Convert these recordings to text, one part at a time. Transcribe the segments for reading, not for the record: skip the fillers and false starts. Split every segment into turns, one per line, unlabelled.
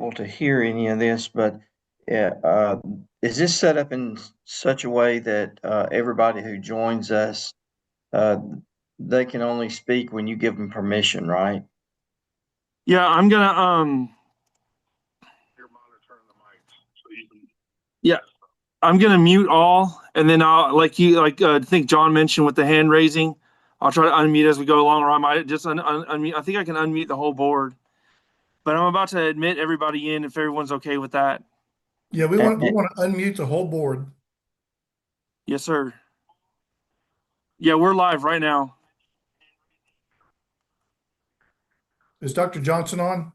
able to hear any of this, but is this set up in such a way that everybody who joins us, uh, they can only speak when you give them permission, right?
Yeah, I'm gonna You're monitoring the mic, so you can. Yeah, I'm gonna mute all, and then I'll I think John mentioned with the hand raising. I'll try to unmute as we go along, or I might just unmute. I think I can unmute the whole board, but I'm about to admit everybody in if everyone's okay with that.
Yeah, we want to unmute the whole board.
Yes, sir. Yeah, we're live right now.
Is Dr. Johnson on?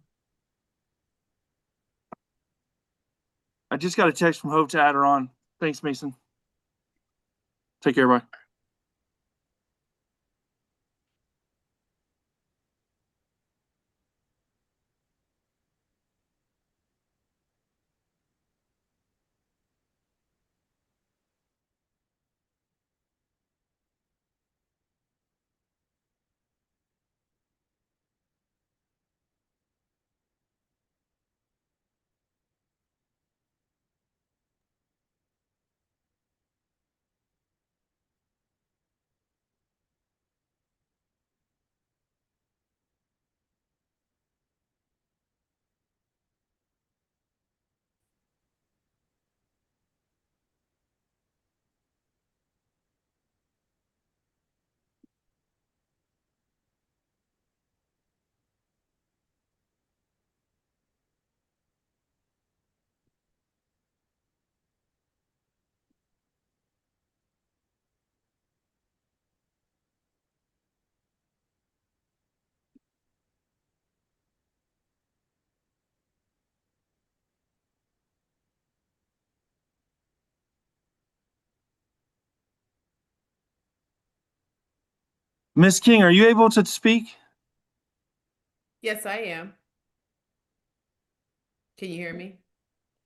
I just got a text from Hope to add her on. Thanks, Mason. Take care, bye. Miss King, are you able to speak?
Yes, I am. Can you hear me?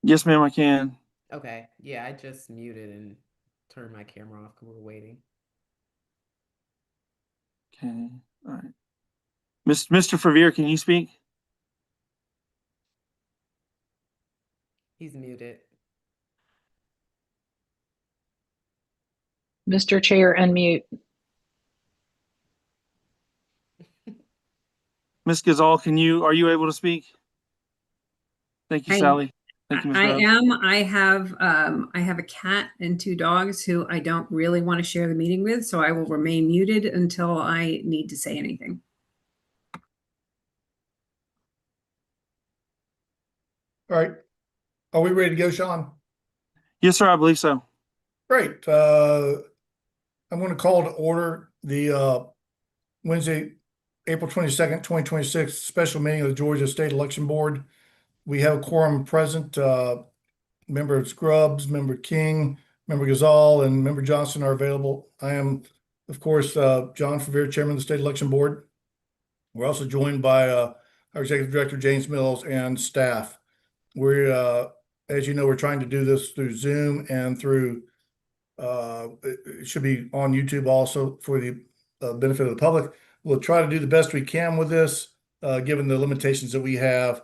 Yes, ma'am, I can.
Okay. Yeah, I just muted and turned my camera off because we're waiting.
Okay. All right. Mr. Favere, can you speak?
He's muted.
Mr. Chair, unmute.
Ms. Gazal, are you able to speak? Thank you, Sally. Thank you, Ms.
I
Rose.
am. I have a cat and 2 dogs who I don't really want to share the meeting with, so I will remain muted until I need to say anything.
All right. Are we ready to go, Sean?
Yes, sir, I believe so.
Great. I'm going to call to order the Wednesday, April 22nd, 2026 special meeting of the Georgia State Election Board. We have a quorum present. Member Scruggs, Member King, Member Gazal, and Member Johnson are available. I am, of course, John Favere, Chairman of the State Election Board. We're also joined by our Executive Director, James Mills, and staff. We're, as you know, we're trying to do this through Zoom and through, it should be on YouTube also for the benefit of the public. We'll try to do the best we can with this, given the limitations that we have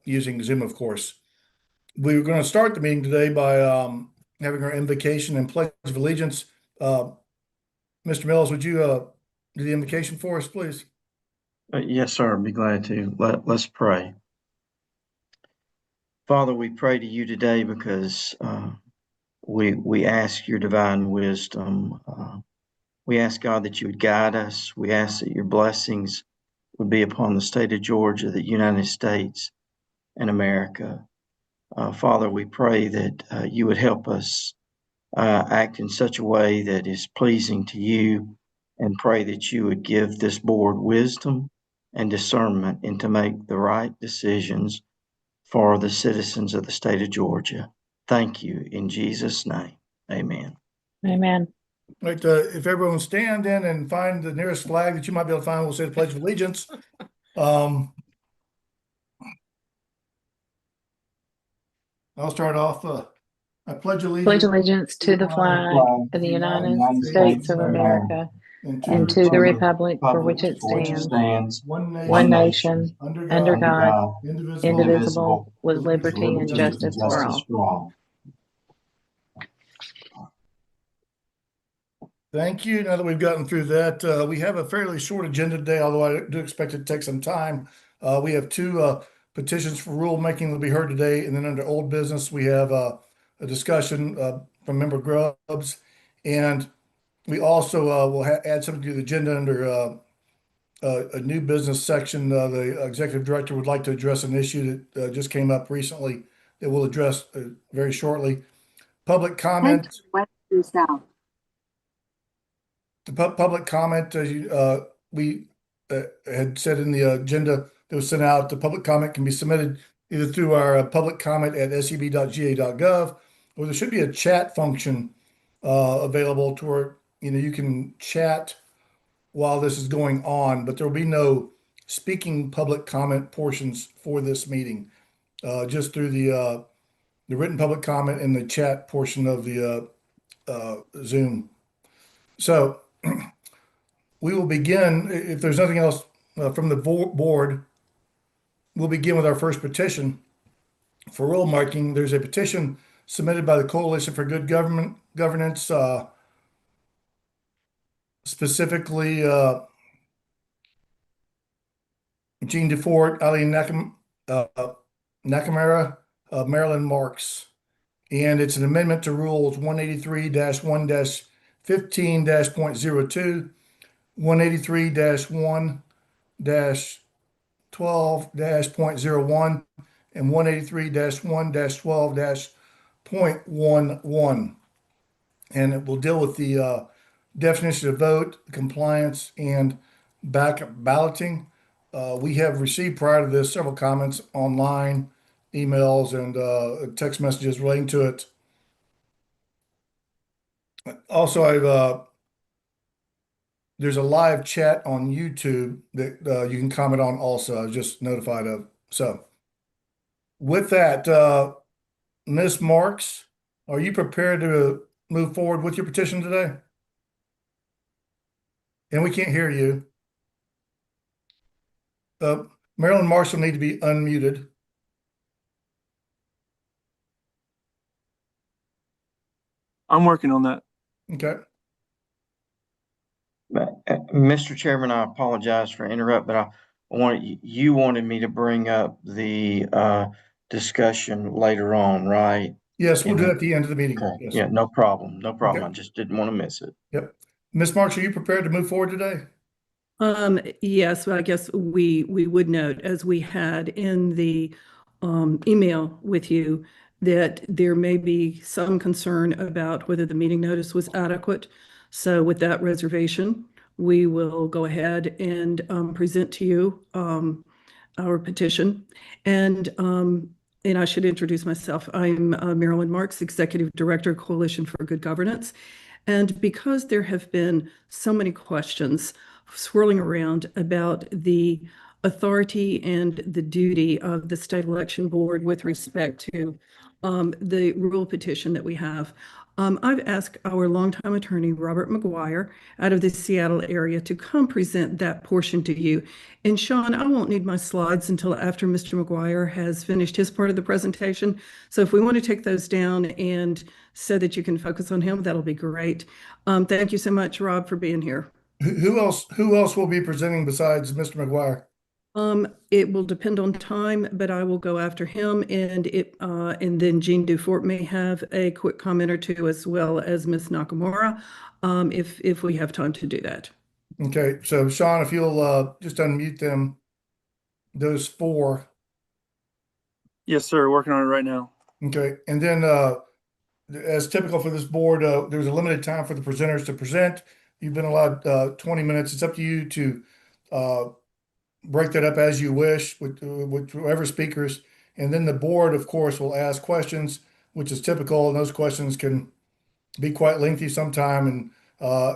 using Zoom, of course. We're going to start the meeting today by having our invocation and pledge of allegiance. Mr. Mills, would you do the invocation for us, please?
Yes, sir. I'd be glad to. Let's pray. Father, we pray to you today because we ask your divine wisdom. We ask, God, that you would guide us. We ask that your blessings would be upon the state of Georgia, the United States, and America. Father, we pray that you would help us act in such a way that is pleasing to you, and pray that you would give this board wisdom and discernment and to make the right decisions for the citizens of the state of Georgia. Thank you in Jesus' name. Amen.
Amen.
Right. If everyone stand in and find the nearest flag that you might be able to find, we'll say the Pledge of Allegiance. I'll start off. I pledge allegiance
Pledge allegiance to the flag of the United States of America and to the republic for which it stands,
one
one nation,
under
under
God,
God, indivisible, with liberty and justice for all.
Thank you. Now that we've gotten through that, we have a fairly short agenda today, although I do expect it to take some time. We have two petitions for rulemaking that will be heard today, and then under old business, we have a discussion from Member Grubbs, and we also will add something to the agenda under a new business section. The executive director would like to address an issue that just came up recently that we'll address very shortly. Public comment. The public comment, we had said in the agenda that was sent out, the public comment can be submitted either through our public comment at seb.ga.gov, or there should be a chat function available to where you can chat while this is going on, but there will be no speaking public comment portions for this meeting, just through the written public comment and the chat portion of the Zoom. So we will begin, if there's nothing else from the board, we'll begin with our first petition for rulemaking. There's a petition submitted by the Coalition for Good Governance, specifically Gene DeFort, Eileen Nakamura, Marilyn Marks. And it's an amendment to rules 183-1-15-.02, 183-1-12-.01, and 183-1-12-.11. And it will deal with the definition of vote, compliance, and back balloting. We have received prior to this several comments online, emails, and text messages relating to it. Also, there's a live chat on YouTube that you can comment on also. I was just notified of. So with that, Ms. Marks, are you prepared to move forward with your petition today? And we can't hear you. Marilyn Marks will need to be unmuted.
I'm working on that.
Okay.
Mr. Chairman, I apologize for interrupt, but you wanted me to bring up the discussion later on, right?
Yes, we'll do it at the end of the meeting.
Okay.
Yes.
Yeah, no problem. No problem.
Okay.
I just didn't want to miss it.
Yep. Ms. Marks, are you prepared to move forward today?
Yes, well, I guess we would note, as we had in the email with you, that there may be some concern about whether the meeting notice was adequate. So with that reservation, we will go ahead and present to you our petition. And I should introduce myself. I'm Marilyn Marks, Executive Director, Coalition for Good Governance. And because there have been so many questions swirling around about the authority and the duty of the State Election Board with respect to the rule petition that we have, I've asked our longtime attorney, Robert McGuire, out of the Seattle area to come present that portion to you. And Sean, I won't need my slides until after Mr. McGuire has finished his part of the presentation. So if we want to take those down and so that you can focus on him, that'll be great. Thank you so much, Rob, for being here.
Who else will be presenting besides Mr. McGuire?
It will depend on time, but I will go after him, and then Gene DeFort may have a quick comment or two, as well as Ms. Nakamura, if we have time to do that.
Okay, so Sean, if you'll just unmute them, those four.
Yes, sir. Working on it right now.
Okay, and then as typical for this board, there's a limited time for the presenters to present. You've been allowed 20 minutes. It's up to you to break that up as you wish with whoever speakers. And then the board, of course, will ask questions, which is typical. And those questions can be quite lengthy sometime. And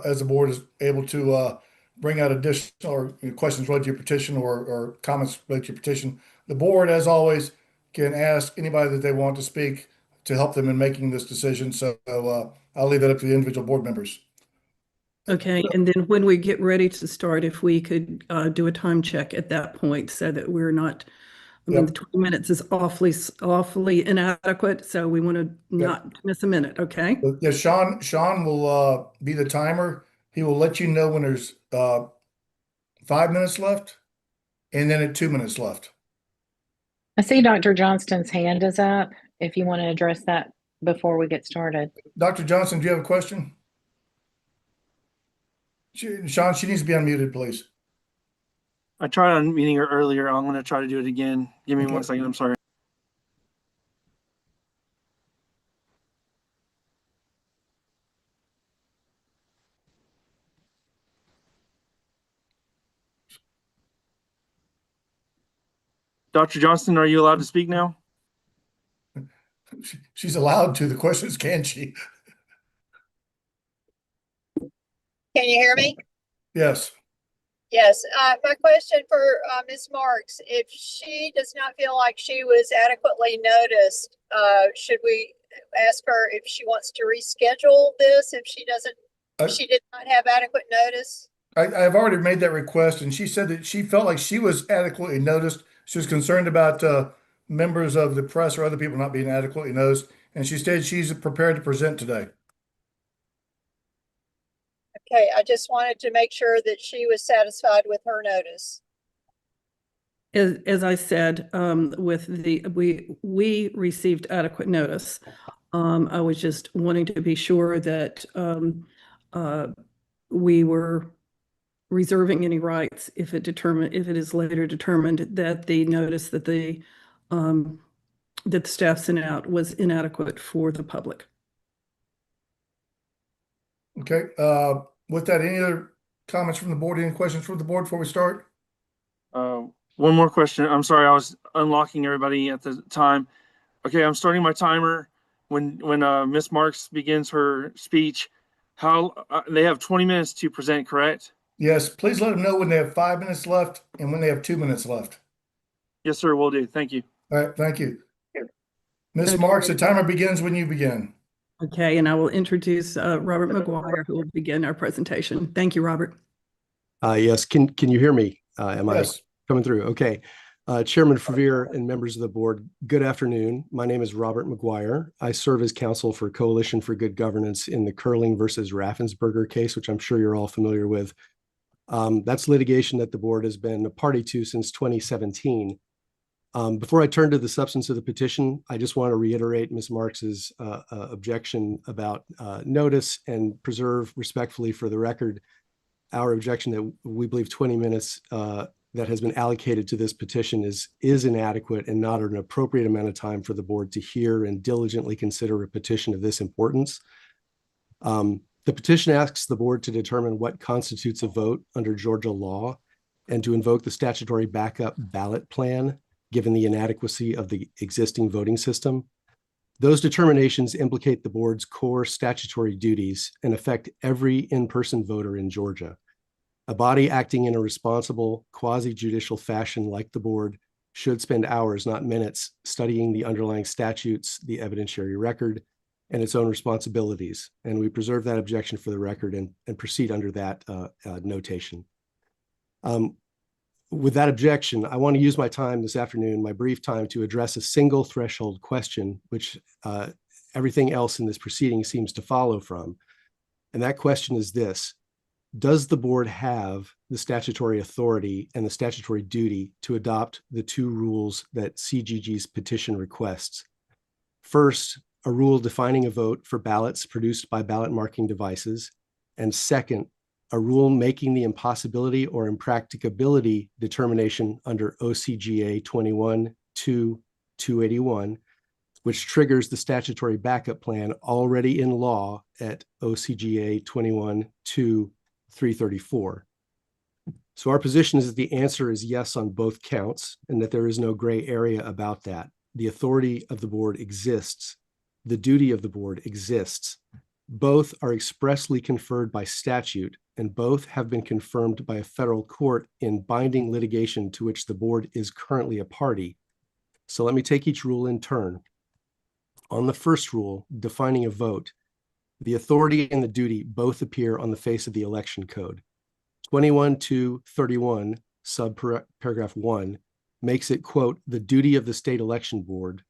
as the board is able to bring out additional or questions related to your petition or comments related to your petition, the board, as always, can ask anybody that they want to speak to help them in making this decision. So I'll leave that up to the individual board members.
Okay, and then when we get ready to start, if we could do a time check at that point so that we're not, I mean, the 20 minutes is awfully inadequate, so we want to not miss a minute, okay?
Yeah, Sean will be the timer. He will let you know when there's 5 minutes left and then at 2 minutes left.
I see Dr. Johnston's hand is up, if you want to address that before we get started.
Dr. Johnson, do you have a question? Sean, she needs to be unmuted, please.
I tried unmuting her earlier. I'm going to try to do it again. Give me 1 second. I'm sorry. Dr. Johnston, are you allowed to speak now?
She's allowed to. The question is, can she?
Can you hear me?
Yes.
Yes. My question for Ms. Marks, if she does not feel like she was adequately noticed, should we ask her if she wants to reschedule this if she doesn't, if she did not have adequate notice?
I've already made that request, and she said that she felt like she was adequately noticed. She was concerned about members of the press or other people not being adequately noticed, and she said she's prepared to present today.
Okay, I just wanted to make sure that she was satisfied with her notice.
As I said, we received adequate notice. I was just wanting to be sure that we were reserving any rights if it is later determined that the notice that the staff sent out was inadequate for the public.
Okay. With that, any other comments from the board? Any questions from the board before we start?
One more question. I'm sorry, I was unlocking everybody at the time. Okay, I'm starting my timer. When Ms. Marks begins her speech, they have 20 minutes to present, correct?
Yes. Please let them know when they have 5 minutes left and when they have 2 minutes left.
Yes, sir. Will do. Thank you.
All right. Thank you. Ms.
Okay.
Marks, the timer begins when you begin.
Okay, and I will introduce Robert McGuire, who will begin our presentation. Thank you, Robert.
Yes, can you hear me?
Yes.
I coming through? Okay. Chairman Frevier and members of the board, good afternoon. My name is Robert McGuire. I serve as counsel for Coalition for Good Governance in the Curling versus Raffensperger case, which I'm sure you're all familiar with. That's litigation that the board has been a party to since 2017. Before I turn to the substance of the petition, I just want to reiterate Ms. Marks's objection about notice and preserve respectfully for the record our objection that we believe 20 minutes that has been allocated to this petition is inadequate and not an appropriate amount of time for the board to hear and diligently consider a petition of this importance. The petition asks the board to determine what constitutes a vote under Georgia law and to invoke the statutory backup ballot plan given the inadequacy of the existing voting system. Those determinations implicate the board's core statutory duties and affect every in-person voter in Georgia. A body acting in a responsible, quasi-judicial fashion like the board should spend hours, not minutes, studying the underlying statutes, the evidentiary record, and its own responsibilities. And we preserve that objection for the record and proceed under that notation. With that objection, I want to use my time this afternoon, my brief time, to address a single threshold question, which everything else in this proceeding seems to follow from. And that question is this: does the board have the statutory authority and the statutory duty to adopt the two rules that CGG's petition requests? First, a rule defining a vote for ballots produced by ballot marking devices. And second, a rule making the impossibility or impracticability determination under OCGA 21-2-281, which triggers the statutory backup plan already in law at OCGA 21-2-334. So our position is that the answer is yes on both counts and that there is no gray area about that. The authority of the board exists. The duty of the board exists. Both are expressly conferred by statute, and both have been confirmed by a federal court in binding litigation to which the board is currently a party. So let me take each rule in turn. On the first rule, defining a vote, The authority and the duty both appear on the face of the election code. 21-231, subparagraph 1, makes it, quote, the duty of the state election board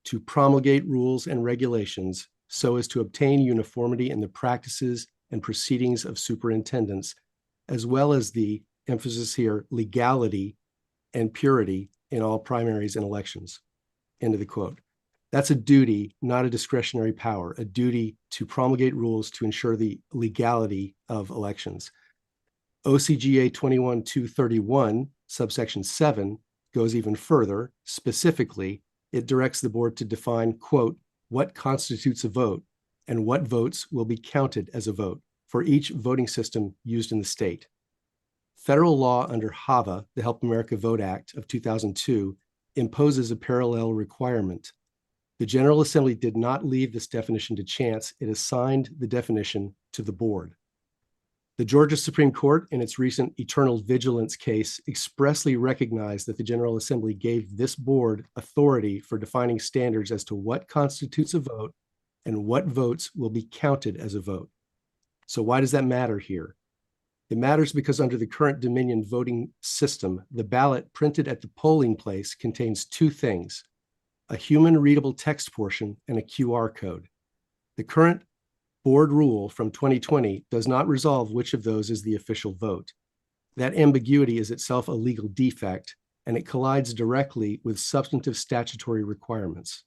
to promulgate rules and regulations so as to obtain uniformity in the practices and proceedings of superintendents, as well as the, emphasis here, legality and purity in all primaries and elections, end of the quote. That's a duty, not a discretionary power, a duty to promulgate rules to ensure the legality of elections. OCGA 21-231, subsection 7, goes even further. Specifically, it directs the board to define, quote, what constitutes a vote and what votes will be counted as a vote for each voting system used in the state. Federal law under HAVA, the Help America Vote Act of 2002, imposes a parallel requirement. The General Assembly did not leave this definition to chance. It assigned the definition to the board. The Georgia Supreme Court, in its recent Eternal Vigilance case, expressly recognized that the General Assembly gave this board authority for defining standards as to what constitutes a vote and what votes will be counted as a vote. So why does that matter here? It matters because under the current Dominion voting system, the ballot printed at the polling place contains two things: a human readable text portion and a QR code. The current board rule from 2020 does not resolve which of those is the official vote. That ambiguity is itself a legal defect, and it collides directly with substantive statutory requirements.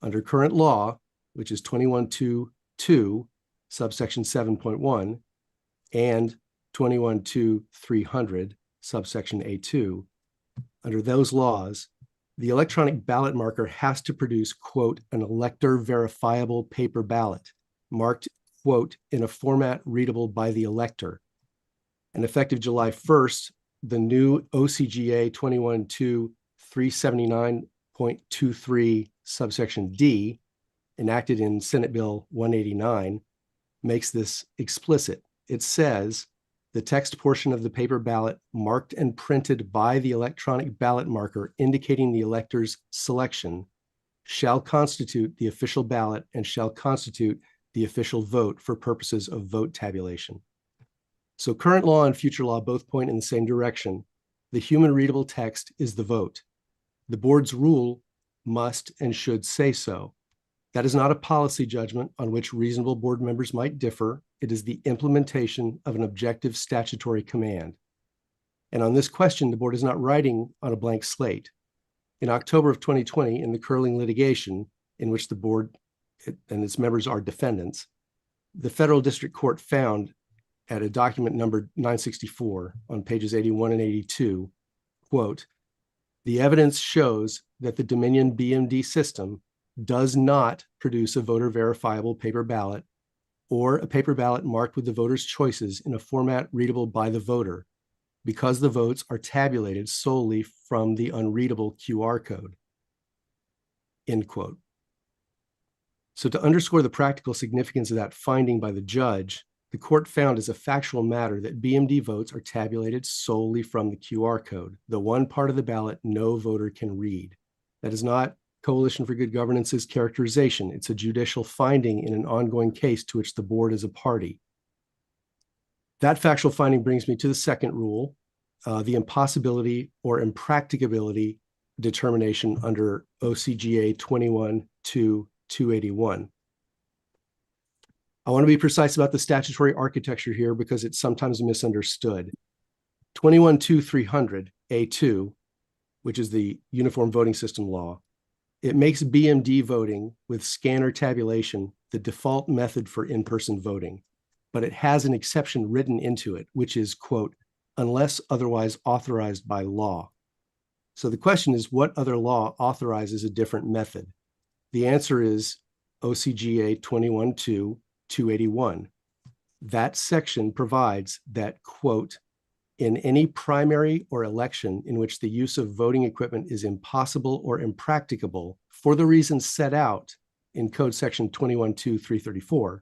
Under current law, which is 21-2, subsection 7.1, and 21-300, subsection A2, under those laws, the electronic ballot marker has to produce, quote, an elector verifiable paper ballot marked, quote, in a format readable by the elector. And effective July 1st, the new OCGA 21-379.23, subsection D, enacted in Senate Bill 189, makes this explicit. It says, the text portion of the paper ballot marked and printed by the electronic ballot marker indicating the elector's selection shall constitute the official ballot and shall constitute the official vote for purposes of vote tabulation. So current law and future law both point in the same direction. The human readable text is the vote. The board's rule must and should say so. That is not a policy judgment on which reasonable board members might differ. It is the implementation of an objective statutory command. And on this question, the board is not writing on a blank slate. In October of 2020, in the curling litigation, in which the board and its members are defendants, the federal district court found at a document number 964 on pages 81 and 82, quote, the evidence shows that the Dominion BMD system does not produce a voter verifiable paper ballot or a paper ballot marked with the voter's choices in a format readable by the voter because the votes are tabulated solely from the unreadable QR code, end quote. So to underscore the practical significance of that finding by the judge, the court found as a factual matter that BMD votes are tabulated solely from the QR code, the one part of the ballot no voter can read. That is not Coalition for Good Governance's characterization. It's a judicial finding in an ongoing case to which the board is a party. That factual finding brings me to the second rule, the impossibility or impracticability determination under OCGA 21-281. I want to be precise about the statutory architecture here because it's sometimes misunderstood. 21-300 A2, which is the Uniform Voting System law, it makes BMD voting with scanner tabulation the default method for in-person voting, but it has an exception written into it, which is, quote, unless otherwise authorized by law. So the question is, what other law authorizes a different method? The answer is OCGA 21-281. That section provides that, quote, in any primary or election in which the use of voting equipment is impossible or impracticable for the reasons set out in Code Section 21-334,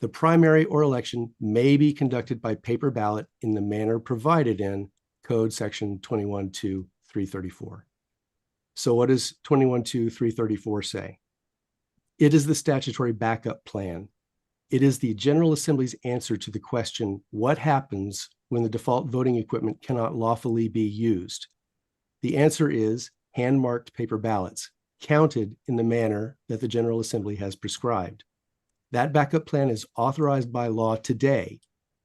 the primary or election may be conducted by paper ballot in the manner provided in Code Section 21-334. So what does 21-334 say? It is the statutory backup plan. It is the General Assembly's answer to the question, what happens when the default voting equipment cannot lawfully be used? The answer is hand-marked paper ballots, counted in the manner that the General Assembly has prescribed. That backup plan is authorized by law today.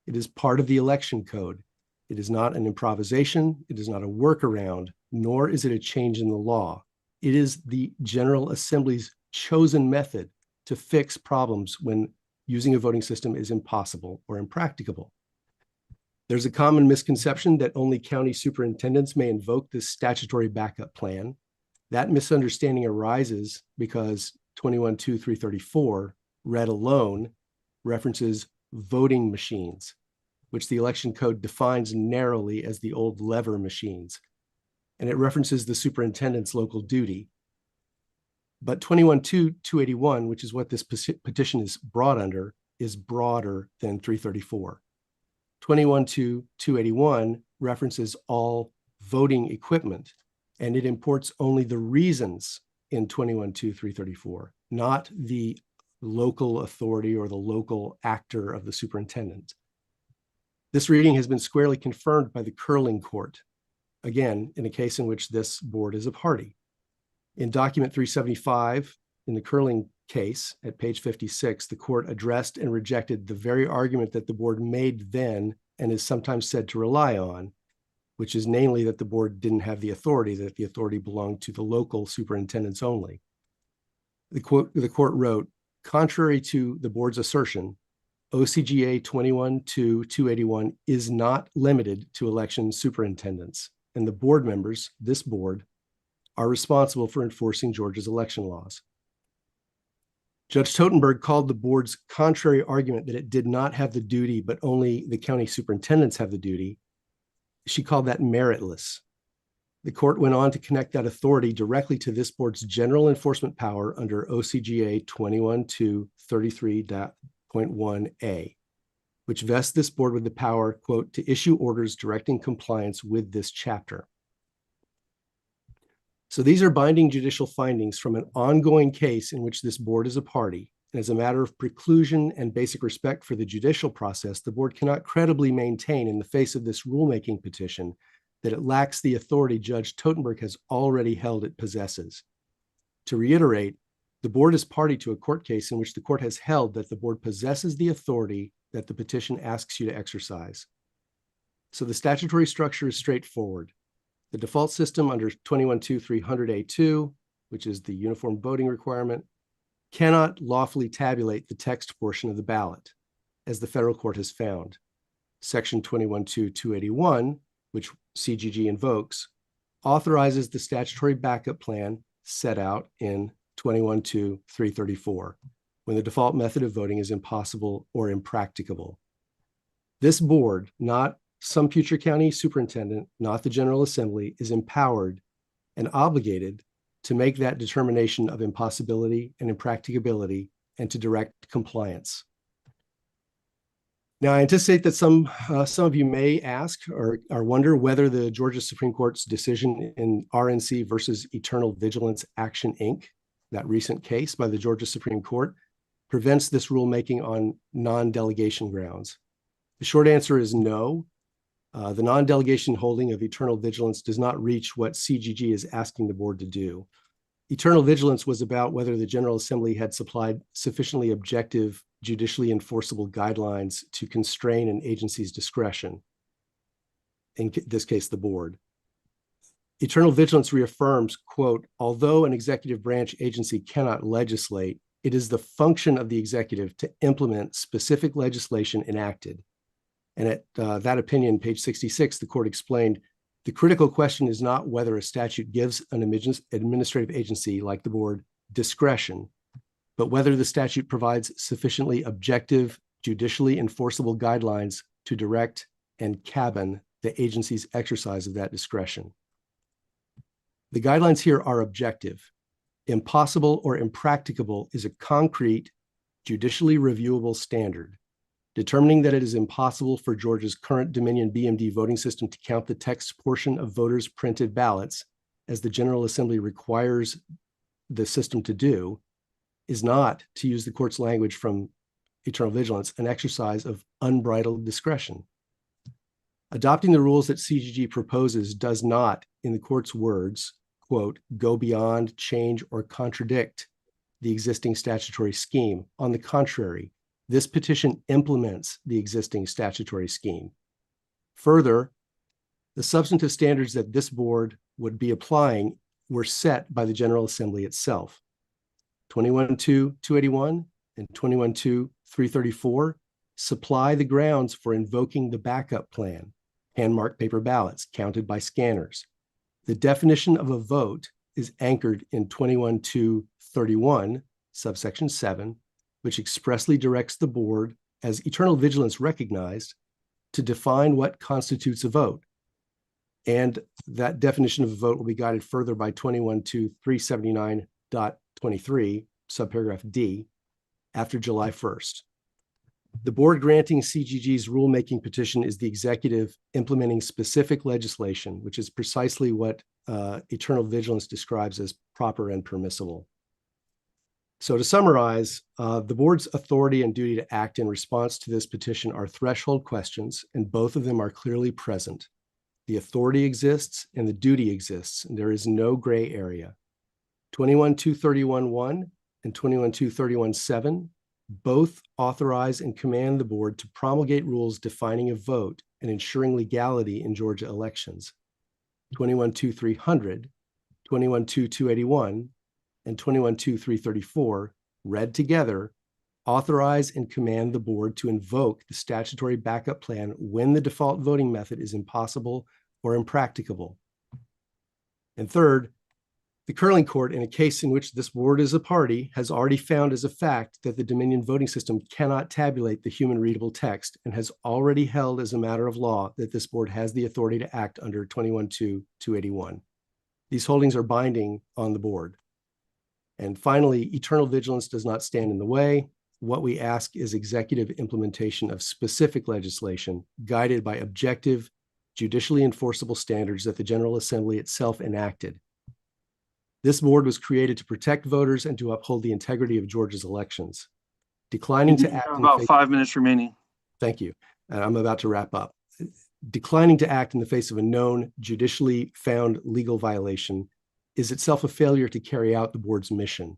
It is part of the election code. It is not an improvisation. It is not a workaround, nor is it a change in the law. It is the General Assembly's chosen method to fix problems when using a voting system is impossible or impracticable. There's a common misconception that only county superintendents may invoke this statutory backup plan. That misunderstanding arises because 21-2-334, read alone, references voting machines, which the election code defines narrowly as the old lever machines, and it references the superintendent's local duty. But 21-2-281, which is what this petition is brought under, is broader than 334. 21-2-281 references all voting equipment, and it imports only the reasons in 21-2-334, not the local authority or the local actor of the superintendent. This reading has been squarely confirmed by the Curling Court, again, in a case in which this board is a party. In document 375, in the Curling case at page 56, the court addressed and rejected the very argument that the board made then and is sometimes said to rely on, which is namely that the board didn't have the authority, that the authority belonged to the local superintendents only. The court wrote, contrary to the board's assertion, OCGA 21-2-281 is not limited to election superintendents, and the board members, this board, are responsible for enforcing Georgia's election laws. Judge Totenberg called the board's contrary argument that it did not have the duty, but only the county superintendents have the duty. She called that meritless. The court went on to connect that authority directly to this board's general enforcement power under OCGA 21-2-33.1a, which vests this board with the power, quote, to issue orders directing compliance with this chapter. So these are binding judicial findings from an ongoing case in which this board is a party. And as a matter of preclusion and basic respect for the judicial process, the board cannot credibly maintain in the face of this rulemaking petition that it lacks the authority Judge Totenberg has already held it possesses. To reiterate, the board is party to a court case in which the court has held that the board possesses the authority that the petition asks you to exercise. So the statutory structure is straightforward. The default system under 21-2-300A2, which is the uniform voting requirement, cannot lawfully tabulate the text portion of the ballot, as the federal court has found. Section 21-2-281, which CGG invokes, authorizes the statutory backup plan set out in 21-2-334, when the default method of voting is impossible or impracticable. This board, not some future county superintendent, not the General Assembly, is empowered and obligated to make that determination of impossibility and impracticability and to direct compliance. Now, I anticipate that some of you may ask or wonder whether the Georgia Supreme Court's decision in RNC versus Eternal Vigilance Action, Inc., that recent case by the Georgia Supreme Court, prevents this rulemaking on non-delegation grounds. The short answer is no. The non-delegation holding of Eternal Vigilance does not reach what CGG is asking the board to do. Eternal Vigilance was about whether the General Assembly had supplied sufficiently objective, judicially enforceable guidelines to constrain an agency's discretion, in this case, the board. Eternal Vigilance reaffirms, quote, although an executive branch agency cannot legislate, it is the function of the executive to implement specific legislation enacted. And at that opinion, page 66, the court explained, the critical question is not whether a statute gives an administrative agency like the board discretion, but whether the statute provides sufficiently objective, judicially enforceable guidelines to direct and cabin the agency's exercise of that discretion. The guidelines here are objective. Impossible or impracticable is a concrete, judicially reviewable standard, determining that it is impossible for Georgia's current Dominion BMD voting system to count the text portion of voters' printed ballots, as the General Assembly requires the system to do, is not, to use the court's language from eternal vigilance an exercise of unbridled discretion. Adopting the rules that CGG proposes does not, in the court's words, quote, go beyond, change, or contradict the existing statutory scheme. On the contrary, this petition implements the existing statutory scheme. Further, the substantive standards that this board would be applying were set by the General Assembly itself. 21.2.281 and 21.2.334 supply the grounds for invoking the backup plan, hand-marked paper ballots counted by scanners. The definition of a vote is anchored in 21.2.31, subsection 7, which expressly directs the board, as eternal vigilance recognized, to define what constitutes a vote. And that definition of a vote will be guided further by 21.2.379.23, subparagraph D, after July 1st. The board granting CGG's rulemaking petition is the executive implementing specific legislation, which is precisely what eternal vigilance describes as proper and permissible. So to summarize, the board's authority and duty to act in response to this petition are threshold questions, and both of them are clearly present. The authority exists and the duty exists, and there is no gray area. 21.2.31.1 and 21.2.31.7 both authorize and command the board to promulgate rules defining a vote and ensuring legality in Georgia elections. 21.2.300, 21.2.281, and 21.2.334, read together, authorize and command the board to invoke the statutory backup plan when the default voting method is impossible or impracticable. And third, the curling court, in a case in which this board is a party, has already found as a fact that the Dominion voting system cannot tabulate the human readable text, and has already held as a matter of law that this board has the authority to act under 21.2.281. These holdings are binding on the board. And finally, eternal vigilance does not stand in the way. What we ask is executive implementation of specific legislation guided by objective, judicially enforceable standards that the General Assembly itself enacted. This board was created to protect voters and to uphold the integrity of Georgia's elections. Declining to act
about 5 minutes remaining.
Thank you. I'm about to wrap up. Declining to act in the face of a known, judicially found legal violation is itself a failure to carry out the board's mission.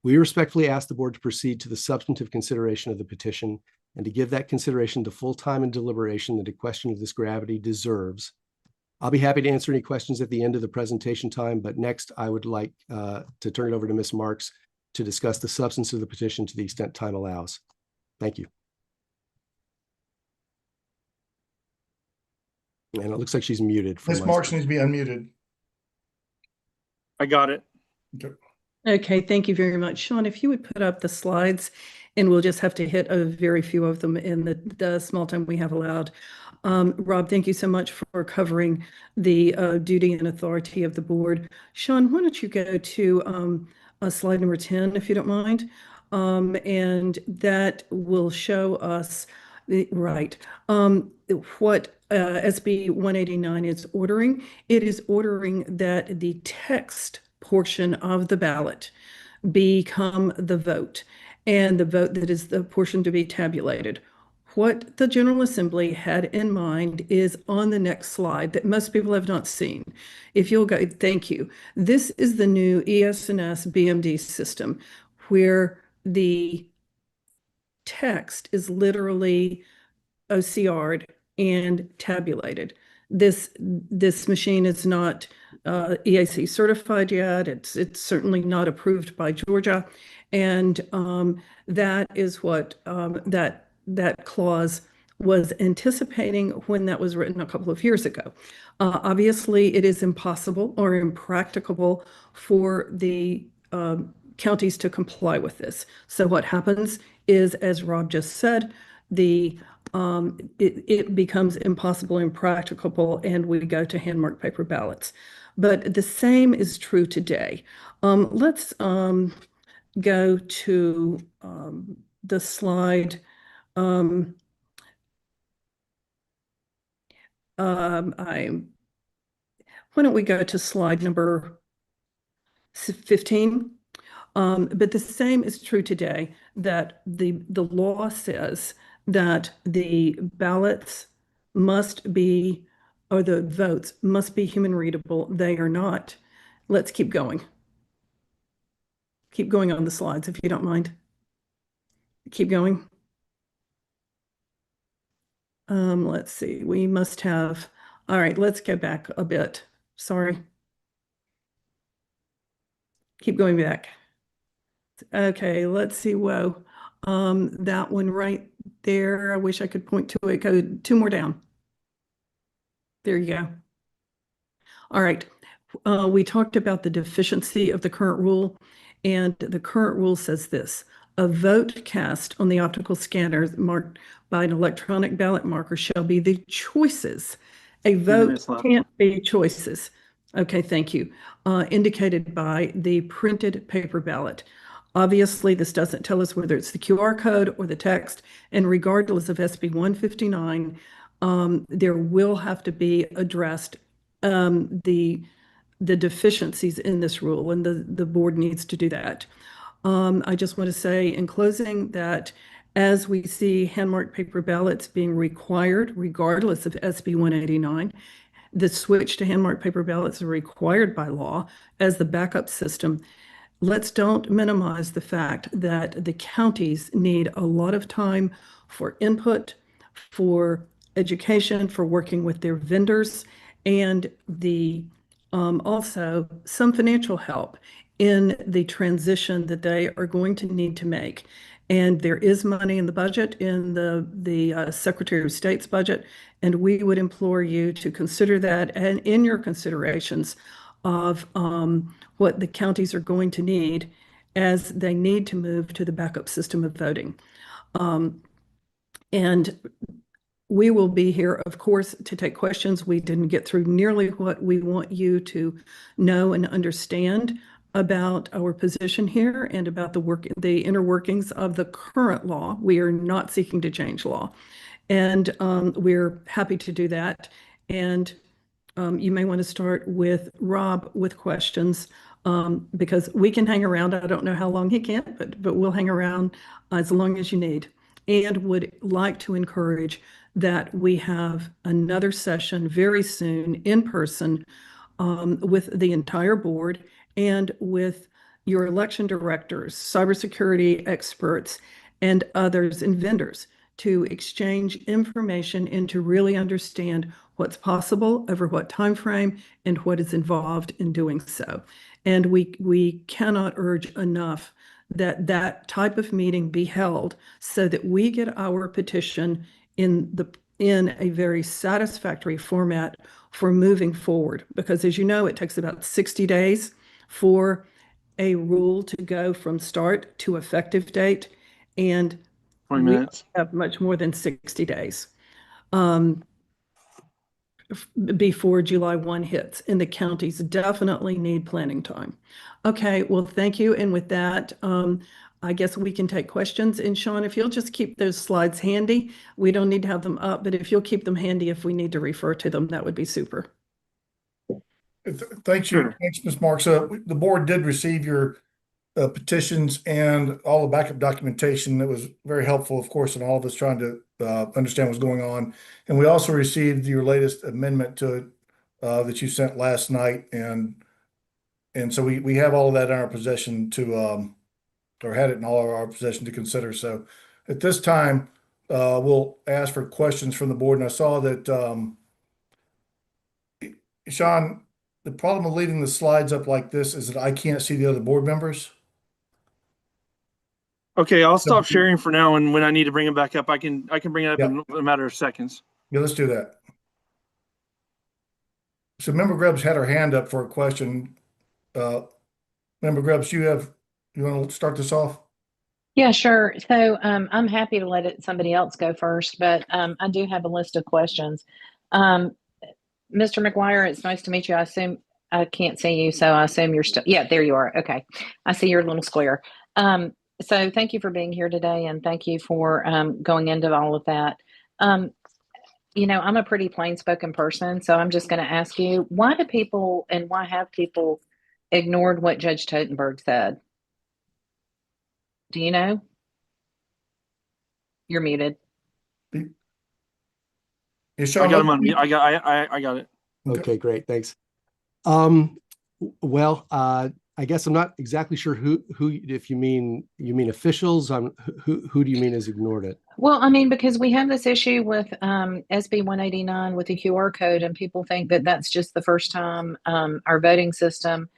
We respectfully ask the board to proceed to the substantive consideration of the petition and to give that consideration the full time and deliberation that a question of this gravity deserves. I'll be happy to answer any questions at the end of the presentation time, but next I would like to turn it over to Ms. Marks to discuss the substance of the petition to the extent time allows. Thank you. And it looks like she's muted.
Ms. Marks needs to be unmuted.
I got it.
Okay.
Okay, thank you very much. Sean, if you would put up the slides, and we'll just have to hit a very few of them in the small time we have allowed. Rob, thank you so much for covering the duty and authority of the board. Sean, why don't you go to slide number 10, if you don't mind? And that will show us, what SB 189 is ordering. It is ordering that the text portion of the ballot become the vote, and the vote that is the portion to be tabulated. What the General Assembly had in mind is on the next slide that most people have not seen. If you'll go, thank you. This is the new ES&S BMD system where the text is literally OCR'd and tabulated. This machine is not EAC certified yet. It's certainly not approved by Georgia, and that is what that clause was anticipating when that was written a couple of years ago. Obviously, it is impossible or impracticable for the counties to comply with this. So what happens is, as Rob just said, it becomes impossible and impracticable, and we go to hand-marked paper ballots. But the same is true today. Let's go to the slide. Why don't we go to slide number 15? But the same is true today, that the law says that the ballots must be, or the votes must be human readable. They are not. Let's keep going. Keep going on the slides if you don't mind. Keep going. Let's see, we must have, all right, let's go back a bit. Sorry. Keep going back. Okay, let's see. Whoa. That one right there. I wish I could point to it. Go 2 more down. There you go. All right. We talked about the deficiency of the current rule, and the current rule says this: a vote cast on the optical scanner marked by an electronic ballot marker shall be the choices. A vote can't be choices. Okay, thank you. Indicated by the printed paper ballot. Obviously, this doesn't tell us whether it's the QR code or the text, and regardless of SB 159, there will have to be addressed the deficiencies in this rule, and the board needs to do that. I just want to say in closing that as we see hand-marked paper ballots being required, regardless of SB 189, the switch to hand-marked paper ballots is required by law as the backup system. Let's don't minimize the fact that the counties need a lot of time for input, for education, for working with their vendors, and also some financial help in the transition that they are going to need to make. And there is money in the budget, in the Secretary of State's budget, and we would implore you to consider that and in your considerations of what the counties are going to need as they need to move to the backup system of voting. And we will be here, of course, to take questions. We didn't get through nearly what we want you to know and understand about our position here and about the inner workings of the current law. We are not seeking to change law, and we're happy to do that. And you may want to start with Rob with questions, because we can hang around. I don't know how long he can, but we'll hang around as long as you need, and would like to encourage that we have another session very soon in person with the entire board and with your election directors, cybersecurity experts, and others and vendors to exchange information and to really understand what's possible over what time frame and what is involved in doing so. And we cannot urge enough that that type of meeting be held so that we get our petition in a very satisfactory format for moving forward. Because as you know, it takes about 60 days for a rule to go from start to effective date. And
20 minutes.
We have much more than 60 days before July 1 hits, and the counties definitely need planning time. Okay, well, thank you. And with that, I guess we can take questions. And Sean, if you'll just keep those slides handy, we don't need to have them up, but if you'll keep them handy if we need to refer to them, that would be super.
Thanks,
Sure.
Thanks, Ms. Marks. The board did receive your petitions and all the backup documentation. That was very helpful, of course, in all of us trying to understand what's going on. And we also received your latest amendment to it that you sent last night, and so we have all of that in our possession to or had it in all of our possession to consider. So at this time, we'll ask for questions from the board. And I saw that Sean, the problem with leaving the slides up like this is that I can't see the other board members.
Okay, I'll stop sharing for now, and when I need to bring it baback up, I can bring it up in a matter of seconds.
Yeah, let's do that. So Member Grubbs had her hand up for a question. Member Grubbs, you want to start this off?
Yeah, sure. So I'm happy to let somebody else go first, but I do have a list of questions. Mr. McGuire, it's nice to meet you. I assume I can't see you, so I assume you're still, yeah, there you are. Okay. I see your little square. So thank you for being here today, and thank you for going into all of that. You know, I'm a pretty plain-spoken person, so I'm just going to ask you, why have people ignored what Judge Totenberg said? Do you know? You're muted.
Is
I
Sean?
got him on mute. I got it.
Okay, great. Thanks. Well, I guess I'm not exactly sure who, if you mean officials, who do you mean has ignored it?
Well, I mean, because we have this issue with SB 189 with the QR code, and people think that that's just the first time our voting system,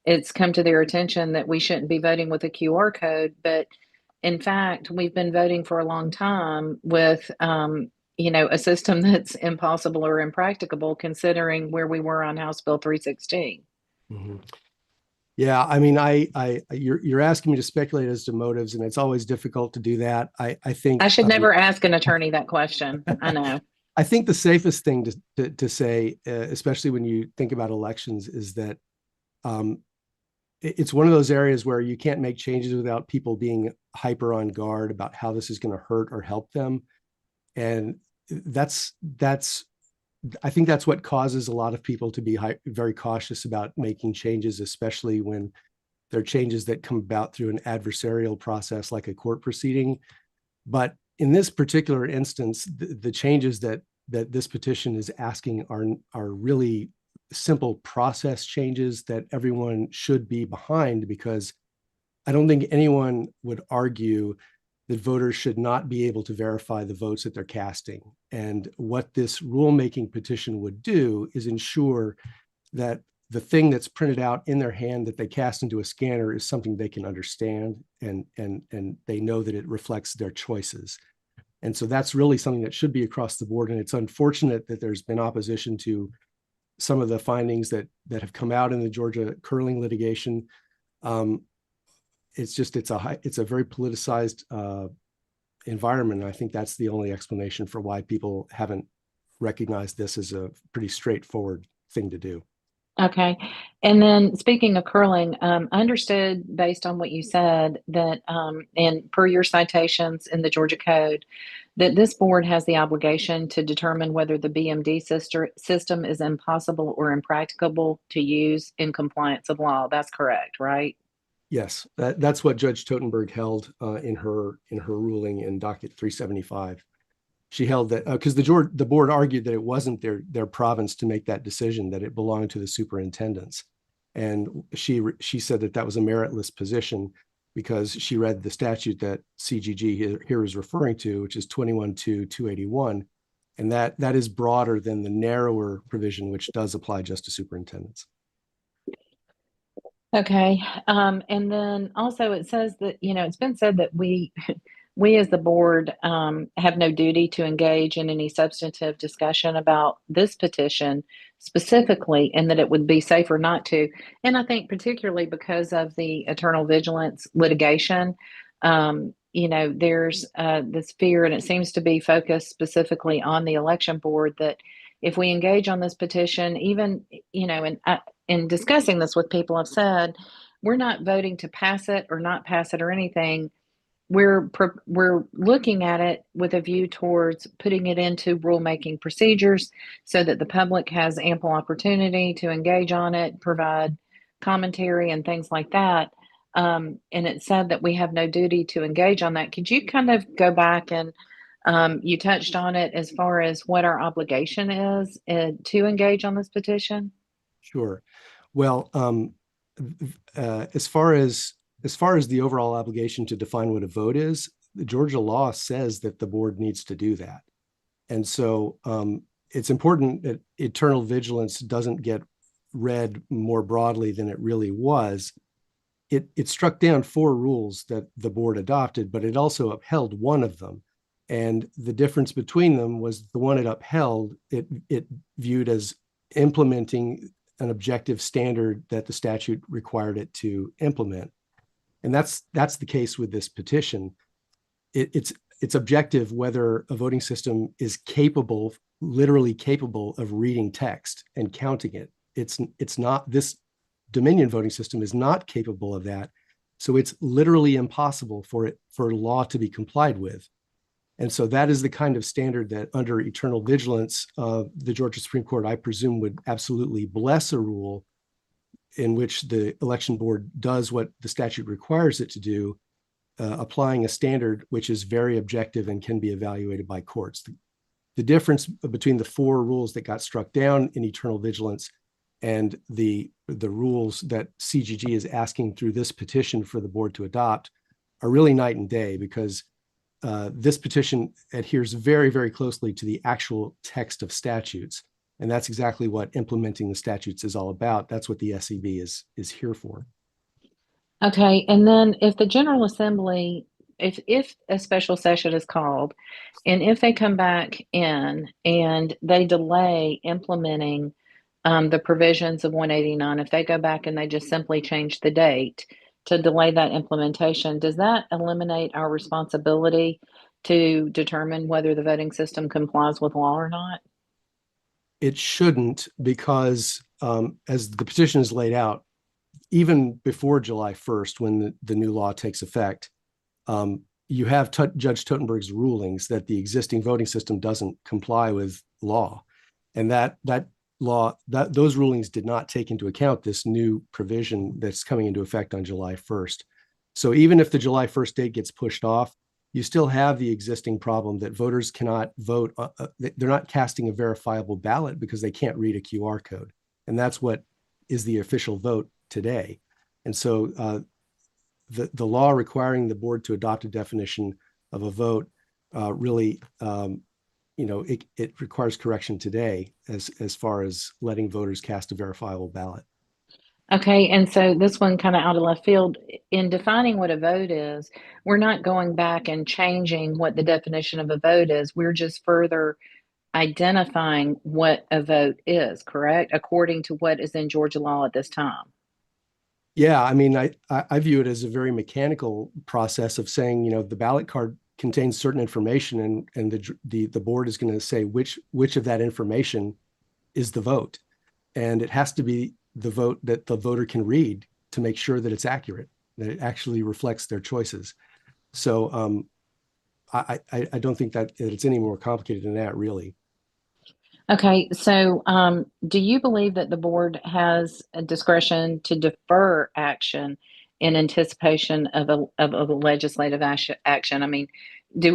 it's come to their attention that we shouldn't be voting with a QR code. But in fact, we've been voting for a long time with, a system that's impossible or impracticable considering where we were on House Bill 316.
Mm-hmm. Yeah, I mean, you're asking me to speculate as to motives, and it's always difficult to do that. I think
I should never ask an attorney that question. I know.
I think the safest thing to say, especially when you think about elections, is that it's one of those areas where you can't make changes without people being hyper on guard about how this is going to hurt or help them, and I think that's what causes a lot of people to be very cautious about making changes, especially when they're changes that come about through an adversarial process like a court proceeding. But in this particular instance, the changes that this petition is asking are really simple process changes that everyone should be behind, because I don't think anyone would argue that voters should not be able to verify the votes that they're casting. And what this rulemaking petition would do is ensure that the thing that's printed out in their hand that they cast into a scanner is something they can understand, and they know that it reflects their choices. And so that's really something that should be across the board. And it's unfortunate that there's been opposition to some of the findings that have come out in the Georgia curling litigation. It's a very politicized environment. And I think that's the only explanation for why people haven't recognized this as a pretty straightforward thing to do.
Okay. And then speaking of curling, I understood based on what you said that, and per your citations in the Georgia Code, that this board has the obligation to determine whether the BMD system is impossible or impracticable to use in compliance of law. That's correct, right?
Yes, that's what Judge Totenberg held in her ruling in docket 375. She held that because the board argued that it wasn't their province to make that decision, that it belonged to the superintendents, and she said that was a meritless position because she read the statute that CGG here is referring to, which is 21-281, and that is broader than the narrower provision, which does apply just to superintendents.
Okay. And then also it says that, it's been said that we as the board have no duty to engage in any substantive discussion about this petition specifically, and that it would be safer not to. And I think particularly because of the eternal vigilance litigation, there's this fear, and it seems to be focused specifically on the election board, that if we engage on this petition, even, in discussing this with people, I've said, we're not voting to pass it or not pass it or anything. We're looking at it with a view towards putting it into rulemaking procedures so that the public has ample opportunity to engage on it, provide commentary and things like that. And it said that we have no duty to engage on that. Could you kind of go back and you touched on it as far as what our obligation is to engage on this petition?
Sure. Well, as far as the overall obligation to define what a vote is, the Georgia law says that the board needs to do that. And so it's important that eternal vigilance doesn't get read more broadly than it really was. It struck down 4 rules that the board adopted, but it also upheld one of them. And the difference between them was the one it upheld, it viewed as implementing an objective standard that the statute required it to implement. And that's the case with this petition. It's objective whether a voting system is literally capable of reading text and counting it. It's not, this Dominion voting system is not capable of that. So it's literally impossible for law to be complied with. And so that is the kind of standard that under eternal vigilance, the Georgia Supreme Court, I presume, would absolutely bless a rule in which the election board does what the statute requires it to do, applying a standard which is very objective and can be evaluated by courts. The difference between the 4 rules that got struck down in eternal vigilance and the rules that CGG is asking through this petition for the board to adopt are really night and day, because this petition adheres very, very closely to the actual text of statutes. And that's exactly what implementing the statutes is all about. That's what the SEB is here for.
Okay, and then if the General Assembly, if a special session is called, and if they come back in and they delay implementing the provisions of 189, if they go back and they just simply change the date to delay that implementation, does that eliminate our responsibility to determine whether the voting system complies with law or not?
It shouldn't, because as the petition is laid out, even before July 1st, when the new law takes effect, you have Judge Totenberg's rulings that the existing voting system doesn't comply with law. And those rulings did not take into account this new provision that's coming into effect on July 1st. So even if the July 1st date gets pushed off, you still have the existing problem that voters cannot vote. They're not casting a verifiable ballot because they can't read a QR code. And that's what is the official vote today. And so the law requiring the board to adopt a definition of a vote really, it requires correction today as far as letting voters cast a verifiable ballot.
Okay, and so this one kind of out of left field, in defining what a vote is, we're not going back and changing what the definition of a vote is. We're just further identifying what a vote is, correct? According to what is in Georgia law at this time.
Yeah, I mean, I view it as a very mechanical process of saying, the ballot card contains certain information, and the board is going to say which of that information is the vote. And it has to be the vote that the voter can read to make sure that it's accurate, that it actually reflects their choices. So I don't think that it's any more complicated than that, really.
Okay, so do you believe that the board has a discretion to defer action in anticipation of a legislative action? I mean,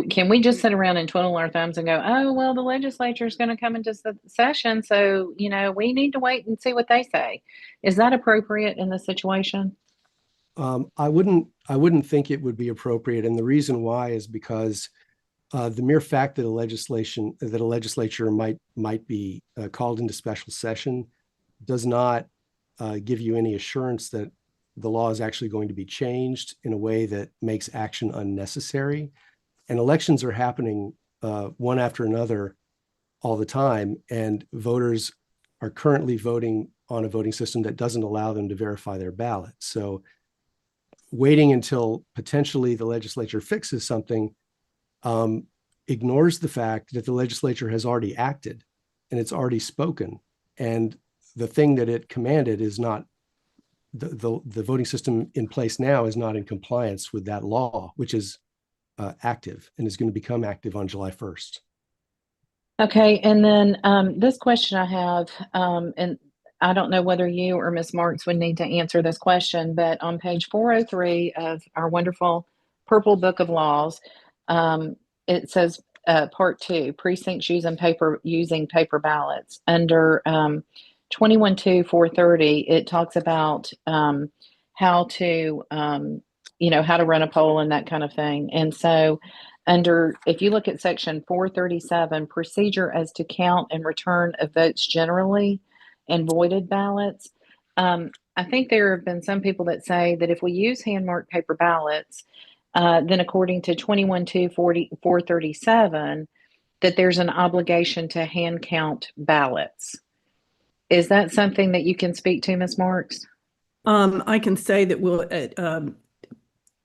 can we just sit around and twiddle our thumbs and go, oh, well, the legislature is going to come into session, so, we need to wait and see what they say. Is that appropriate in this situation?
I wouldn't think it would be appropriate. And the reason why is because the mere fact that a legislature might be called into special session does not give you any assurance that the law is actually going to be changed in a way that makes action unnecessary. And elections are happening one after another all the time, and voters are currently voting on a voting system that doesn't allow them to verify their ballot. So waiting until potentially the legislature fixes something ignores the fact that the legislature has already acted and it's already spoken. And the thing that it commanded is not, the voting system in place now is not in compliance with that law, which is active and is going to become active on July 1st. Okay,
and then this question I have, and I don't know whether you or Ms. Marks would need to answer this question, but on page 403 of our wonderful purple book of laws, it says part 2, precincts using paper ballots. Under 21-2-430, it talks about how to run a poll and that kind of thing. And so if you look at section 437, procedure as to count and return of votes generally and voided ballots. I think there have been some people that say that if we use hand-marked paper ballots, then according to 21-437, that there's an obligation to hand count ballots. Is that something that you can speak to, Ms. Marks?
I can say that we'll,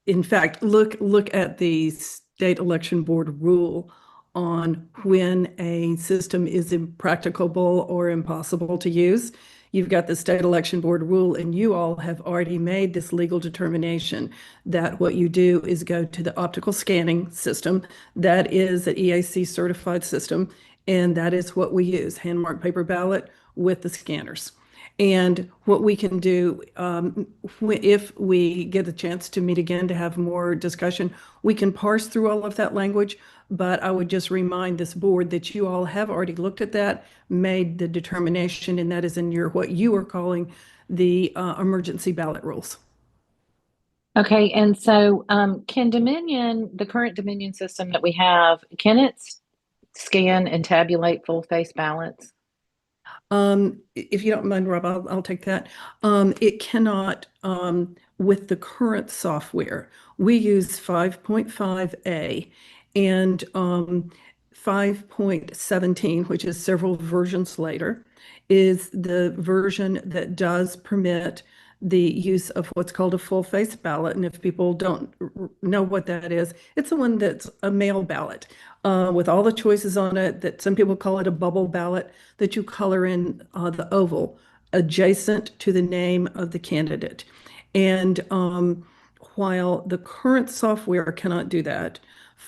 in fact, look at the state election board rule on when a system is impracticable or impossible to use. You've got the state election board rule, and you all have already made this legal determination that what you do is go to the optical scanning system. That is an EAC certified system, and that is what we use, hand-marked paper ballot with the scanners. And what we can do, if we get a chance to meet again to have more discussion, we can parse through all of that language. But I would just remind this board that you all have already looked at that, made the determination, and that is in your what you are calling the emergency ballot rules.
Okay, and so can Dominion, the current Dominion system that we have, can it scan and tabulate full face ballots?
If you don't mind, Rob, I'll take that. It cannot, with the current software. We use 5.5A and 5.17, which is several versions later, is the version that does permit the use of what's called a full face ballot. And if people don't know what that is, it's the one that's a mail ballot with all the choices on it, that some people call it a bubble ballot, that you color in the oval adjacent to the name of the candidate. And while the current software cannot do that,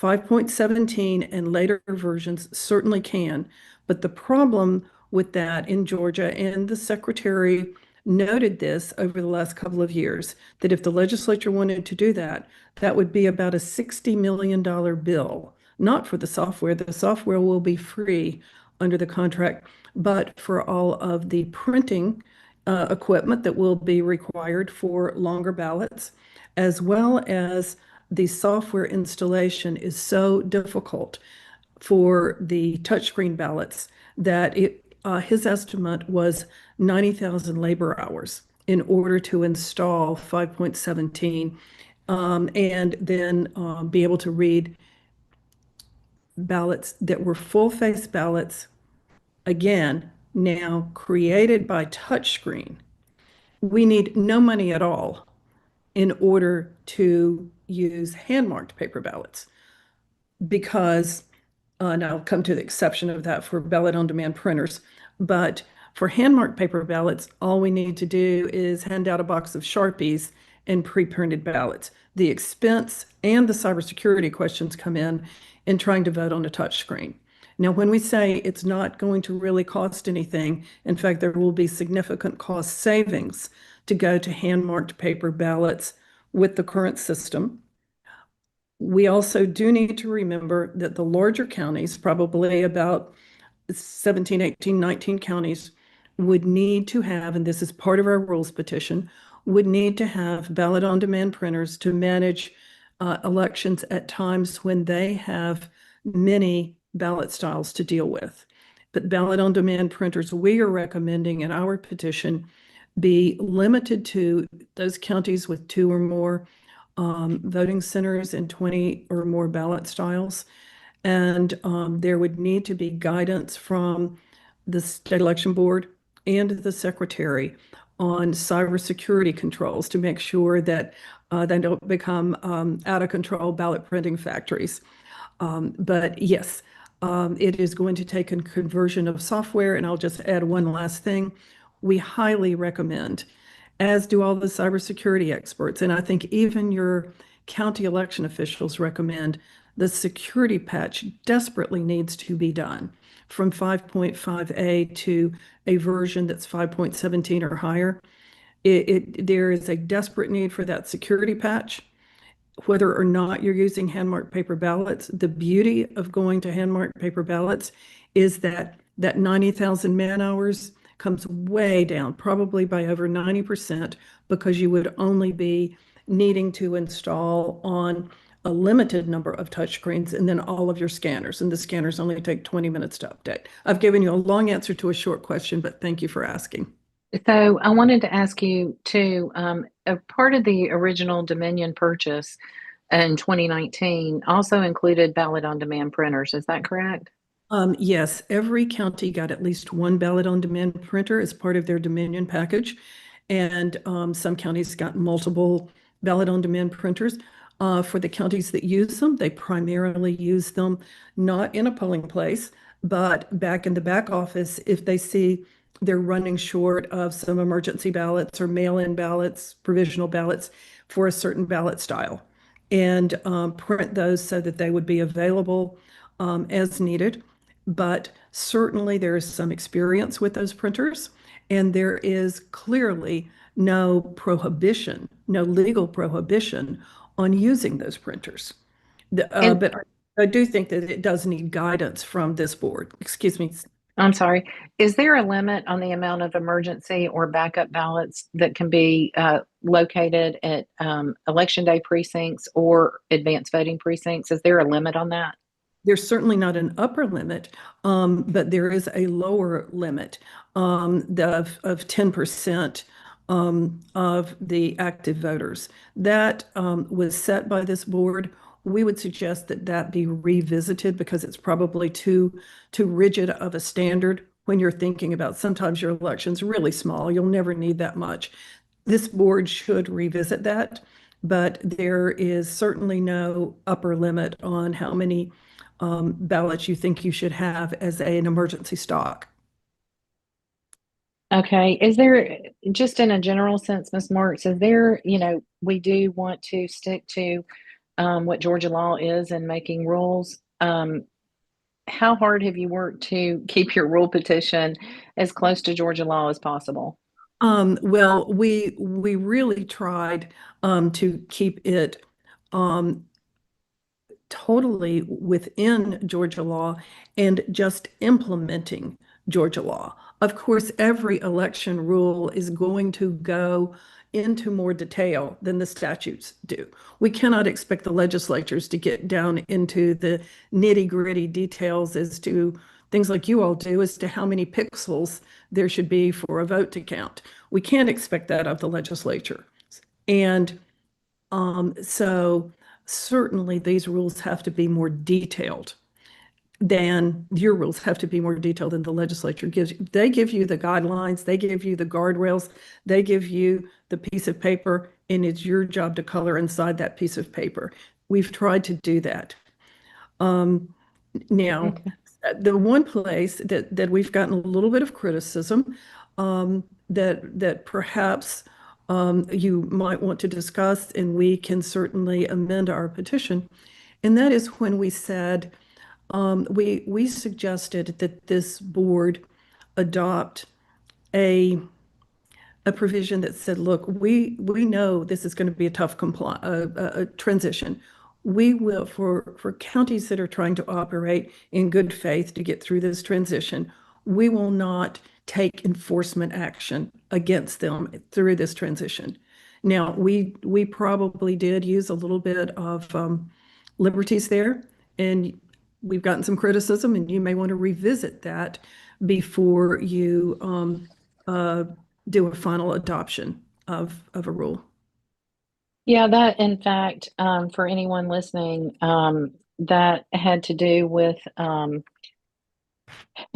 5.17 and later versions certainly can. But the problem with that in Georgia, and the secretary noted this over the last couple of years, that if the legislature wanted to do that, that would be about a $60 million bill, not for the software. The software will be free under the contract, but for all of the printing equipment that will be required for longer ballots, as well as the software installation is so difficult for the touchscreen ballots that his estimate was 90,000 labor hours in order to install 5.17 and then be able to read ballots that were full face ballots, again, now created by touchscreen. We need no money at all in order to use hand-marked paper ballots because, and I'll come to the exception of that for ballot-on-demand printers, but for hand-marked paper ballots, all we need to do is hand out a box of Sharpies and pre-printed ballots. The expense and the cybersecurity questions come in trying to vote on a touch screen. Now, when we say it's not going to really cost anything, in fact, there will be significant cost savings to go to hand-marked paper ballots with the current system. We also do need to remember that the larger counties, probably about 17, 18, 19 counties, would need to have, and this is part of our rules petition, would need to have ballot-on-demand printers to manage elections at times when they have many ballot styles to deal with. But ballot-on-demand printers, we are recommending in our petition, be limited to those counties with 2 or more voting centers and 20 or more ballot styles. And there would need to be guidance from the state election board and the secretary on cybersecurity controls to make sure that they don't become out of control ballot printing factories. But yes, it is going to take a conversion of software. And I'll just add one last thing. We highly recommend, as do all the cybersecurity experts, and I think even your county election officials recommend, the security patch desperately needs to be done from 5.5A to a version that's 5.17 or higher. There is a desperate need for that security patch, whether or not you're using hand-marked paper ballots. The beauty of going to hand-marked paper ballots is that 90,000 man-hours comes way down, probably by over 90%, because you would only be needing to install on a limited number of touchscreens and then all of your scanners. And the scanners only take 20 minutes to update. I've given you a long answer to a short question, but thank you for asking.
So I wanted to ask you too, a part of the original Dominion purchase in 2019 also included ballot-on-demand printers. Is that correct?
Yes, every county got at least one ballot-on-demand printer as part of their Dominion package. And some counties got multiple ballot-on-demand printers. For the counties that use them, they primarily use them not in a polling place, but back in the back office if they see they're running short of some emergency ballots or mail-in ballots, provisional ballots for a certain ballot style, and print those so that they would be available as needed. But certainly there is some experience with those printers, And there is clearly no prohibition, no legal prohibition on using those printers.
And
But I do think that it does need guidance from this board. Excuse me.
I'm sorry, is there a limit on the amount of emergency or backup ballots that can be located at election day precincts or advanced voting precincts? Is there a limit on that?
There's certainly not an upper limit, but there is a lower limit of 10% of the active voters. That was set by this board. We would suggest that that be revisited because it's probably too rigid of a standard when you're thinking about sometimes your election's really small. You'll never need that much. This board should revisit that, but there is certainly no upper limit on how many ballots you think you should have as an emergency stock.
Okay. Is there, just in a general sense, Ms. Marks, is there, we do want to stick to what Georgia law is and making rules. How hard have you worked to keep your rule petition as close to Georgia law as possible?
Well, we really tried to keep it totally within Georgia law and just implementing Georgia law. Of course, every election rule is going to go into more detail than the statutes do. We cannot expect the legislatures to get down into the nitty-gritty details as to things like you all do as to how many pixels there should be for a vote to count. We can't expect that of the legislature. And so certainly these rules have to be more detailed than your rules have to be more detailed than the legislature gives you. They give you the guidelines, they give you the guardrails, they give you the piece of paper, and it's your job to color inside that piece of paper. We've tried to do that. Now,
Okay.
the one place that we've gotten a little bit of criticism that perhaps you might want to discuss, and we can certainly amend our petition, and that is when we said we suggested that this board adopt a provision that said, look, we know this is going to be a tough transition. We will, for counties that are trying to operate in good faith to get through this transition, we will not take enforcement action against them through this transition. Now, we probably did use a little bit of liberties there, and we've gotten some criticism, and you may want to revisit that before you do a final adoption of a rule.
Yeah, that in fact, for anyone listening, that had to do with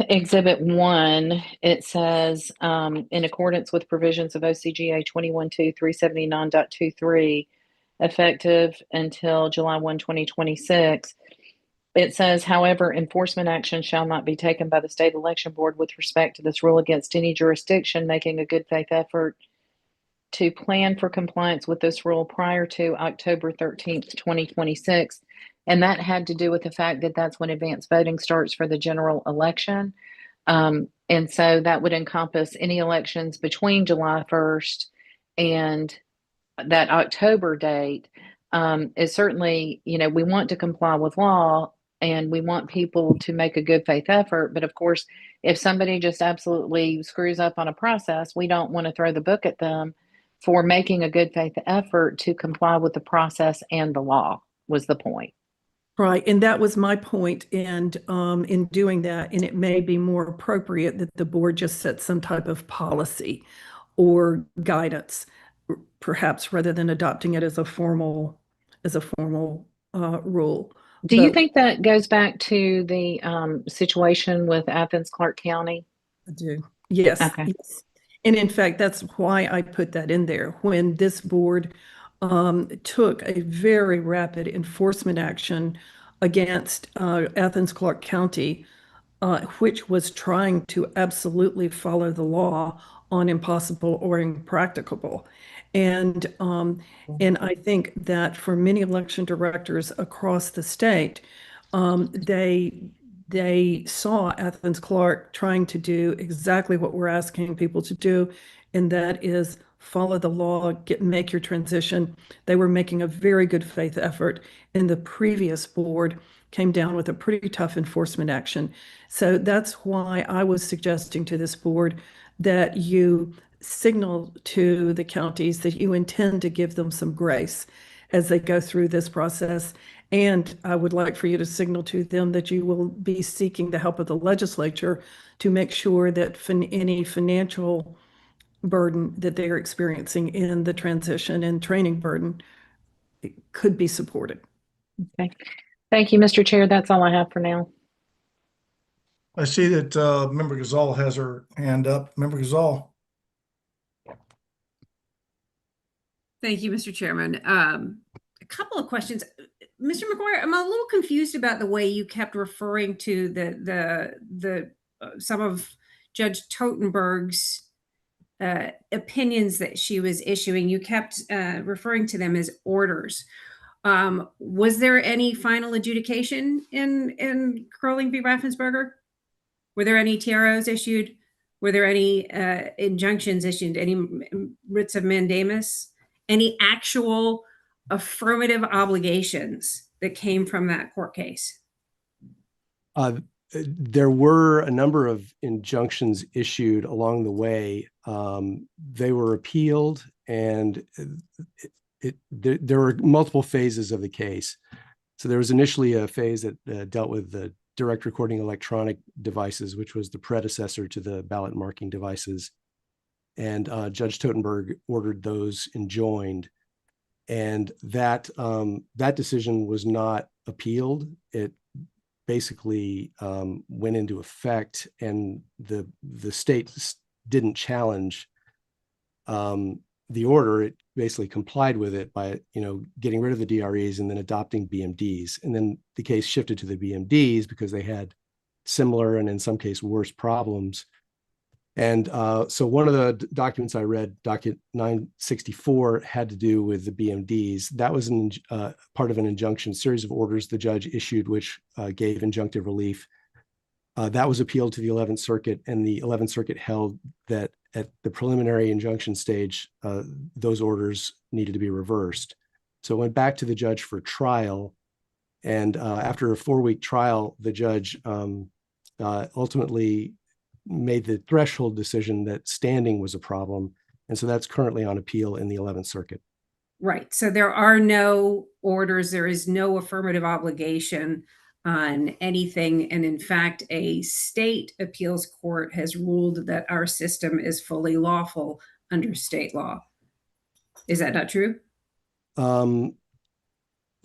Exhibit 1. It says, in accordance with provisions of OCGA 212379.23, effective until July 1, 2026. It says, however, enforcement action shall not be taken by the state election board with respect to this rule against any jurisdiction making a good faith effort to plan for compliance with this rule prior to October 13th, 2026. And that had to do with the fact that that's when advanced voting starts for the general election. And so that would encompass any elections between July 1st and that October date. Is certainly, we want to comply with law and we want people to make a good faith effort. But of course, if somebody just absolutely screws up on a process, we don't want to throw the book at them for making a good faith effort to comply with the process and the law, was the point.
Right, and that was my point, and in doing that, and it may be more appropriate that the board just set some type of policy or guidance, perhaps rather than adopting it as a formal rule.
Do you think that goes back to the situation with Athens Clarke County?
I do. Yes.
Okay.
Yes. And in fact, that's why I put that in there. When this board took a very rapid enforcement action against Athens Clarke County, which was trying to absolutely follow the law on impossible or impracticable. And I think that for many election directors across the state, they they saw Athens Clark trying to do exactly what we're asking people to do, and that is follow the law, make your transition. They were making a very good faith effort, and the previous board came down with a pretty tough enforcement action. So that's why I was suggesting to this board that you signal to the counties that you intend to give them some grace as they go through this process. And I would like for you to signal to them that you will be seeking the help of the legislature to make sure that any financial burden that they are experiencing in the transition and training burden could be supported.
Okay. Thank you, Mr. Chair. That's all I have for now.
I see that Member Gazal has her hand up. Member Gazal.
Thank you, Mr. Chairman. A couple of questions. Mr. McGuire, I'm a little confused about the way you kept referring to the some of Judge Totenberg's opinions that she was issuing. You kept referring to them as orders. Was there any final adjudication in Curling v. Raffensperger? Were there any TROs issued? Were there any injunctions issued? Any writs of mandamus? Any actual affirmative obligations that came from that court case?
There were a number of injunctions issued along the way. They were appealed, and there were multiple phases of the case. So there was initially a phase that dealt with the direct recording electronic devices, which was the predecessor to the ballot marking devices. And Judge Totenberg ordered those enjoined. And that decision was not appealed. It basically went into effect, and the state didn't challenge the order. It basically complied with it by getting rid of the DREs and then adopting BMDs. And then the case shifted to the BMDs because they had similar and in some cases worse problems. And so one of the documents I read, docket 964, had to do with the BMDs. That was part of an injunction series of orders the judge issued, which gave injunctive relief. That was appealed to the 11th Circuit, and the 11th Circuit held that at the preliminary injunction stage, those orders needed to be reversed. So it went back to the judge for trial. And after a 4-week trial, the judge ultimately made the threshold decision that standing was a problem. And so that's currently on appeal in the 11th Circuit.
Right. So there are no orders. There is no affirmative obligation on anything. And in fact, a state appeals court has ruled that our system is fully lawful under state law. Is that not true?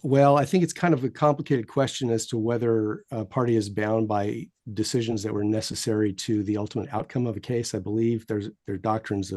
Well, I think it's kind of a complicated question as to whether a party is bound by decisions that were necessary to the ultimate outcome of a case. I believe there are doctrines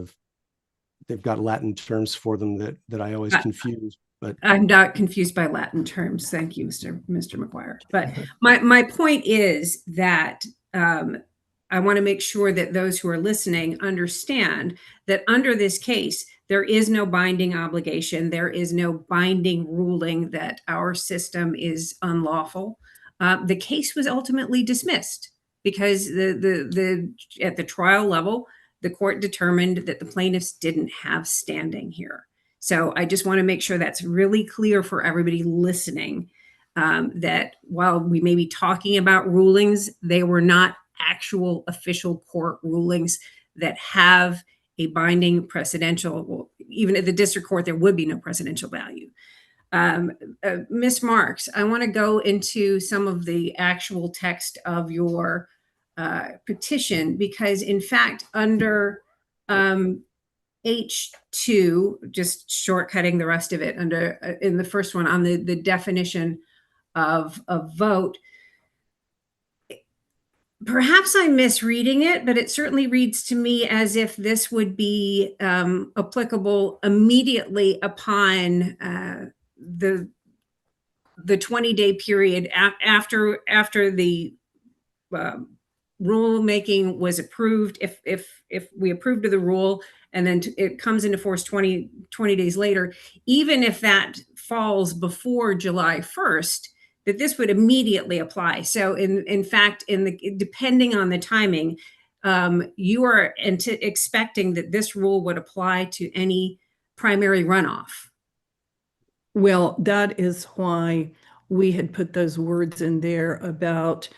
they've got Latin terms for them that I always confuse. But
I'm not confused by Latin terms. Thank you, Mr. McGuire. But my point is that I want to make sure that those who are listening understand that under this case, there is no binding obligation. There is no binding ruling that our system is unlawful. The case was ultimately dismissed because at the trial level, the court determined that the plaintiffs didn't have standing here. So I just want to make sure that's really clear for everybody listening, that while we may be talking about rulings, they were not actual official court rulings that have a binding precedential. Well, even at the district court, there would be no precedential value. Ms. Marks, I want to go into some of the actual text of your petition, because in fact, under H2, just shortcutting the rest of it, under in the first one on the definition of a vote, perhaps I'm misreading it, but it certainly reads to me as if this would be applicable immediately upon the 20-day period after the rulemaking was approved. If we approved of the rule and then it comes into force 20 days later, even if that falls before July 1st, that this would immediately apply. So in fact, depending on the timing, you are expecting that this rule would apply to any primary runoff.
Well, that is why we had put those words in there about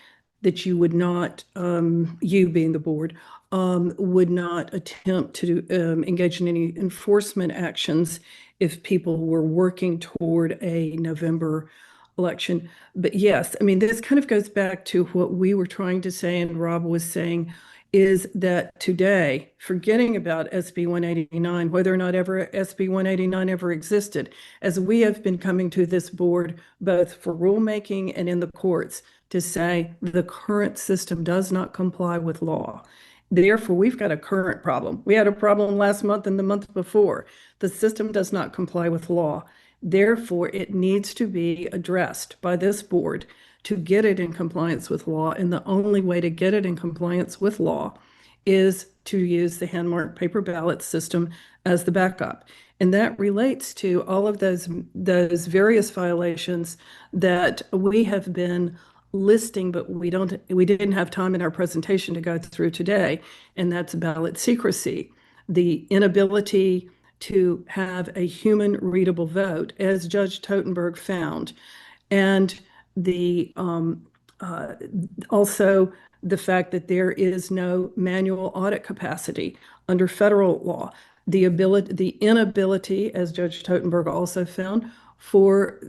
that you would not, you being the board, would not attempt to engage in any enforcement actions if people were working toward a November election. But yes, I mean, this kind of goes back to what we were trying to say and Rob was saying, is that today, forgetting about SB 189, whether or not ever SB 189 ever existed, as we have been coming to this board, both for rulemaking and in the courts, to say the current system does not comply with law. Therefore, we've got a current problem. We had a problem last month and the month before. The system does not comply with law. Therefore, it needs to be addressed by this board to get it in compliance with law. And the only way to get it in compliance with law is to use the hand-marked paper ballot system as the backup. And that relates to all of those various violations that we have been listing, but we didn't have time in our presentation to go through today. And that's ballot secrecy, the inability to have a human readable vote, as Judge Totenberg found, and the also the fact that there is no manual audit capacity under federal law, the inability, as Judge Totenberg also found, for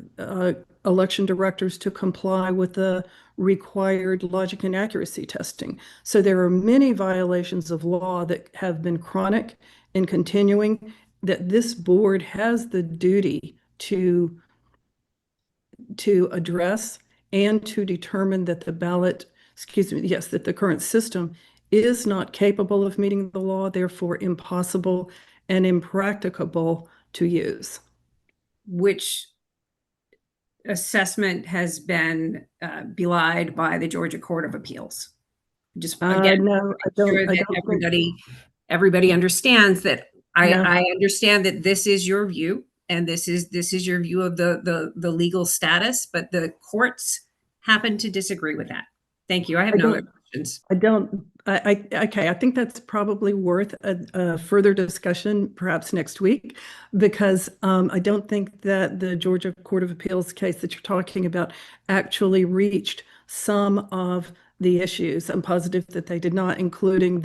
election directors to comply with the required logic and accuracy testing. So there are many violations of law that have been chronic and continuing that this board has the duty to address and to determine that the that the current system is not capable of meeting the law, therefore impossible and impracticable to use.
Which assessment has been belied by the Georgia Court of Appeals. Just again,
no, I don't,
sure that everybody understands that. I understand that this is your view, and this is your view of the legal status, but the courts happen to disagree with that. Thank you. I have no other questions.
Okay, I think that's probably worth a further discussion, perhaps next week, because I don't think that the Georgia Court of Appeals case that you're talking about actually reached some of the issues. I'm positive that they did not, including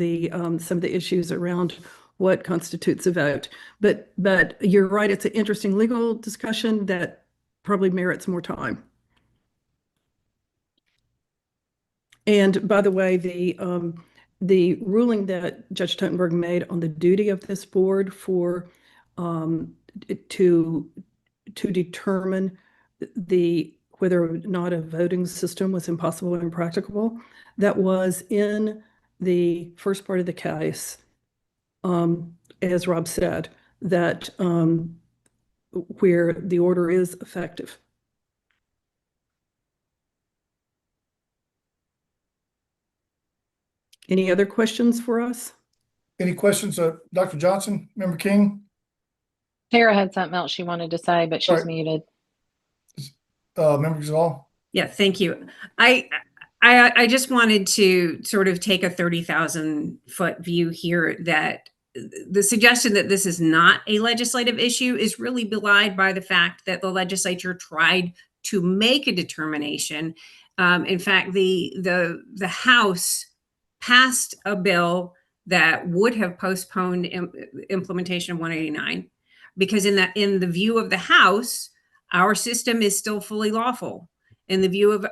some of the issues around what constitutes a vote. But you're right, it's an interesting legal discussion that probably merits more time. And by the way, the ruling that Judge Totenberg made on the duty of this board for to determine whether or not a voting system was impossible and impracticable, that was in the first part of the case, as Rob said, that where the order is effective. Any other questions for us?
Any questions, Dr. Johnson, Member King?
Tara had something else she wanted to say, but she's muted.
Member Gazal?
Yeah, thank you. I just wanted to sort of take a 30,000-foot view here, that the suggestion that this is not a legislative issue is really belied by the fact that the legislature tried to make a determination. In fact, the House passed a bill that would have postponed implementation of 189, because in the view of the House, our system is still fully lawful. In the view of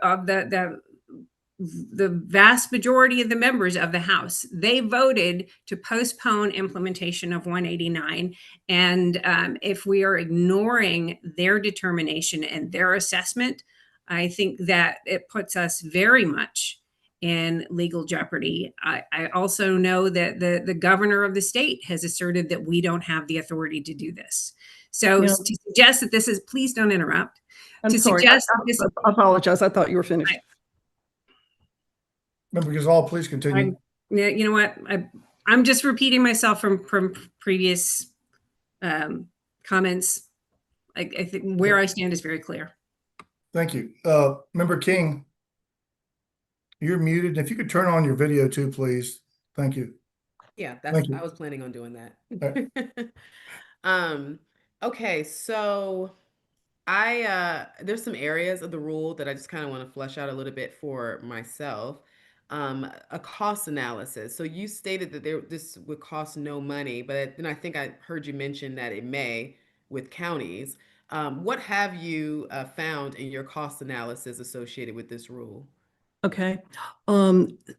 the vast majority of the members of the House, they voted to postpone implementation of 189. And if we are ignoring their determination and their assessment, I think that it puts us very much in legal jeopardy. I also know that the governor of the state has asserted that we don't have the authority to do this. So to suggest that this is, please don't interrupt.
I'm sorry. I apologize. I thought you were finished.
Member Gazal, please continue.
You know what? I'm just repeating myself from previous comments. I think where I stand is very clear.
Thank you. Member King, you're muted. If you could turn on your video too, please. Thank you.
Yeah,
Thank you.
I was planning on doing
Okay.
that. Okay, so there's some areas of the rule that I just kind of want to flesh out a little bit for myself. A cost analysis. So you stated that this would cost no money, but then I think I heard you mention that it may with counties. What have you found in your cost analysis associated with this rule?
Okay.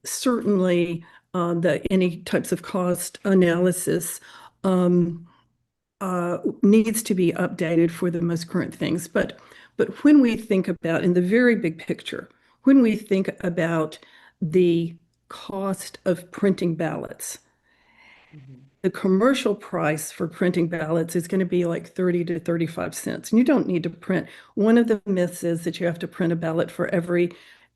Certainly, any types of cost analysis needs to be updated for the most current things. But when we think about in the very big picture, when we think about the cost of printing ballots, the commercial price for printing ballots is going to be like 30 to 35 cents. And you don't need to print. One of the myths is that you have to print a ballot for every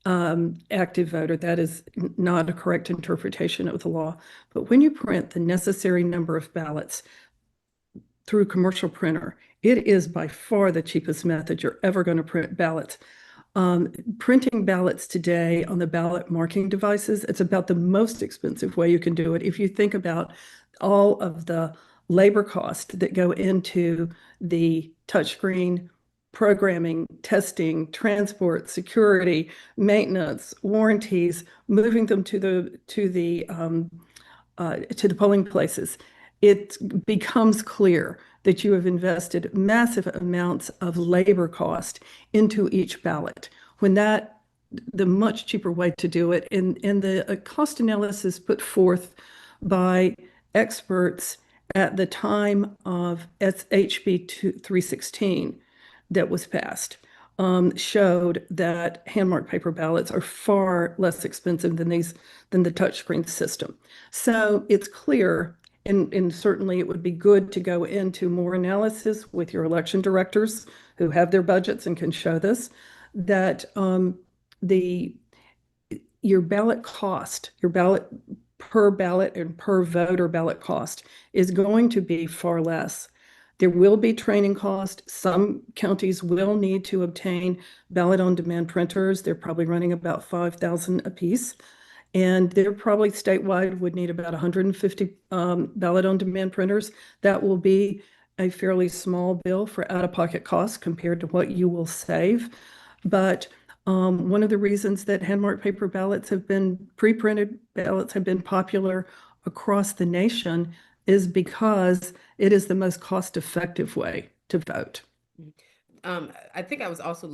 active voter. That is not a correct interpretation of the law. But when you print the necessary number of ballots through commercial printer, it is by far the cheapest method you're ever going to print ballots. Printing ballots today on the ballot marking devices, it's about the most expensive way you can do it. If you think about all of the labor costs that go into the touchscreen programming, testing, transport, security, maintenance, warranties, moving them to the polling places, it becomes clear that you have invested massive amounts of labor cost into each ballot. When the much cheaper way to do it, and the cost analysis put forth by experts at the time of HB 316 that was passed, showed that hand-marked paper ballots are far less expensive than the touchscreen system. So it's clear, and certainly it would be good to go into more analysis with your election directors who have their budgets and can show this, that your ballot cost, your ballot per ballot and per voter ballot cost is going to be far less. There will be training cost. Some counties will need to obtain ballot on demand printers. They're probably running about 5,000 apiece. And they're probably statewide would need about 150 ballot on demand printers. That will be a fairly small bill for out-of-pocket costs compared to what you will save. But one of the reasons that hand-marked paper ballots have been, pre-printed ballots have been popular across the nation is because it is the most cost-effective way to vote.
I think I was also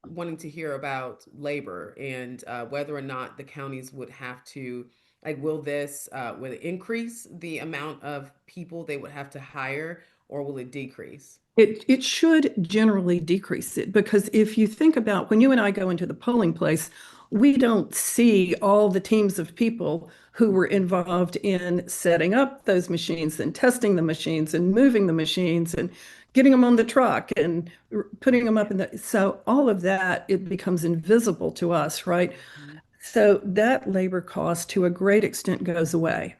wanting to hear about labor and whether or not the counties would have to, like, will it increase the amount of people they would have to hire, or will it decrease?
It should generally decrease it, because if you think about when you and I go into the polling place, we don't see all the teams of people who were involved in setting up those machines and testing the machines and moving the machines and getting them on the truck and putting them up so all of that, it becomes invisible to us, right? So that labor cost to a great extent goes away.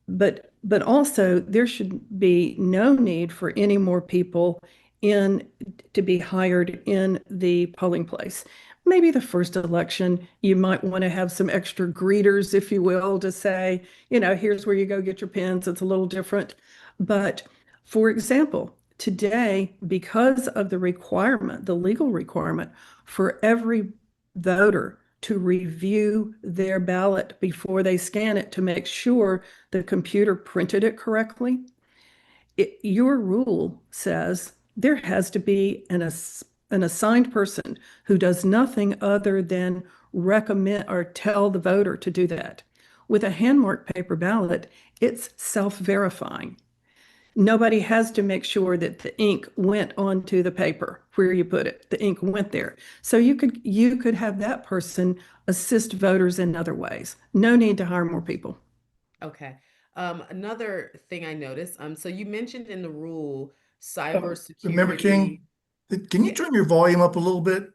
But also there should be no need for any more people to be hired in the polling place. Maybe the first election, you might want to have some extra greeters, if you will, to say, here's where you go get your pens. It's a little different. But for example, today, because of the requirement, the legal requirement for every voter to review their ballot before they scan it to make sure the computer printed it correctly, your rule says there has to be an assigned person who does nothing other than recommend or tell the voter to do that. With a hand-marked paper ballot, it's self-verifying. Nobody has to make sure that the ink went onto the paper where you put it. The ink went there. So you could have that person assist voters in other ways. No need to hire more people.
Okay. Another thing I noticed, so you mentioned in the rule cybersecurity.
Member King, can you turn your volume up a little bit?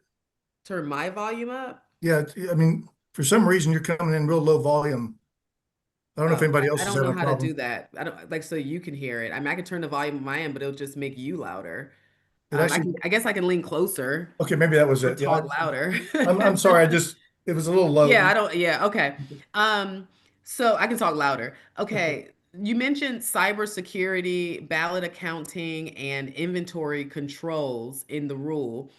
Turn my volume up?
Yeah, I mean, for some reason you're coming in real low volume. I don't know if anybody else
I
is
don't know
having a
how to
problem.
do that. I don't so you can hear it. I mean, I can turn the volume on my end, but it'll just make you louder.
It actually,
I guess I can lean closer
okay, maybe that was
or
it. Yeah,
talk louder.
I'm sorry. It was a little low.
Yeah, I don't, yeah, okay. So I can talk louder. Okay. You mentioned cybersecurity, ballot accounting, and inventory controls in the rule.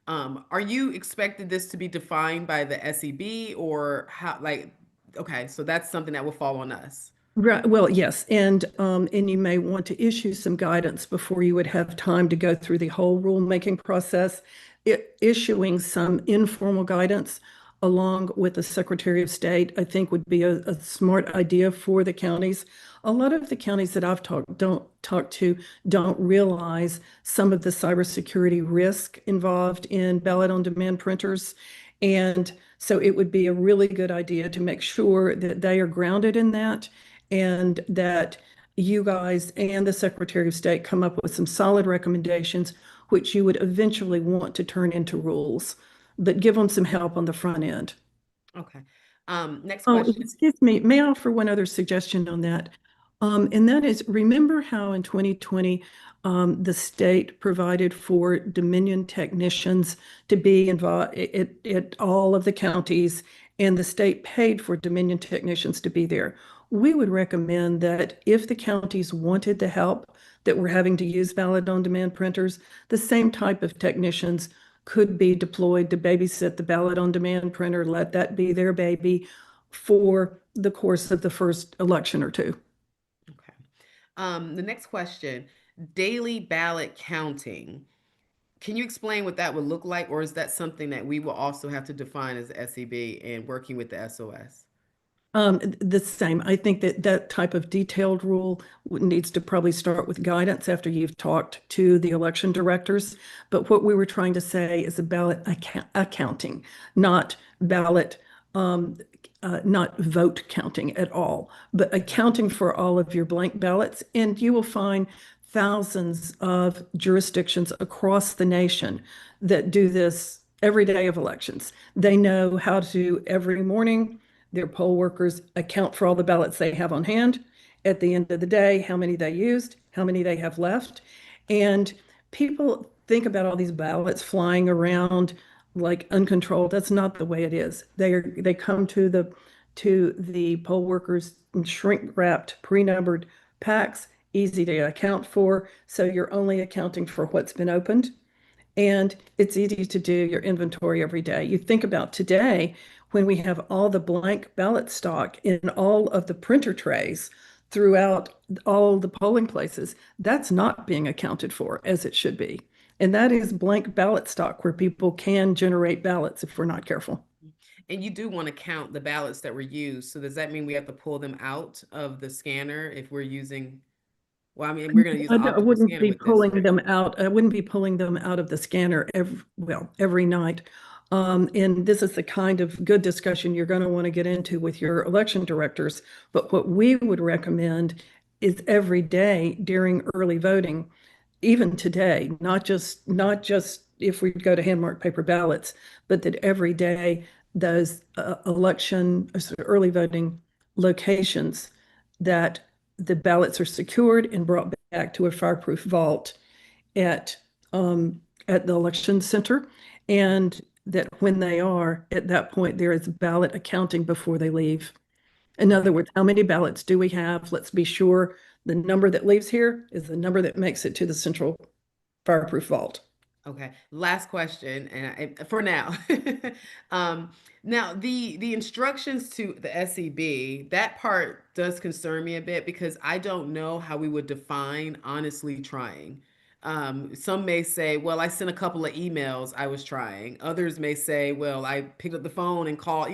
Are you expected this to be defined by the SEB or how, like, okay, so that's something that will fall on us.
Right. Well, yes, and you may want to issue some guidance before you would have time to go through the whole rulemaking process. Issuing some informal guidance along with the Secretary of State, I think would be a smart idea for the counties. A lot of the counties that I've talked to don't realize some of the cybersecurity risk involved in ballot on demand printers. And so it would be a really good idea to make sure that they are grounded in that and that you guys and the Secretary of State come up with some solid recommendations, which you would eventually want to turn into rules, but give them some help on the front end.
Okay. Next
Oh,
question.
excuse me, may I offer one other suggestion on that? And that is, remember how in 2020, the state provided for Dominion technicians to be involved at all of the counties, and the state paid for Dominion technicians to be there. We would recommend that if the counties wanted the help that we're having to use valid on-demand printers, the same type of technicians could be deployed to babysit the ballot on demand printer, let that be their baby for the course of the first election or two.
Okay. The next question, daily ballot counting. Can you explain what that would look like, or is that something that we will also have to define as the SEB and working with the SOS?
The same. I think that that type of detailed rule needs to probably start with guidance after you've talked to the election directors. But what we were trying to say is a ballot accounting, not ballot, not vote counting at all, but accounting for all of your blank ballots. And you will find thousands of jurisdictions across the nation that do this every day of elections. They know how to every morning their poll workers account for all the ballots they have on hand. At the end of the day, how many they used, how many they have left. And people think about all these ballots flying around like uncontrolled. That's not the way it is. They come to the poll workers in shrink wrapped, pre-numbered packs, easy to account for. So you're only accounting for what's been opened. And it's easy to do your inventory every day. You think about today when we have all the blank ballot stock in all of the printer trays throughout all the polling places, that's not being accounted for as it should be. And that is blank ballot stock where people can generate ballots if we're not careful.
And you do want to count the ballots that were used. So does that mean we have to pull them out of the scanner if we're using, well, I mean, we're going to use an
I
optical
wouldn't
scanner
be
with this.
pulling them out. I wouldn't be pulling them out of the scanner every night. And this is the kind of good discussion you're going to want to get into with your election directors. But what we would recommend is every day during early voting, even today, not just if we go to hand marked paper ballots, but that every day those early voting locations that the ballots are secured and brought back to a fireproof vault at the election center, and that when they are at that point, there is ballot accounting before they leave. In other words, how many ballots do we have? Let's be sure the number that leaves here is the number that makes it to the central fireproof vault.
Okay, last question, and for now, now the instructions to the SEB, that part does concern me a bit because I don't know how we would define honestly trying. Some may say, well, I sent a couple of emails, I was trying. Others may say, well, I picked up the phone and called,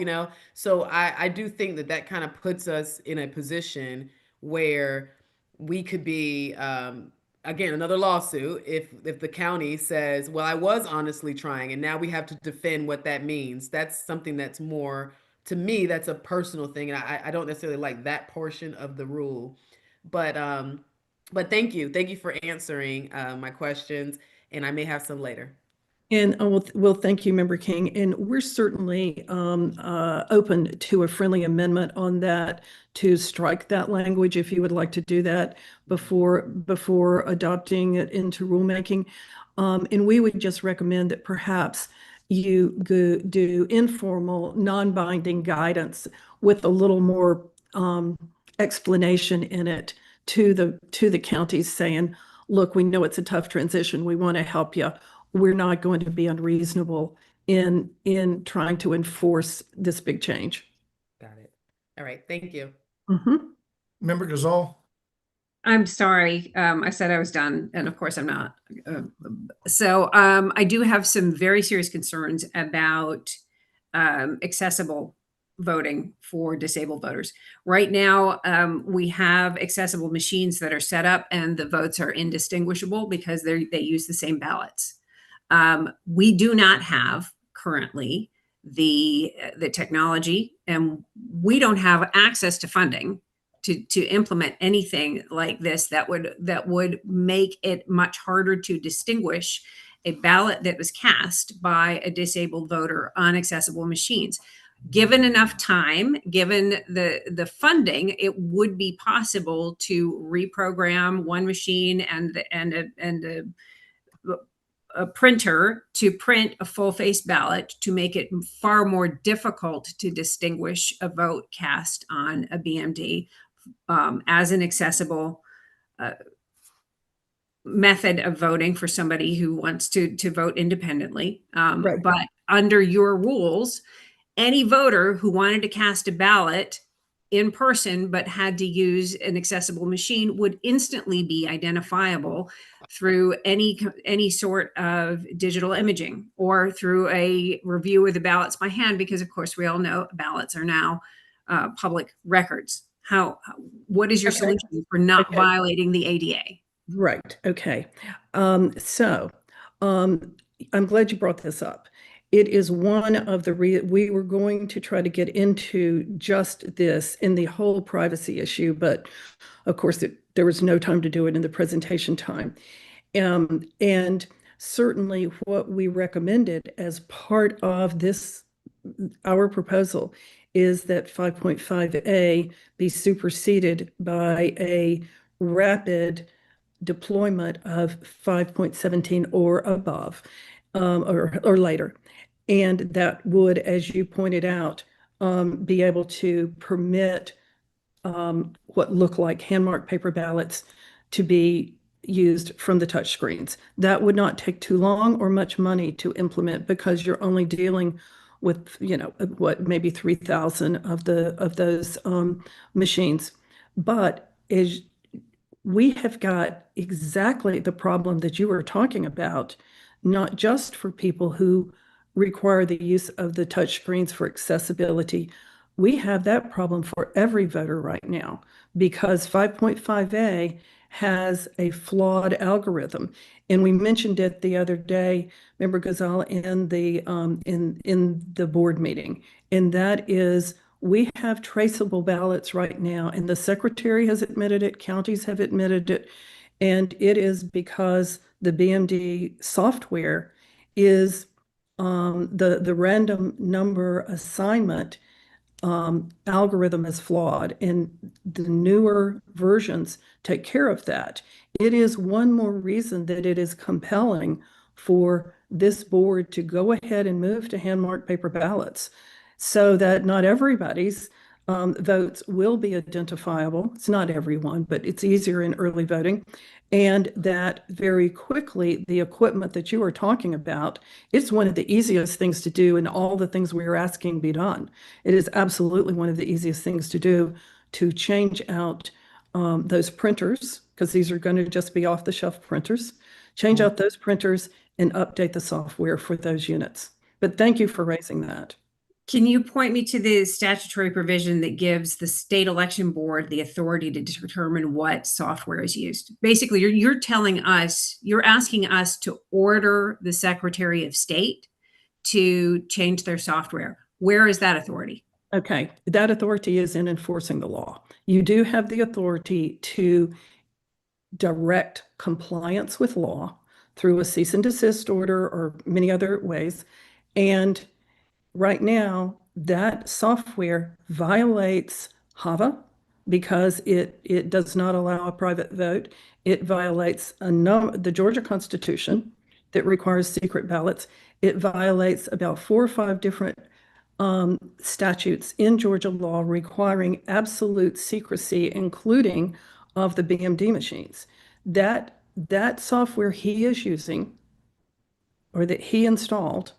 So I do think that that kind of puts us in a position where we could be again, another lawsuit if the county says, well, I was honestly trying, and now we have to defend what that means. That's something that's more, to me, that's a personal thing, and I don't necessarily like that portion of the rule. But thank you for answering my questions, and I may have some later.
And well, thank you, Member King. And we're certainly open to a friendly amendment on that to strike that language if you would like to do that before adopting it into rulemaking. And we would just recommend that perhaps you do informal, non-binding guidance with a little more explanation in it to the counties saying, look, we know it's a tough transition. We want to help you. We're not going to be unreasonable in trying to enforce this big change.
Got it. All right. Thank you.
Mhm.
Member Gazal?
I'm sorry. I said I was done, and of course I'm not. I do have some very serious concerns about accessible voting for disabled voters. Right now, we have accessible machines that are set up, and the votes are indistinguishable because they use the same ballots. We do not have currently the technology, and we don't have access to funding to implement anything like this that would make it much harder to distinguish a ballot that was cast by a disabled voter on accessible machines. Given enough time, given the funding, it would be possible to reprogram one machine and a printer to print a full face ballot to make it far more difficult to distinguish a vote cast on a BMD as an accessible method of voting for somebody who wants to vote independently.
Right.
But under your rules, any voter who wanted to cast a ballot in person but had to use an accessible machine would instantly be identifiable through any sort of digital imaging or through a review of the ballots by hand, because of course we all know ballots are now public records. What is your solution for not violating the ADA?
Right. Okay. I'm glad you brought this up. It is one of the we were going to try to get into just this in the whole privacy issue, but of course there was no time to do it in the presentation time. And certainly what we recommended as part of this, our proposal, is that 5.5A be superseded by a rapid deployment of 5.17 or above, or later. And that would, as you pointed out, be able to permit what look like hand-marked paper ballots to be used from the touch screens. That would not take too long or much money to implement because you're only dealing with, maybe 3,000 of those machines. But as we have got exactly the problem that you were talking about, not just for people who require the use of the touch screens for accessibility. We have that problem for every voter right now because 5.5A has a flawed algorithm. And we mentioned it the other day, Member Gazal, in the board meeting. And that is, we have traceable ballots right now, and the secretary has admitted it, counties have admitted it, and it is because the BMD software is the random number assignment algorithm is flawed, and the newer versions take care of that. It is one more reason that it is compelling for this board to go ahead and move to hand-marked paper ballots so that not everybody's votes will be identifiable. It's not everyone, but it's easier in early voting. And that very quickly, the equipment that you are talking about, it's one of the easiest things to do in all the things we are asking be done. It is absolutely one of the easiest things to do to change out those printers, because these are going to just be off-the-shelf printers, change out those printers and update the software for those units. But thank you for raising that.
Can you point me to the statutory provision that gives the state election board the authority to determine what software is used? Basically, you're telling us, you're asking us to order the Secretary of State to change their software. Where is that authority?
Okay, that authority is in enforcing the law. You do have the authority to direct compliance with law. through a cease and desist order or many other ways. And right now, that software violates HAVA because it does not allow a private vote. It violates the Georgia Constitution that requires secret ballots. It violates about 4 or 5 different statutes in Georgia law requiring absolute secrecy, including of the BMD machines. That software he is using, or that he installed,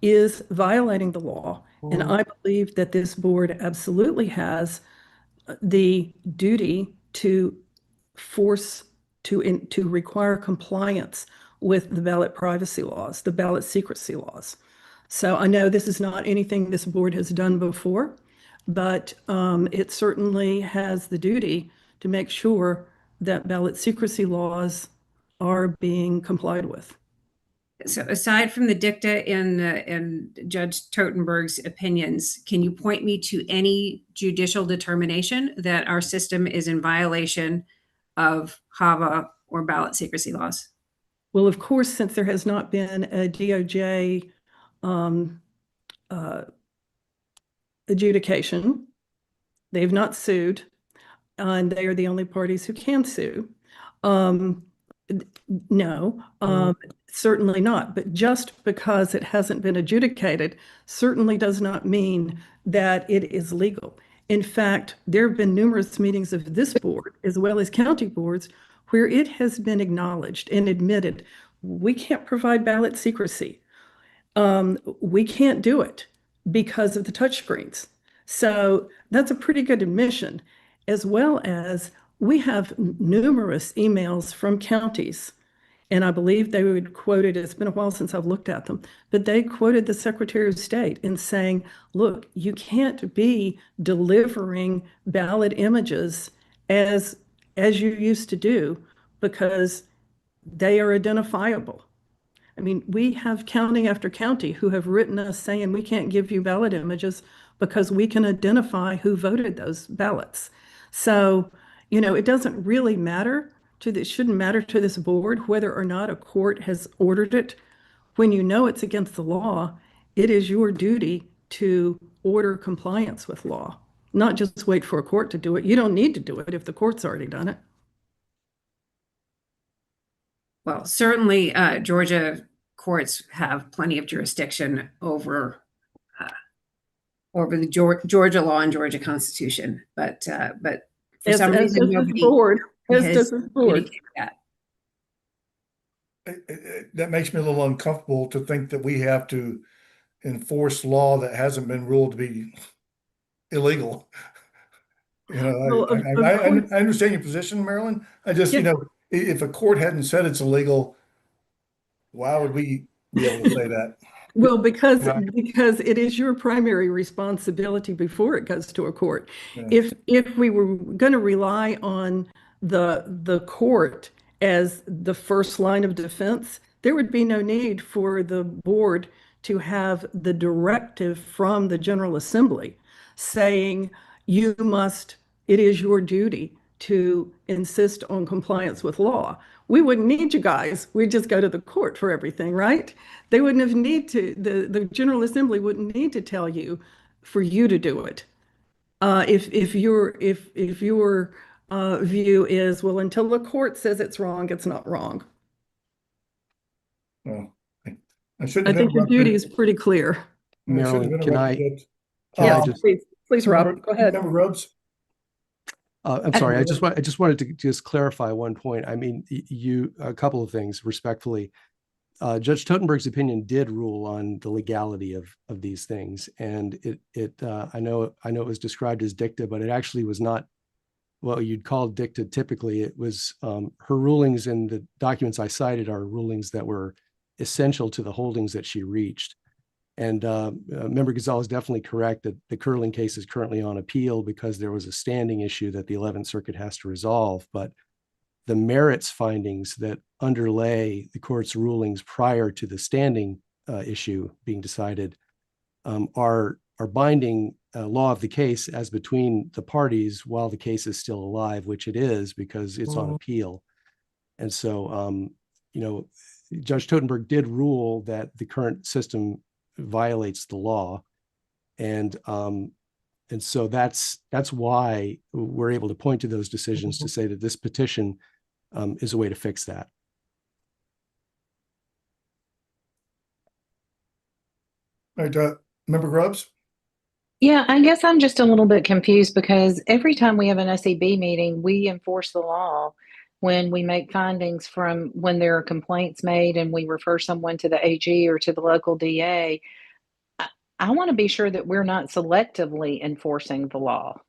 is violating the law. And I believe that this board absolutely has the duty to force to require compliance with the ballot privacy laws, the ballot secrecy laws. So I know this is not anything this board has done before, but it certainly has the duty to make sure that ballot secrecy laws are being complied with.
So aside from the dicta in Judge Totenberg's opinions, can you point me to any judicial determination that our system is in violation of HAVA or ballot secrecy laws?
Well, of course, since there has not been a DOJ adjudication, they've not sued, and they are the only parties who can sue. No, certainly not. But just because it hasn't been adjudicated certainly does not mean that it is legal. In fact, there have been numerous meetings of this board, as well as county boards, where it has been acknowledged and admitted, we can't provide ballot secrecy. We can't do it because of the touchscreens. So that's a pretty good admission, as well as we have numerous emails from counties, and I believe they would quote it. It's been a while since I've looked at them, but they quoted the Secretary of State in saying, look, you can't be delivering ballot images as you used to do because they are identifiable. I mean, we have county after county who have written us saying we can't give you ballot images because we can identify who voted those ballots. So, you know, it doesn't really matter it shouldn't matter to this board whether or not a court has ordered it. When you know it's against the law, it is your duty to order compliance with law, not just wait for a court to do it. You don't need to do it if the court's already done it.
Well, certainly Georgia courts have plenty of jurisdiction over the Georgia law and Georgia Constitution, but for some reason nobody has communicated that.
That makes me a little uncomfortable to think that we have to enforce law that hasn't been ruled to be illegal. You know,
Well,
I understand your position, Marilyn. I just, you know, if a court hadn't said it's illegal, why would we be able to say that?
Well, because it is your primary responsibility before it goes to a court. Yeah. If we were going to rely on the court as the first line of defense, there would be no need for the board to have the directive from the General Assembly saying it is your duty to insist on compliance with law. We wouldn't need you guys. We'd just go to the court for everything, right? They wouldn't have the General Assembly wouldn't need to tell you for you to do it. If your view is, well, until the court says it's wrong, it's not wrong.
Well, I
think your duty is pretty clear.
Marilyn, can I just
please, Robert, go ahead.
Rubs.
I'm sorry. I just wanted to clarify one point. I mean, a couple of things respectfully. Judge Totenberg's opinion did rule on the legality of these things, and I know it was described as dicta, but it actually was not what you'd call dicta. Typically, it was her rulings, and the documents I cited are rulings that were essential to the holdings that she reached. And Member Gonzalez is definitely correct that the Curling case is currently on appeal because there was a standing issue that the 11th Circuit has to resolve. But the merits findings that underlay the court's rulings prior to the standing issue being decided are binding law of the case as between the parties while the case is still alive, which it is because it's on appeal. And so, you know, Judge Totenberg did rule that the current system violates the law, and so that's why we're able to point to those decisions to say that this petition is a way to fix that.
All right, Member Grubbs?
Yeah, I guess I'm just a little bit confused because every time we have an SEB meeting, we enforce the law when we make findings from when there are complaints made and we refer someone to the AG or to the local DA. I want to be sure that we're not selectively enforcing the law.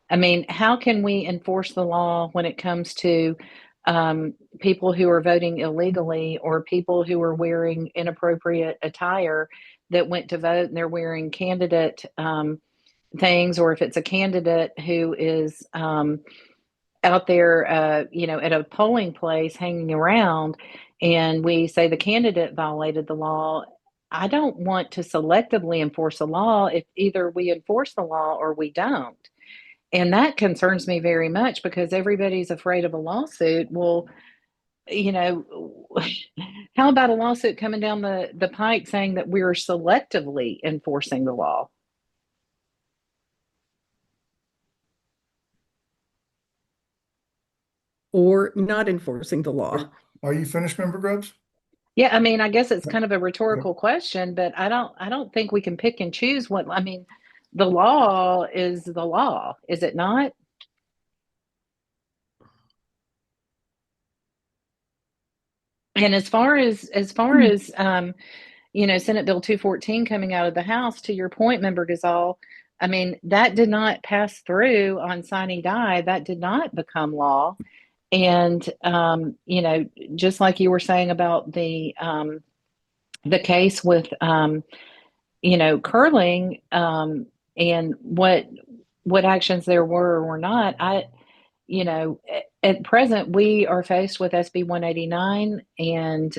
I mean, how can we enforce the law when it comes to people who are voting illegally or people who are wearing inappropriate attire that went to vote and they're wearing candidate things, or if it's a candidate who is out there, at a polling place hanging around, and we say the candidate violated the law. I don't want to selectively enforce a law if either we enforce the law or we don't. And that concerns me very much because everybody's afraid of a lawsuit. Well, how about a lawsuit coming down the pike saying that we're selectively enforcing the law?
Or not enforcing the law.
Are you finished, Member Grubbs?
Yeah, I mean, I guess it's kind of a rhetorical question, but I don't think we can pick and choose what, I mean, the law is the law, is it not? And as far as Senate Bill 214 coming out of the House, to your point, Member Gazal, I mean, that did not pass through on sine die. That did not become law. And just like you were saying about the case with curling and what actions there were or were not, at present we are faced with SB 189 and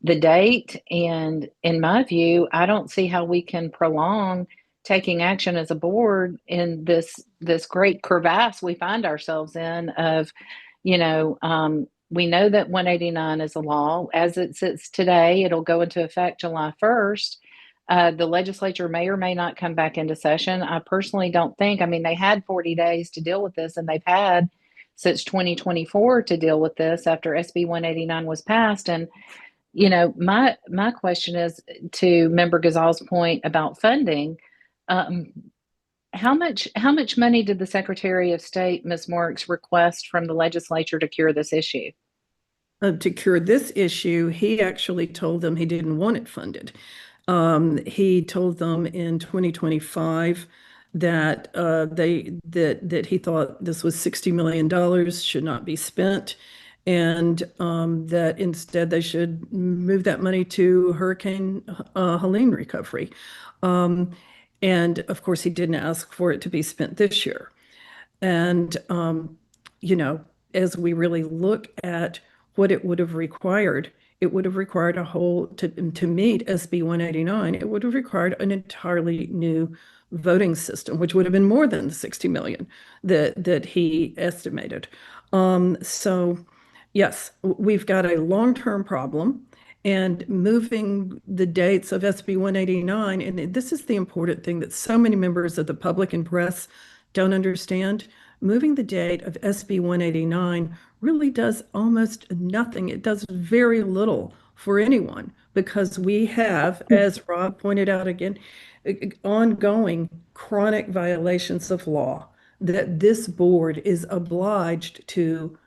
the date, and in my view, I don't see how we can prolong taking action as a board in this great crevasse we find ourselves in of, we know that 189 is a law. As it sits today, it'll go into effect July 1st. The legislature may or may not come back into session. I personally don't think, I mean, they had 40 days to deal with this, and they've had since 2024 to deal with this after SB 189 was passed. And my question is, to Member Gazal's point about funding, how much money did the Secretary of State, Ms. Marks, request from the legislature to cure this issue?
To cure this issue, he actually told them he didn't want it funded. He told them in 2025 that that he thought this was $60 million, should not be spent, and that instead they should move that money to Hurricane Helene recovery. And of course, he didn't ask for it to be spent this year. And, as we really look at what it would have required, it would have required to meet SB 189, it would have required an entirely new voting system, which would have been more than the 60 million that he estimated. So yes, we've got a long-term problem, and moving the dates of SB 189, and this is the important thing that so many members of the public and press don't understand, moving the date of SB 189 really does almost nothing. It does very little for anyone because we have, as Rob pointed out again, ongoing chronic violations of law that this board is obliged to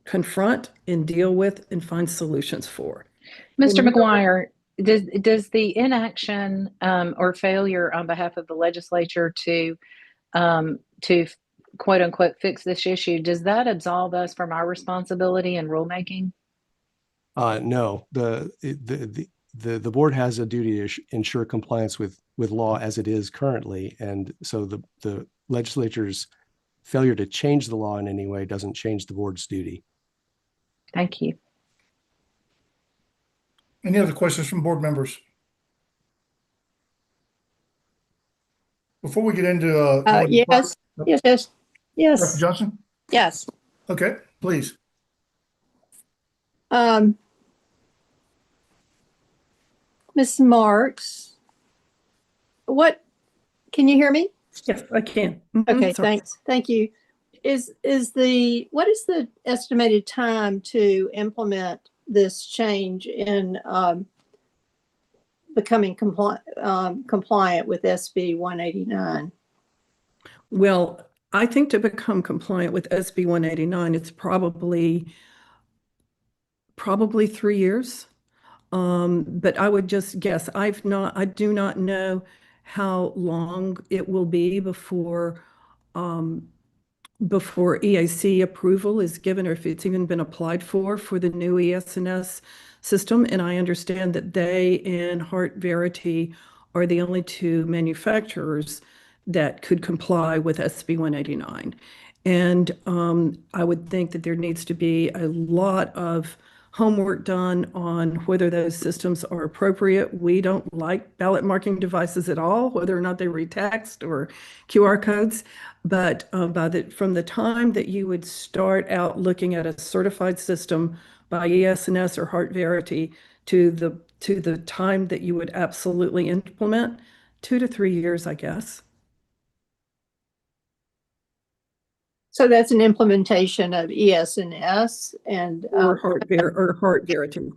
confront and deal with and find solutions for.
Mr. McGuire, does the inaction or failure on behalf of the legislature to quote unquote fix this issue, does that absolve us from our responsibility in rulemaking?
No, the board has a duty to ensure compliance with law as it is currently, and so the legislature's failure to change the law in any way doesn't change the board's duty.
Thank you.
Any other questions from board members? Before we get into
yes.
Dr. Johnson?
Yes.
Okay, please.
Ms. Marks, what, can you hear me?
Yes, I can.
Okay,
Sorry.
thanks. Thank you. What is the estimated time to implement this change in becoming compliant with SB 189?
Well, I think to become compliant with SB 189, it's probably 3 years. But I would just guess. I do not know how long it will be before EAC approval is given, or if it's even been applied for the new ES&S system. And I understand that they and Heart Verity are the only two manufacturers that could comply with SB 189. And I would think that there needs to be a lot of homework done on whether those systems are appropriate. We don't like ballot marking devices at all, whether or not they read text or QR codes. But from the time that you would start out looking at a certified system by ES&S or Heart Verity to the time that you would absolutely implement, 2 to 3 years, I guess.
So that's an implementation of ES&S and
Or Heart Verity.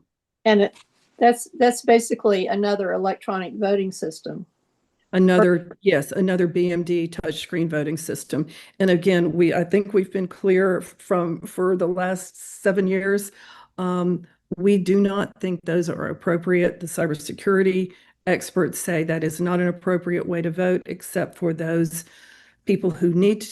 and that's basically another electronic voting system.
Another BMD touchscreen voting system. And again, I think we've been clear for the last 7 years. We do not think those are appropriate. The cybersecurity experts say that is not an appropriate way to vote, except for those people who need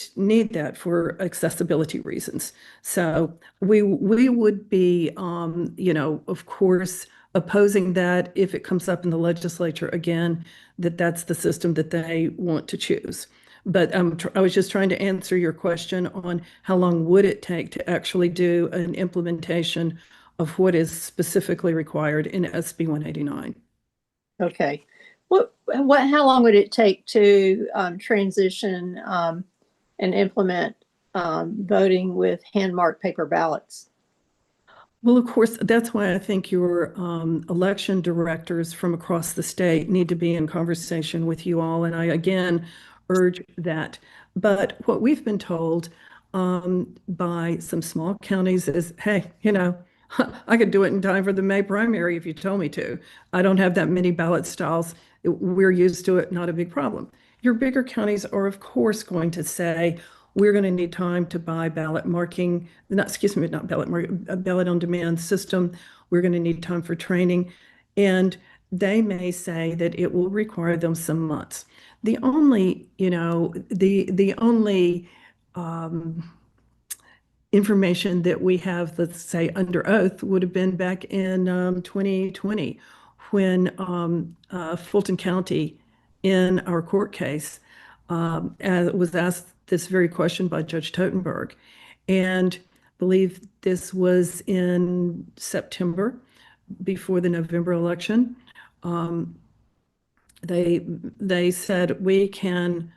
that for accessibility reasons. So we would be, of course, opposing that if it comes up in the legislature again, that's the system that they want to choose. But I was just trying to answer your question on how long would it take to actually do an implementation of what is specifically required in SB 189.
Okay. How long would it take to transition and implement voting with hand-marked paper ballots?
Well, of course, that's why I think your election directors from across the state need to be in conversation with you all. And I, again, urge that. But what we've been told by some small counties is, hey, I could do it in time for the May primary if you told me to. I don't have that many ballot styles. We're used to it, not a big problem. Your bigger counties are, of course, going to say, we're going to need time to buy ballot marking, not ballot marking, a ballot on demand system. We're going to need time for training. And they may say that it will require them some months. The only information that we have, let's say under oath, would have been back in 2020 when Fulton County in our court case was asked this very question by Judge Totenberg. And I believe this was in September before the November election. They said, we can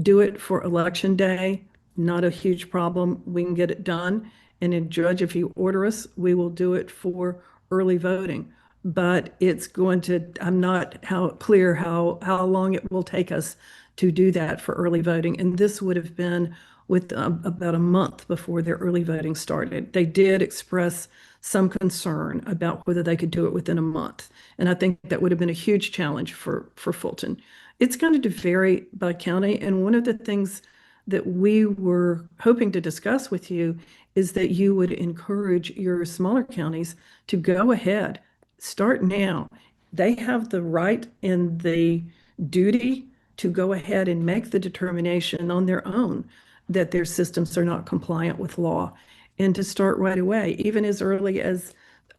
do it for election day, not a huge problem. We can get it done. And then, Judge, if you order us, we will do it for early voting. But I'm not clear how long it will take us to do that for early voting. And this would have been with about a month before their early voting started. They did express some concern about whether they could do it within a month. And I think that would have been a huge challenge for Fulton. It's going to vary by county. And one of the things that we were hoping to discuss with you is that you would encourage your smaller counties to go ahead, start now. They have the right and the duty to go ahead and make the determination on their own that their systems are not compliant with law, and to start right away, even as early as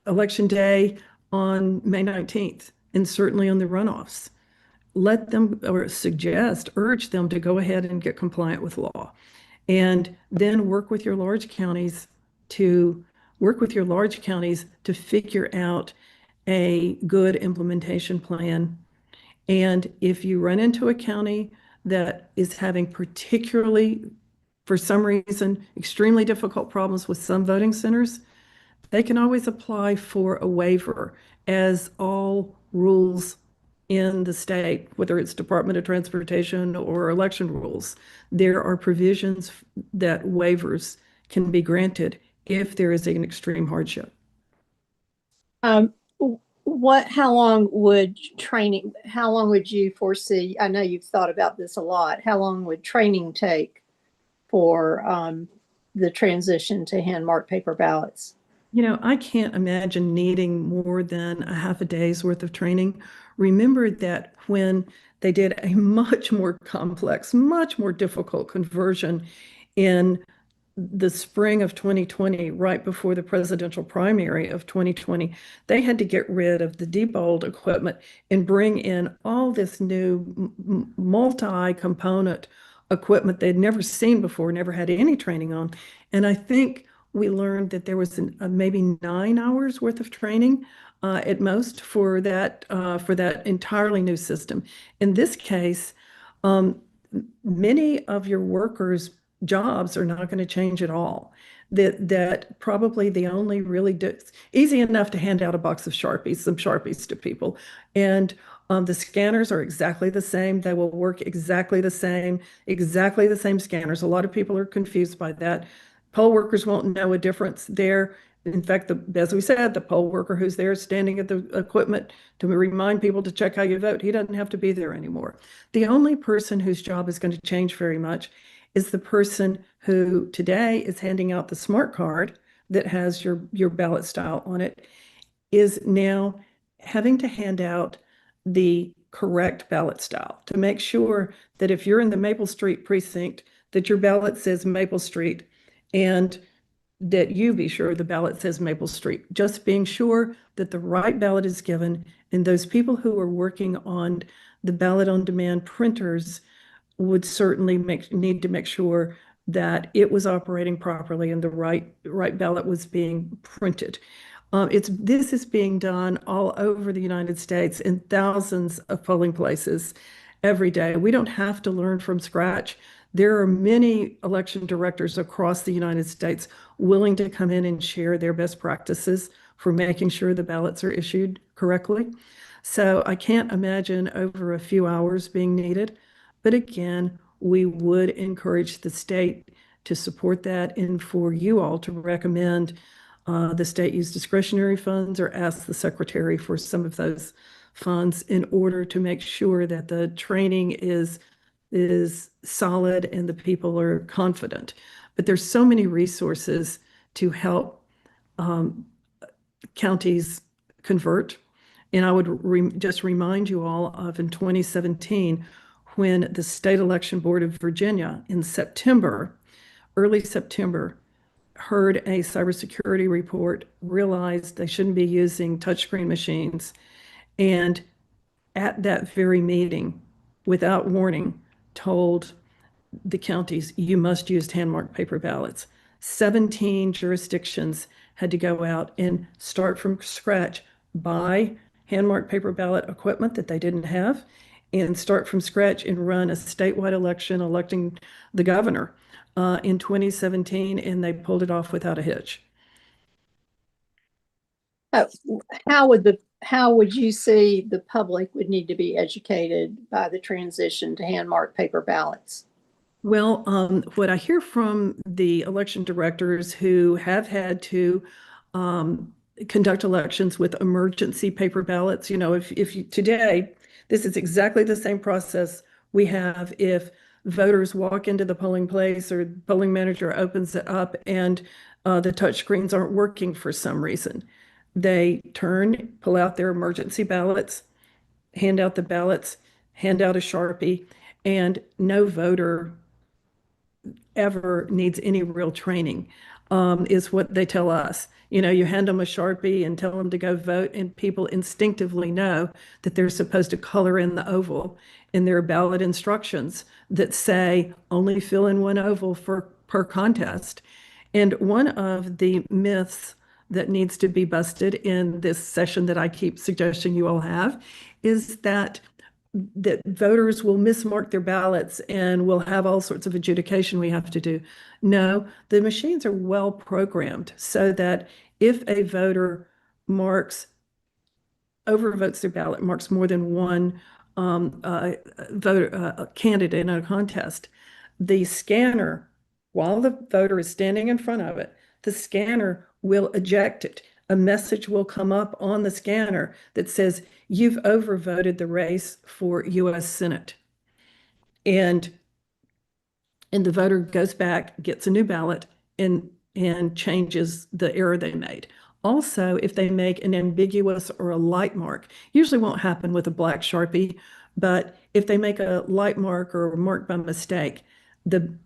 Election Day on May 19th, and certainly on the runoffs. Let them, or urge them to go ahead and get compliant with law. And then work with your large counties to figure out a good implementation plan. And if you run into a county that is having particularly, for some reason, extremely difficult problems with some voting centers, they can always apply for a waiver. as all rules in the state, whether it's Department of Transportation or election rules, there are provisions that waivers can be granted if there is an extreme hardship.
How long would you foresee? I know you've thought about this a lot. How long would training take for the transition to hand marked paper ballots?
I can't imagine needing more than a half a day's worth of training. Remember that when they did a much more complex, much more difficult conversion in the spring of 2020, right before the presidential primary of 2020, they had to get rid of the debold equipment and bring in all this new multi-component equipment they'd never seen before, never had any training on. And I think we learned that there was maybe 9 hours worth of training at most for that entirely new system. In this case, many of your workers' jobs are not going to change at all. That probably the only really easy enough to hand out a box of Sharpies, some Sharpies to people. And the scanners are exactly the same. They will work exactly the same scanners. A lot of people are confused by that. Poll workers won't know a difference there. In fact, as we said, the poll worker who's there standing at the equipment to remind people to check how you vote, he doesn't have to be there anymore. The only person whose job is going to change very much is the person who today is handing out the smart card that has your ballot style on it, is now having to hand out the correct ballot style to make sure that if you're in the Maple Street precinct, that your ballot says Maple Street, and that you be sure the ballot says Maple Street. Just being sure that the right ballot is given, and those people who are working on the ballot on demand printers would certainly need to make sure that it was operating properly and the right ballot was being printed. This is being done all over the United States in thousands of polling places every day. We don't have to learn from scratch. There are many election directors across the United States willing to come in and share their best practices for making sure the ballots are issued correctly. So I can't imagine over a few hours being needed. But again, we would encourage the state to support that and for you all to recommend the state use discretionary funds or ask the secretary for some of those funds in order to make sure that the training is solid and the people are confident. But there's so many resources to help counties convert. And I would just remind you all of in 2017, when the State Election Board of Virginia in early September, heard a cybersecurity report, realized they shouldn't be using touchscreen machines, and at that very meeting, without warning, told the counties, you must use hand-marked paper ballots. 17 jurisdictions had to go out and start from scratch, buy hand-marked paper ballot equipment that they didn't have, and start from scratch and run a statewide election electing the governor in 2017, and they pulled it off without a hitch.
How would you see the public would need to be educated by the transition to hand-marked paper ballots?
Well, what I hear from the election directors who have had to conduct elections with emergency paper ballots, if you today, this is exactly the same process we have if voters walk into the polling place or the polling manager opens it up and the touch screens aren't working for some reason. They pull out their emergency ballots, hand out the ballots, hand out a Sharpie, and no voter ever needs any real training, is what they tell us. You hand them a Sharpie and tell them to go vote, and people instinctively know that they're supposed to color in the oval in their ballot instructions that say only fill in one oval per contest. And one of the myths that needs to be busted in this session that I keep suggesting you all have is that voters will mismark their ballots and we'll have all sorts of adjudication we have to do. No, the machines are well programmed so that if a voter marks overvotes their ballot, marks more than one voter candidate in a contest, the scanner, while the voter is standing in front of it, the scanner will eject it. A message will come up on the scanner that says, you've overvoted the race for U.S. Senate. And the voter goes back, gets a new ballot, and changes the error they made. Also, if they make an ambiguous or a light mark, usually won't happen with a black Sharpie, but if they make a light mark or a mark by mistake, the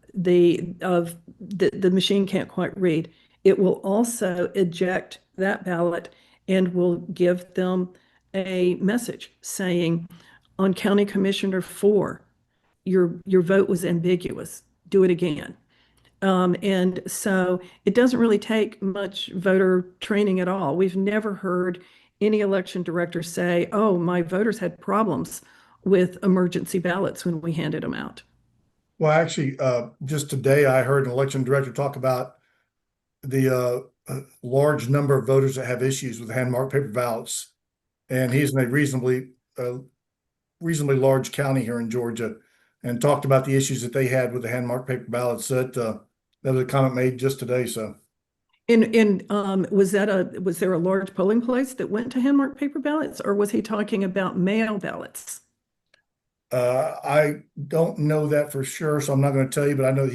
machine can't quite read. It will also eject that ballot and will give them a message saying, on County Commissioner 4, your vote was ambiguous. Do it again. And so it doesn't really take much voter training at all. We've never heard any election director say, oh, my voters had problems with emergency ballots when we handed them out.
Well, actually, just today I heard an election director talk about the large number of voters that have issues with hand-marked paper ballots. And he's in a reasonably large county here in Georgia, and talked about the issues that they had with the hand-marked paper ballots. That was a comment made just today. So,
was there a large polling place that went to hand-marked paper ballots, or was he talking about mail ballots?
I don't know that for sure, so I'm not going to tell you, but I know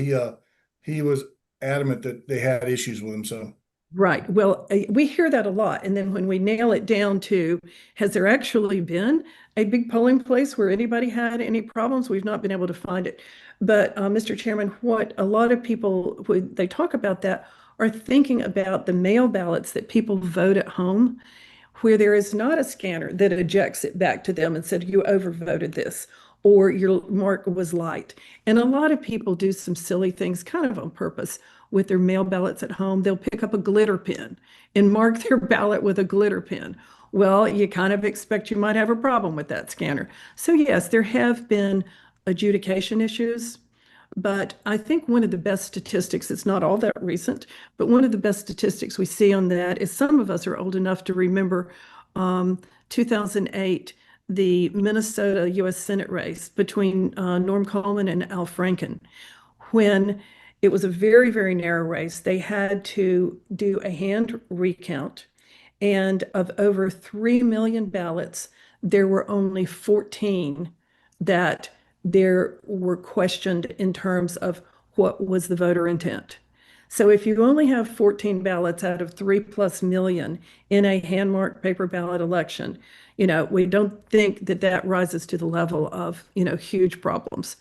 he was adamant that they had issues with him. So.
Right. Well, we hear that a lot. And then when we nail it down to, has there actually been a big polling place where anybody had any problems? We've not been able to find it. But Mr. Chairman, what a lot of people, when they talk about that, are thinking about the mail ballots that people vote at home, where there is not a scanner that ejects it back to them and said, you overvoted this, or your mark was light. And a lot of people do some silly things kind of on purpose with their mail ballots at home. They'll pick up a glitter pen and mark their ballot with a glitter pen. Well, you kind of expect you might have a problem with that scanner. So yes, there have been adjudication issues, but I think one of the best statistics, it's not all that recent, but one of the best statistics we see on that is, some of us are old enough to remember 2008, the Minnesota U.S. Senate race between Norm Coleman and Al Franken, when it was a very, very narrow race. They had to do a hand recount, and of over 3 million ballots, there were only 14 that there were questioned in terms of what was the voter intent. So if you only have 14 ballots out of 3+ million in a hand-marked paper ballot election, we don't think that that rises to the level of, huge problems.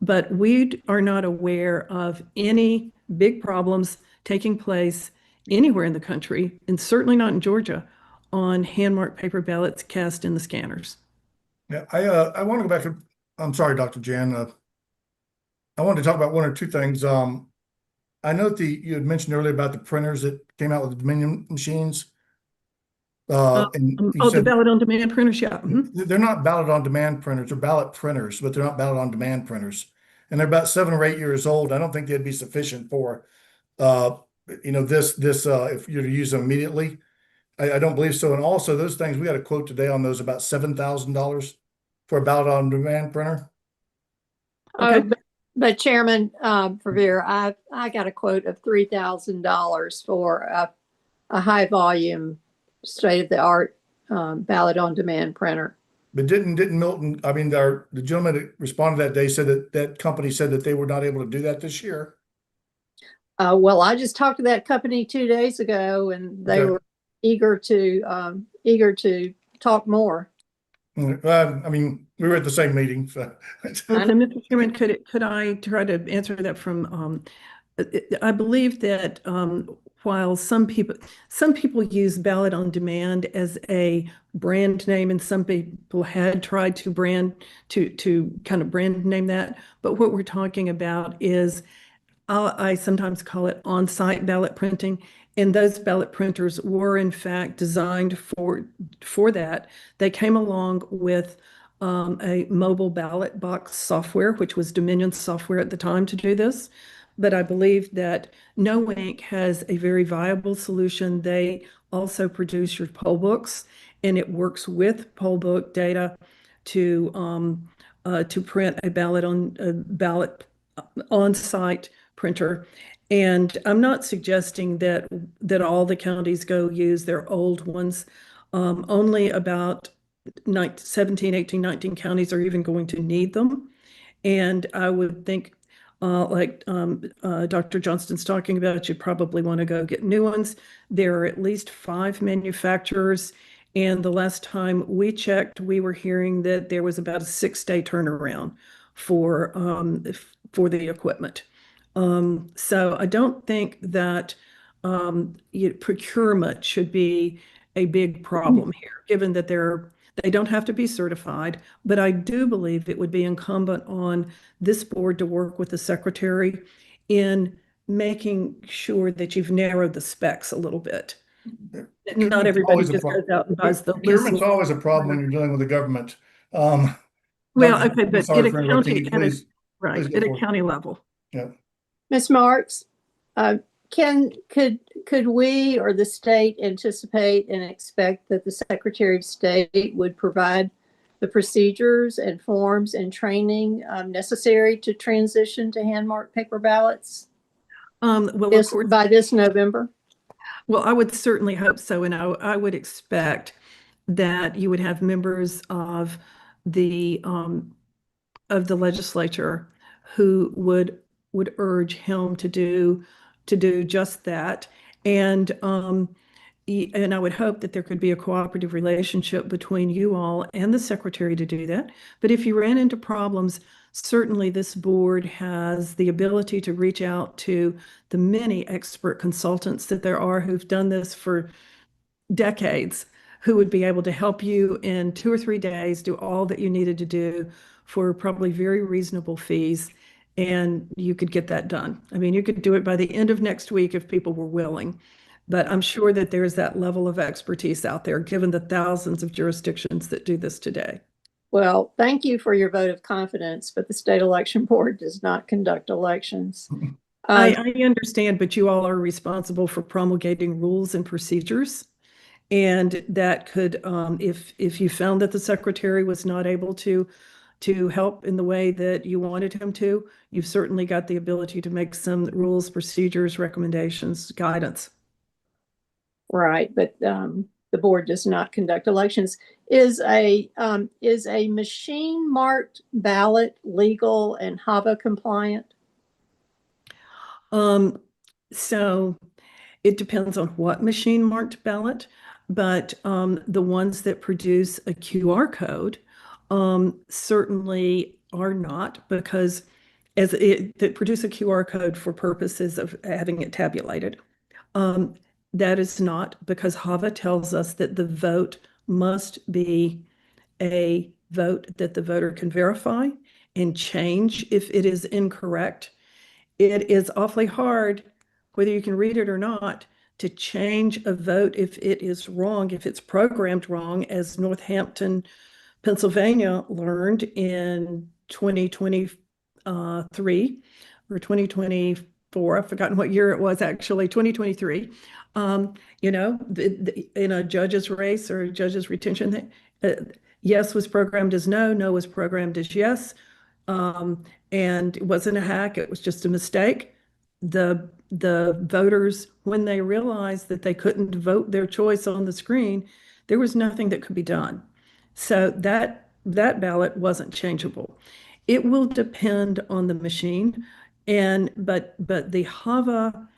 But we are not aware of any big problems taking place anywhere in the country, and certainly not in Georgia, on hand-marked paper ballots cast in the scanners.
Yeah, I want to go back to, I'm sorry, Dr. Jan. I wanted to talk about one or two things. I know that you had mentioned earlier about the printers that came out with the Dominion machines. And you
the ballot on demand printers, yeah.
They're not ballot on demand printers. They're ballot printers, but they're not ballot on demand printers. And they're about 7 or 8 years old. I don't think they'd be sufficient for, if you're to use them immediately. I don't believe so. And also those things, we got a quote today on those, about $7,000 for a ballot on demand printer.
Okay.
But Chairman Verveer, I got a quote of $3,000 for a high volume, state of the art ballot on demand printer.
But didn't Milton, the gentleman that responded that day said that company said that they were not able to do that this year.
Well, I just talked to that company 2 days ago, and they were eager to talk more.
We were at the same meeting. So.
Mr. Chairman, could I try to answer that from? I believe that while some people use ballot on demand as a brand name, and some people had tried to kind of brand name that, but what we're talking about is, I sometimes call it on-site ballot printing, and those ballot printers were in fact designed for that. They came along with a mobile ballot box software, which was Dominion software at the time to do this. But I believe that No Ink has a very viable solution. They also produce your poll books, and it works with poll book data to print a ballot on-site printer. And I'm not suggesting that all the counties go use their old ones. Only about 17, 18, 19 counties are even going to need them. And I would think, like Dr. Johnston's talking about, you'd probably want to go get new ones. There are at least 5 manufacturers. And the last time we checked, we were hearing that there was about a 6-day turnaround for the equipment. So I don't think that procurement should be a big problem here, given that they don't have to be certified. But I do believe it would be incumbent on this board to work with the secretary in making sure that you've narrowed the specs a little bit. Not everybody just goes out and buys the
Procurement's
list.
always a problem when you're dealing with the government.
Well,
Dr.
okay, but
sorry
at a
for interrupting
county,
you. Please,
right,
please go
at a
for it.
county level.
Yeah.
Ms. Marks, could we or the state anticipate and expect that the Secretary of State would provide the procedures and forms and training necessary to transition to hand-marked paper ballots
Well, of course,
by this November?
well, I would certainly hope so, and I would expect that you would have members of the legislature who would urge him to do just that, and I would hope that there could be a cooperative relationship between you all and the secretary to do that. But if you ran into problems, certainly this board has the ability to reach out to the many expert consultants that there are who've done this for decades, who would be able to help you in 2 or 3 days do all that you needed to do for probably very reasonable fees, and you could get that done. I mean, you could do it by the end of next week if people were willing. But I'm sure that there's that level of expertise out there, given the thousands of jurisdictions that do this today.
Well, thank you for your vote of confidence, but the state election board does not conduct elections.
I understand, but you all are responsible for promulgating rules and procedures. And that could, if you found that the secretary was not able to help in the way that you wanted him to, you've certainly got the ability to make some rules, procedures, recommendations, guidance.
Right, but the board does not conduct elections. Is a machine marked ballot legal and HAVA compliant?
So it depends on what machine marked ballot, but the ones that produce a QR code certainly are not, because that produce a QR code for purposes of having it tabulated. That is not, because HAVA tells us that the vote must be a vote that the voter can verify and change if it is incorrect. It is awfully hard, whether you can read it or not, to change a vote if it is wrong, if it's programmed wrong, as Northampton, Pennsylvania learned in 2023 or 2024. I've forgotten what year it was, actually, 2023. In a judge's race or a judge's retention, yes was programmed as no, no was programmed as yes. And it wasn't a hack, it was just a mistake. The voters, when they realized that they couldn't vote their choice on the screen, there was nothing that could be done. So that ballot wasn't changeable. It will depend on the machine, but the HAVA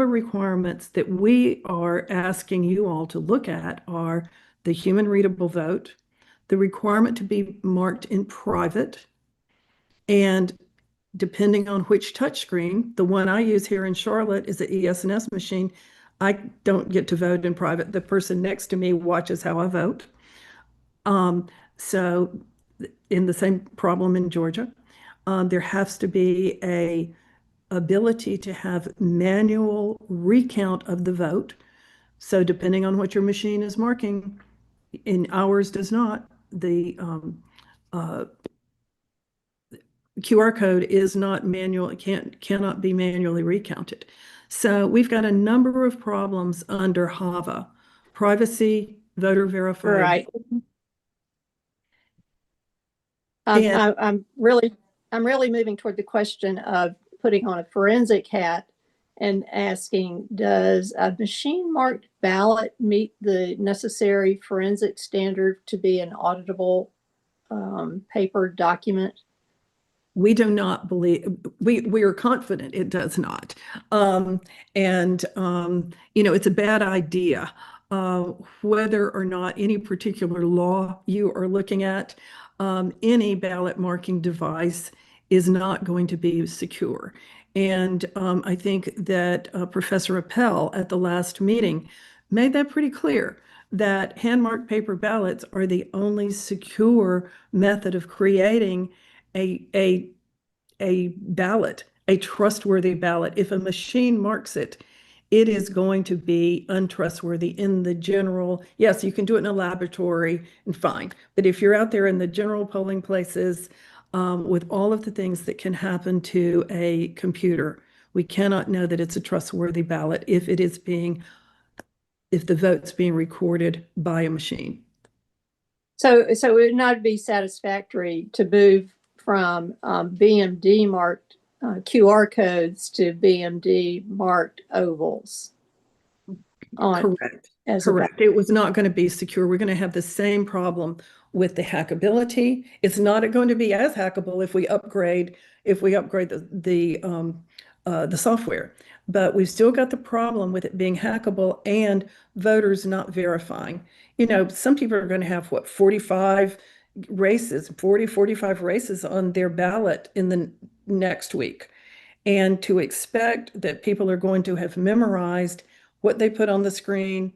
requirements that we are asking you all to look at are the human readable vote, the requirement to be marked in private, and depending on which touchscreen, the one I use here in Charlotte is the ES&S machine. I don't get to vote in private. The person next to me watches how I vote. So in the same problem in Georgia, there has to be a ability to have manual recount of the vote. So depending on what your machine is marking, in ours does not, the QR code is not manual, it cannot be manually recounted. So we've got a number of problems under HAVA privacy, voter verified.
Right.
And-
I'm really moving toward the question of putting on a forensic hat and asking, does a machine marked ballot meet the necessary forensic standard to be an auditable paper document?
We do not believe, we are confident it does not. It's a bad idea. Whether or not any particular law you are looking at, any ballot marking device is not going to be secure. And I think that Professor Appel at the last meeting made that pretty clear, that hand-marked paper ballots are the only secure method of creating a ballot, a trustworthy ballot. If a machine marks it, it is going to be untrustworthy in the general. Yes, you can do it in a laboratory and fine. But if you're out there in the general polling places, with all of the things that can happen to a computer, we cannot know that it's a trustworthy ballot if the vote's being recorded by a machine.
So it would not be satisfactory to move from BMD marked QR codes to BMD marked ovals.
Correct. Correct. It was not going to be secure. We're going to have the same problem with the hackability. It's not going to be as hackable if we upgrade the software. But we've still got the problem with it being hackable and voters not verifying. Some people are going to have 45 races on their ballot in the next week. And to expect that people are going to have memorized what they put on the screen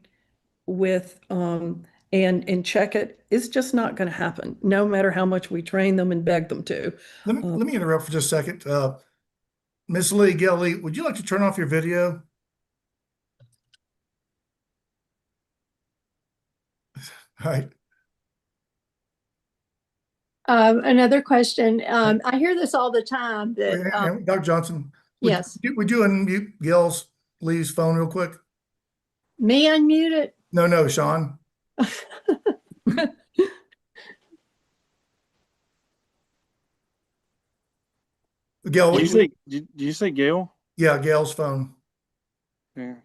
with and check it is just not going to happen, no matter how much we train them and beg them to.
Let me interrupt for just a second. Ms. Lee, Gail Lee, would you like to turn off your video? All right.
Another question. I hear this all the time that
Dr. Johnson,
yes.
Would you unmute Gail's Lee's phone real quick?
Me unmute it?
No, Sean. Gail,
Did you say Gail?
Yeah, Gail's phone.
Yeah.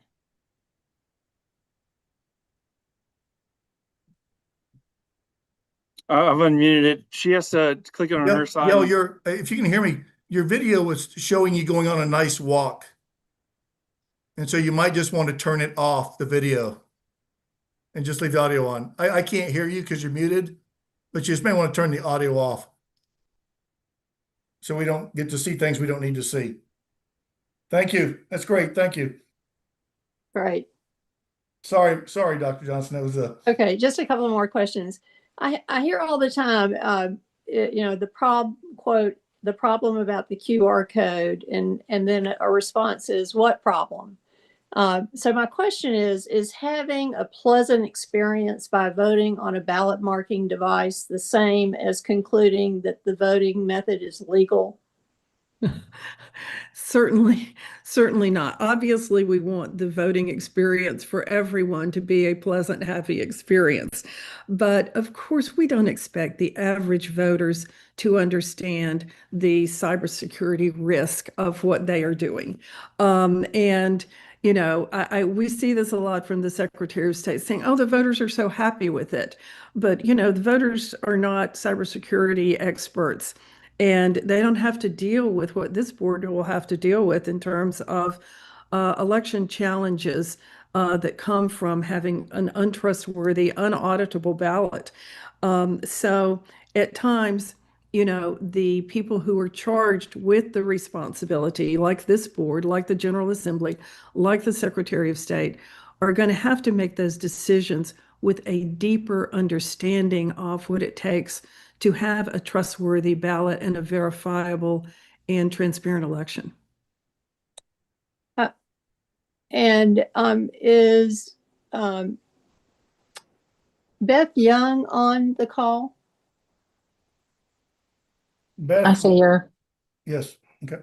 I've unmuted it. She has to click it on her side.
Gail, if you can hear me, your video was showing you going on a nice walk. And so you might just want to turn it off, the video, and just leave the audio on. I can't hear you because you're muted, but you just may want to turn the audio off so we don't get to see things we don't need to see. Thank you. That's great. Thank you.
Right.
Sorry, Dr. Johnson. That was
okay. Just a couple more questions. I hear all the time, the problem about the QR code, and then a response is, what problem? So my question is having a pleasant experience by voting on a ballot marking device the same as concluding that the voting method is legal?
Certainly not. Obviously, we want the voting experience for everyone to be a pleasant, happy experience. But of course, we don't expect the average voters to understand the cybersecurity risk of what they are doing. We see this a lot from the Secretary of State saying, oh, the voters are so happy with it. But, the voters are not cybersecurity experts. And they don't have to deal with what this board will have to deal with in terms of election challenges that come from having an untrustworthy, unauditable ballot. So at times, the people who are charged with the responsibility, like this board, like the General Assembly, like the Secretary of State, are going to have to make those decisions with a deeper understanding of what it takes to have a trustworthy ballot and a verifiable and transparent election.
Is Beth Young on the call?
Beth.
I see her.
Yes. Okay.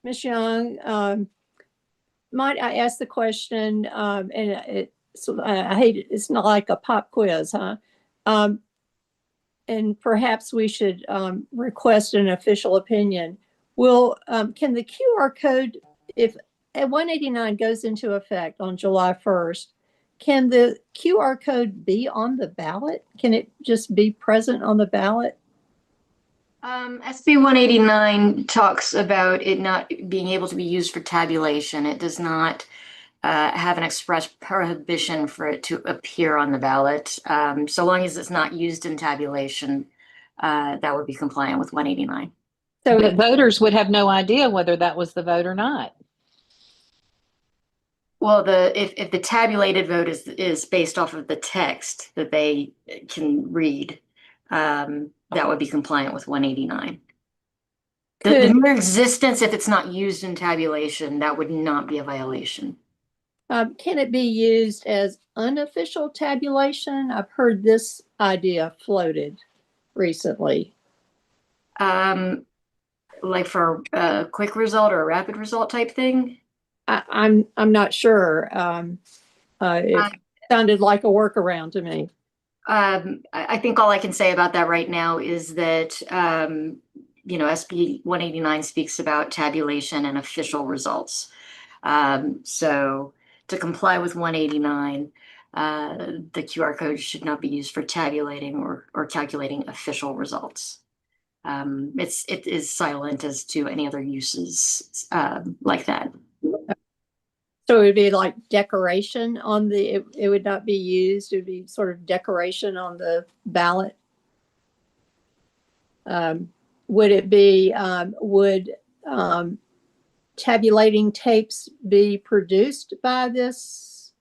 Ms. Young, might I ask the question, I hate it, it's not like a pop quiz, huh? And perhaps we should request an official opinion. Can the QR code, if 189 goes into effect on July 1st, can the QR code be on the ballot? Can it just be present on the ballot?
SB 189 talks about it not being able to be used for tabulation. It does not have an express prohibition for it to appear on the ballot. So long as it's not used in tabulation, that would be compliant with 189.
So the voters would have no idea whether that was the vote or not.
Well, if the tabulated vote is based off of the text that they can read, that would be compliant with 189. The mere existence, if it's not used in tabulation, that would not be a violation.
Can it be used as unofficial tabulation? I've heard this idea floated recently.
Like for a quick result or a rapid result type thing?
I'm not sure. It sounded like a workaround to me.
I think all I can say about that right now is that SB 189 speaks about tabulation and official results. So to comply with 189, the QR code should not be used for tabulating or calculating official results. It is silent as to any other uses like that.
So it would be like decoration on it would not be used. It would be sort of decoration on the ballot. Would it be, tabulating tapes be produced by this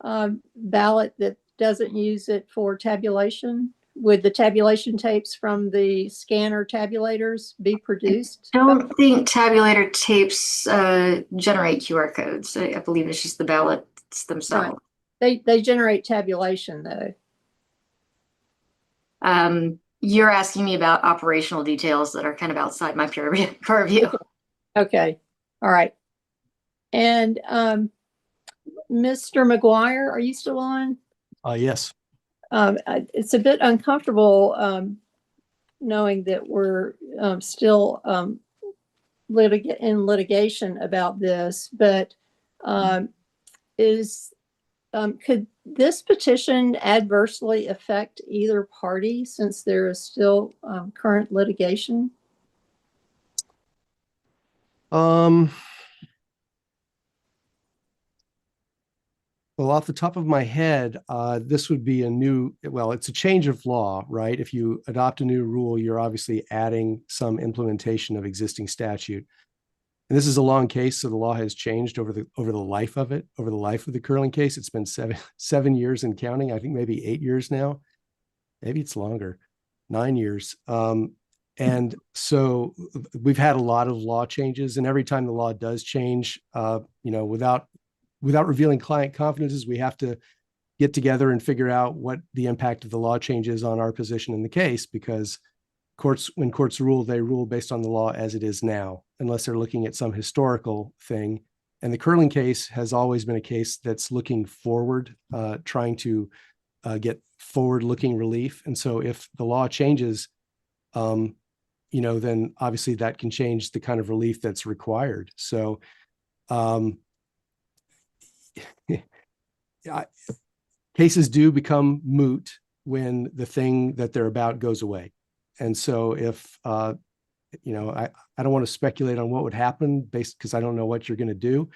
ballot that doesn't use it for tabulation? Would the tabulation tapes from the scanner tabulators be produced?
I don't think tabulator tapes generate QR codes. I believe it's just the ballots themselves.
Right. They generate tabulation though.
You're asking me about operational details that are kind of outside my purview.
Okay. All right. And Mr. McGuire, are you still on?
Yes.
It's a bit uncomfortable knowing that we're still in litigation about this, but could this petition adversely affect either party since there is still current litigation?
Well, off the top of my head, this would be it's a change of law, right? If you adopt a new rule, you're obviously adding some implementation of existing statute. And this is a long case, so the law has changed over the life of it, over the life of the curling case. It's been seven years and counting. I think maybe 8 years now. Maybe it's longer, 9 years. And so we've had a lot of law changes, and every time the law does change, without revealing client confidences, we have to get together and figure out what the impact of the law change is on our position in the case, because when courts rule, they rule based on the law as it is now, unless they're looking at some historical thing. And the curling case has always been a case that's looking forward, trying to get forward-looking relief. And so if the law changes, then obviously that can change the kind of relief that's required. So cases do become moot when the thing that they're about goes away. And so if, I don't want to speculate on what would happen because I don't know what you're going to do.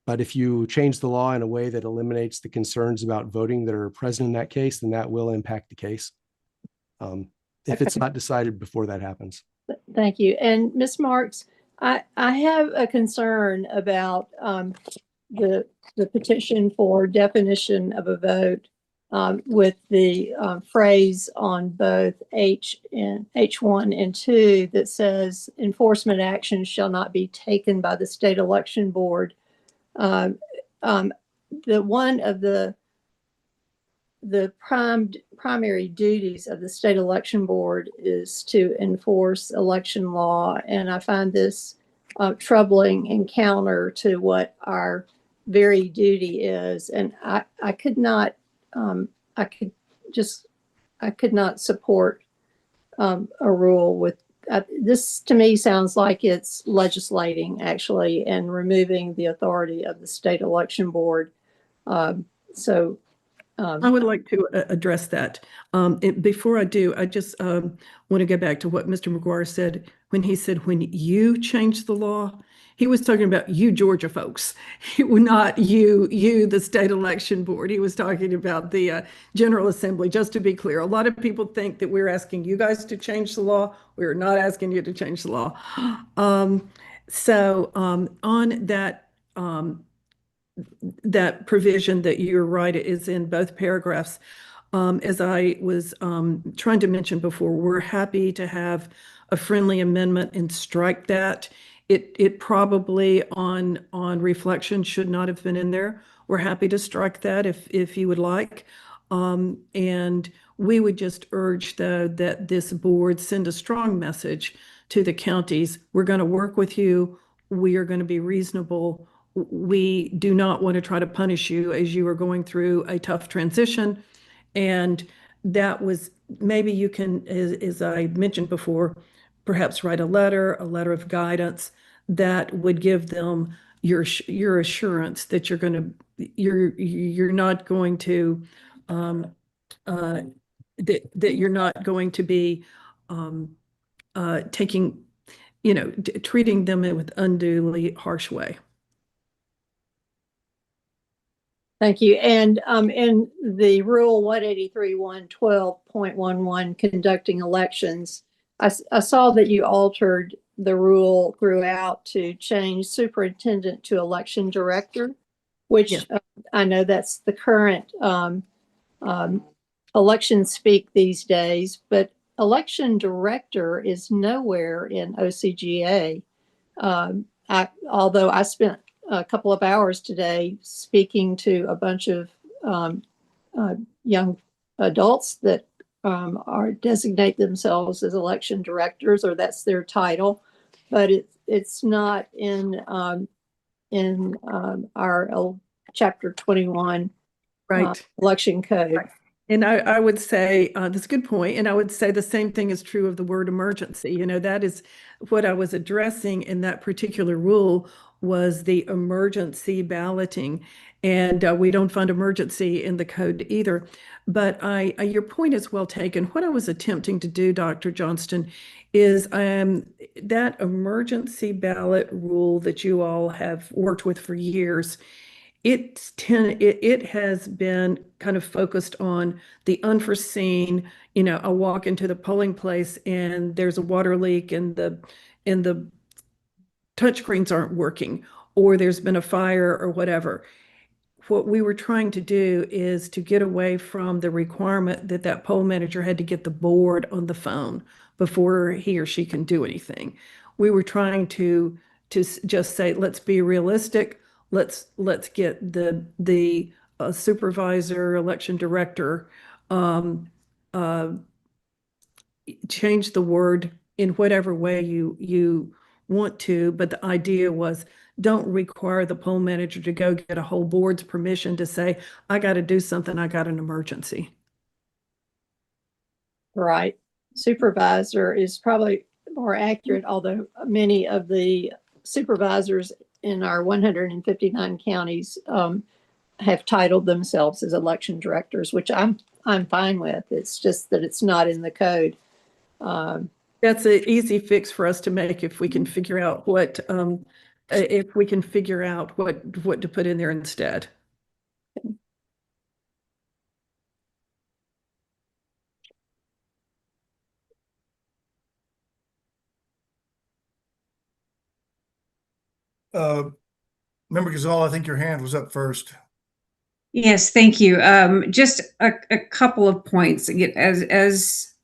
But if you change the law in a way that eliminates the concerns about voting that are present in that case, then that will impact the case. If it's not decided before that happens.
Thank you. And Ms. Marks, I have a concern about the petition for definition of a vote with the phrase on both H1 and 2 that says enforcement action shall not be taken by the state election board. The one of the primary duties of the state election board is to enforce election law, and I find this troubling encounter to what our very duty is. And I could not, I could not support a rule with this. To me, sounds like it's legislating actually and removing the authority of the state election board.
I would like to address that. Before I do, I just want to go back to what Mr. McGuire said when he said, when you changed the law, he was talking about you, Georgia folks, not you, the state election board. He was talking about the General Assembly, just to be clear. A lot of people think that we're asking you guys to change the law. We're not asking you to change the law. On that provision that you're right is in both paragraphs. As I was trying to mention before, we're happy to have a friendly amendment and strike that. It probably on reflection should not have been in there. We're happy to strike that if you would like. And we would just urge, though, that this board send a strong message to the counties. We're going to work with you. We are going to be reasonable. We do not want to try to punish you as you are going through a tough transition. And that was, maybe you can, as I mentioned before, perhaps write a letter of guidance that would give them your assurance that you're not going to that you're not going to be taking, treating them with unduly harsh way.
Thank you. And in the rule 183.112.11, conducting elections, I saw that you altered the rule throughout to change superintendent to election director, which I know that's the current election speak these days, but election director is nowhere in OCGA. Although I spent a couple of hours today speaking to a bunch of young adults that designate themselves as election directors, or that's their title, but it's not in our chapter 21 election code.
And I would say that's a good point. And I would say the same thing is true of the word emergency. That is what I was addressing in that particular rule, was the emergency balloting. And we don't find emergency in the code either. But your point is well taken. What I was attempting to do, Dr. Johnston, is that emergency ballot rule that you all have worked with for years, it has been kind of focused on the unforeseen. I walk into the polling place and there's a water leak and the touchscreens aren't working, or there's been a fire or whatever. What we were trying to do is to get away from the requirement that poll manager had to get the board on the phone before he or she can do anything. We were trying to just say, let's be realistic. Let's get the supervisor, election director, change the word in whatever way you want to, but the idea was, don't require the poll manager to go get a whole board's permission to say, I got to do something, I got an emergency.
Right. Supervisor is probably more accurate, although many of the supervisors in our 159 counties have titled themselves as election directors, which I'm fine with. It's just that it's not in the code.
That's an easy fix for us to make if we can figure out what to put in there instead.
Member Gazal, I think your hand was up first.
Yes, thank you. Just a couple of points. As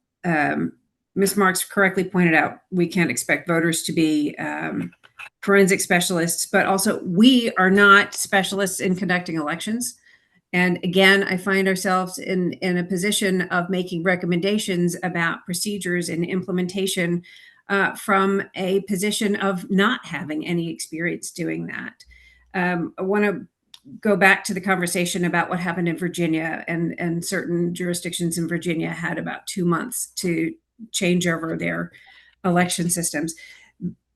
Ms. Marks correctly pointed out, we can't expect voters to be forensic specialists, but also we are not specialists in conducting elections. And again, I find ourselves in a position of making recommendations about procedures and implementation from a position of not having any experience doing that. I want to go back to the conversation about what happened in Virginia, and certain jurisdictions in Virginia had about 2 months to change over their election systems.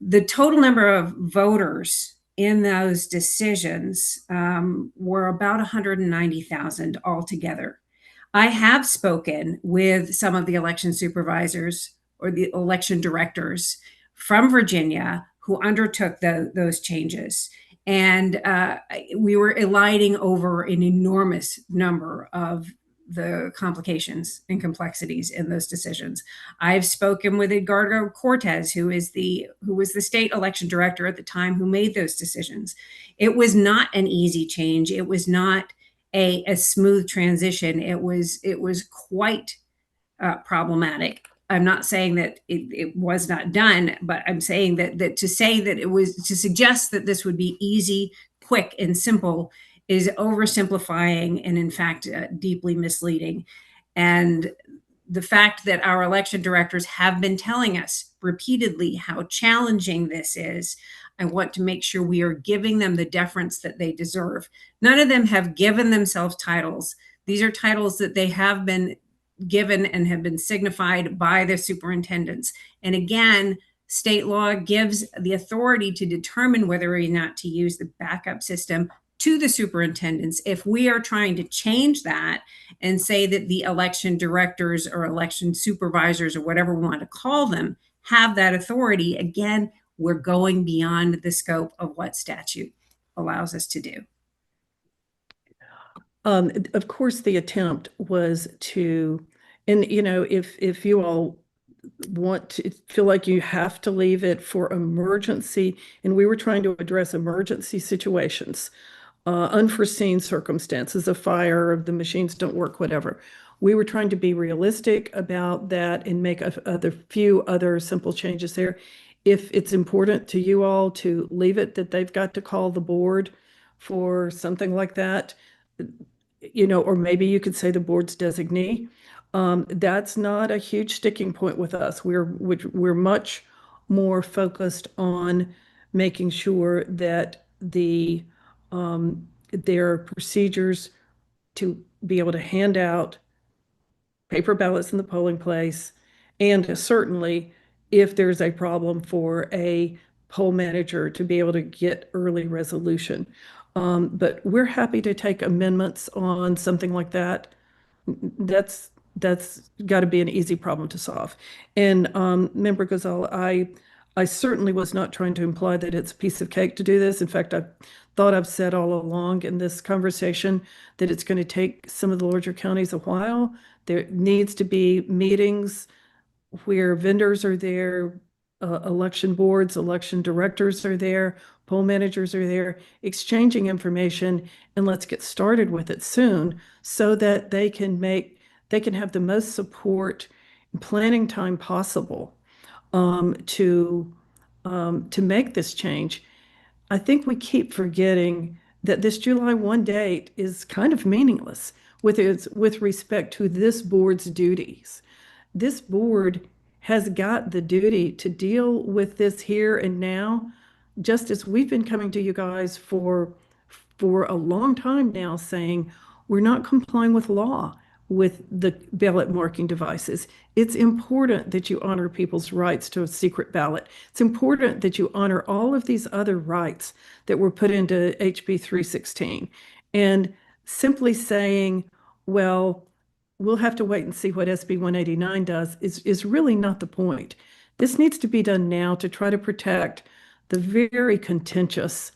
The total number of voters in those decisions were about 190,000 altogether. I have spoken with some of the election supervisors or the election directors from Virginia who undertook those changes. And we were eliding over an enormous number of the complications and complexities in those decisions. I've spoken with Edgardo Cortez, who was the state election director at the time, who made those decisions. It was not an easy change. It was not a smooth transition. It was quite problematic. I'm not saying that it was not done, but I'm saying that to say that it was, to suggest that this would be easy, quick, and simple is oversimplifying and in fact deeply misleading. And the fact that our election directors have been telling us repeatedly how challenging this is, I want to make sure we are giving them the deference that they deserve. None of them have given themselves titles. These are titles that they have been given and have been signified by the superintendents. And again, state law gives the authority to determine whether or not to use the backup system to the superintendents. If we are trying to change that and say that the election directors or election supervisors or whatever we want to call them have that authority, again, we're going beyond the scope of what statute allows us to do.
Of course, the attempt was to, and if you all want to feel like you have to leave it for emergency, and we were trying to address emergency situations, unforeseen circumstances, a fire, the machines don't work, whatever. We were trying to be realistic about that and make a few other simple changes there. If it's important to you all to leave it that they've got to call the board for something like that, or maybe you could say the board's designee. That's not a huge sticking point with us. We're much more focused on making sure that there are procedures to be able to hand out paper ballots in the polling place, and certainly if there's a problem for a poll manager to be able to get early resolution. But we're happy to take amendments on something like that. That's got to be an easy problem to solve. And Member Gazal, I certainly was not trying to imply that it's a piece of cake to do this. In fact, I thought I've said all along in this conversation that it's going to take some of the larger counties a while. There needs to be meetings where vendors are there, election boards, election directors are there, poll managers are there, exchanging information, and let's get started with it soon so that they can have the most support and planning time possible to make this change. I think we keep forgetting that this July 1 date is kind of meaningless with respect to this board's duties. This board has got the duty to deal with this here and now, just as we've been coming to you guys for a long time now saying we're not complying with law with the ballot marking devices. It's important that you honor people's rights to a secret ballot. It's important that you honor all of these other rights that were put into HB 316. And simply saying, well, we'll have to wait and see what SB 189 does is really not the point. This needs to be done now to try to protect the very contentious,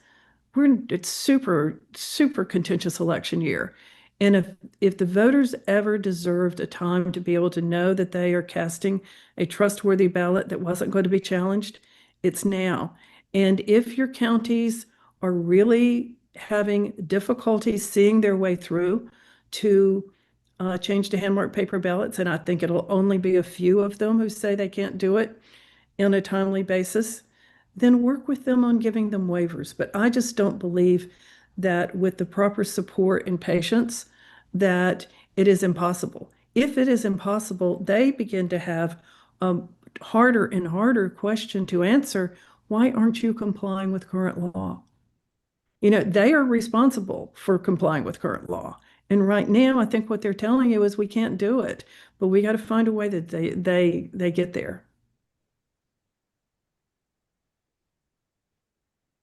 it's super, super contentious election year. And if the voters ever deserved a time to be able to know that they are casting a trustworthy ballot that wasn't going to be challenged, it's now. And if your counties are really having difficulty seeing their way through to change to hand-marked paper ballots, and I think it'll only be a few of them who say they can't do it on a timely basis, then work with them on giving them waivers. But I just don't believe that with the proper support and patience that it is impossible. If it is impossible, they begin to have harder and harder question to answer. Why aren't you complying with current law? You know, they are responsible for complying with current law. And right now, I think what they're telling you is we can't do it, but we got to find a way that they get there.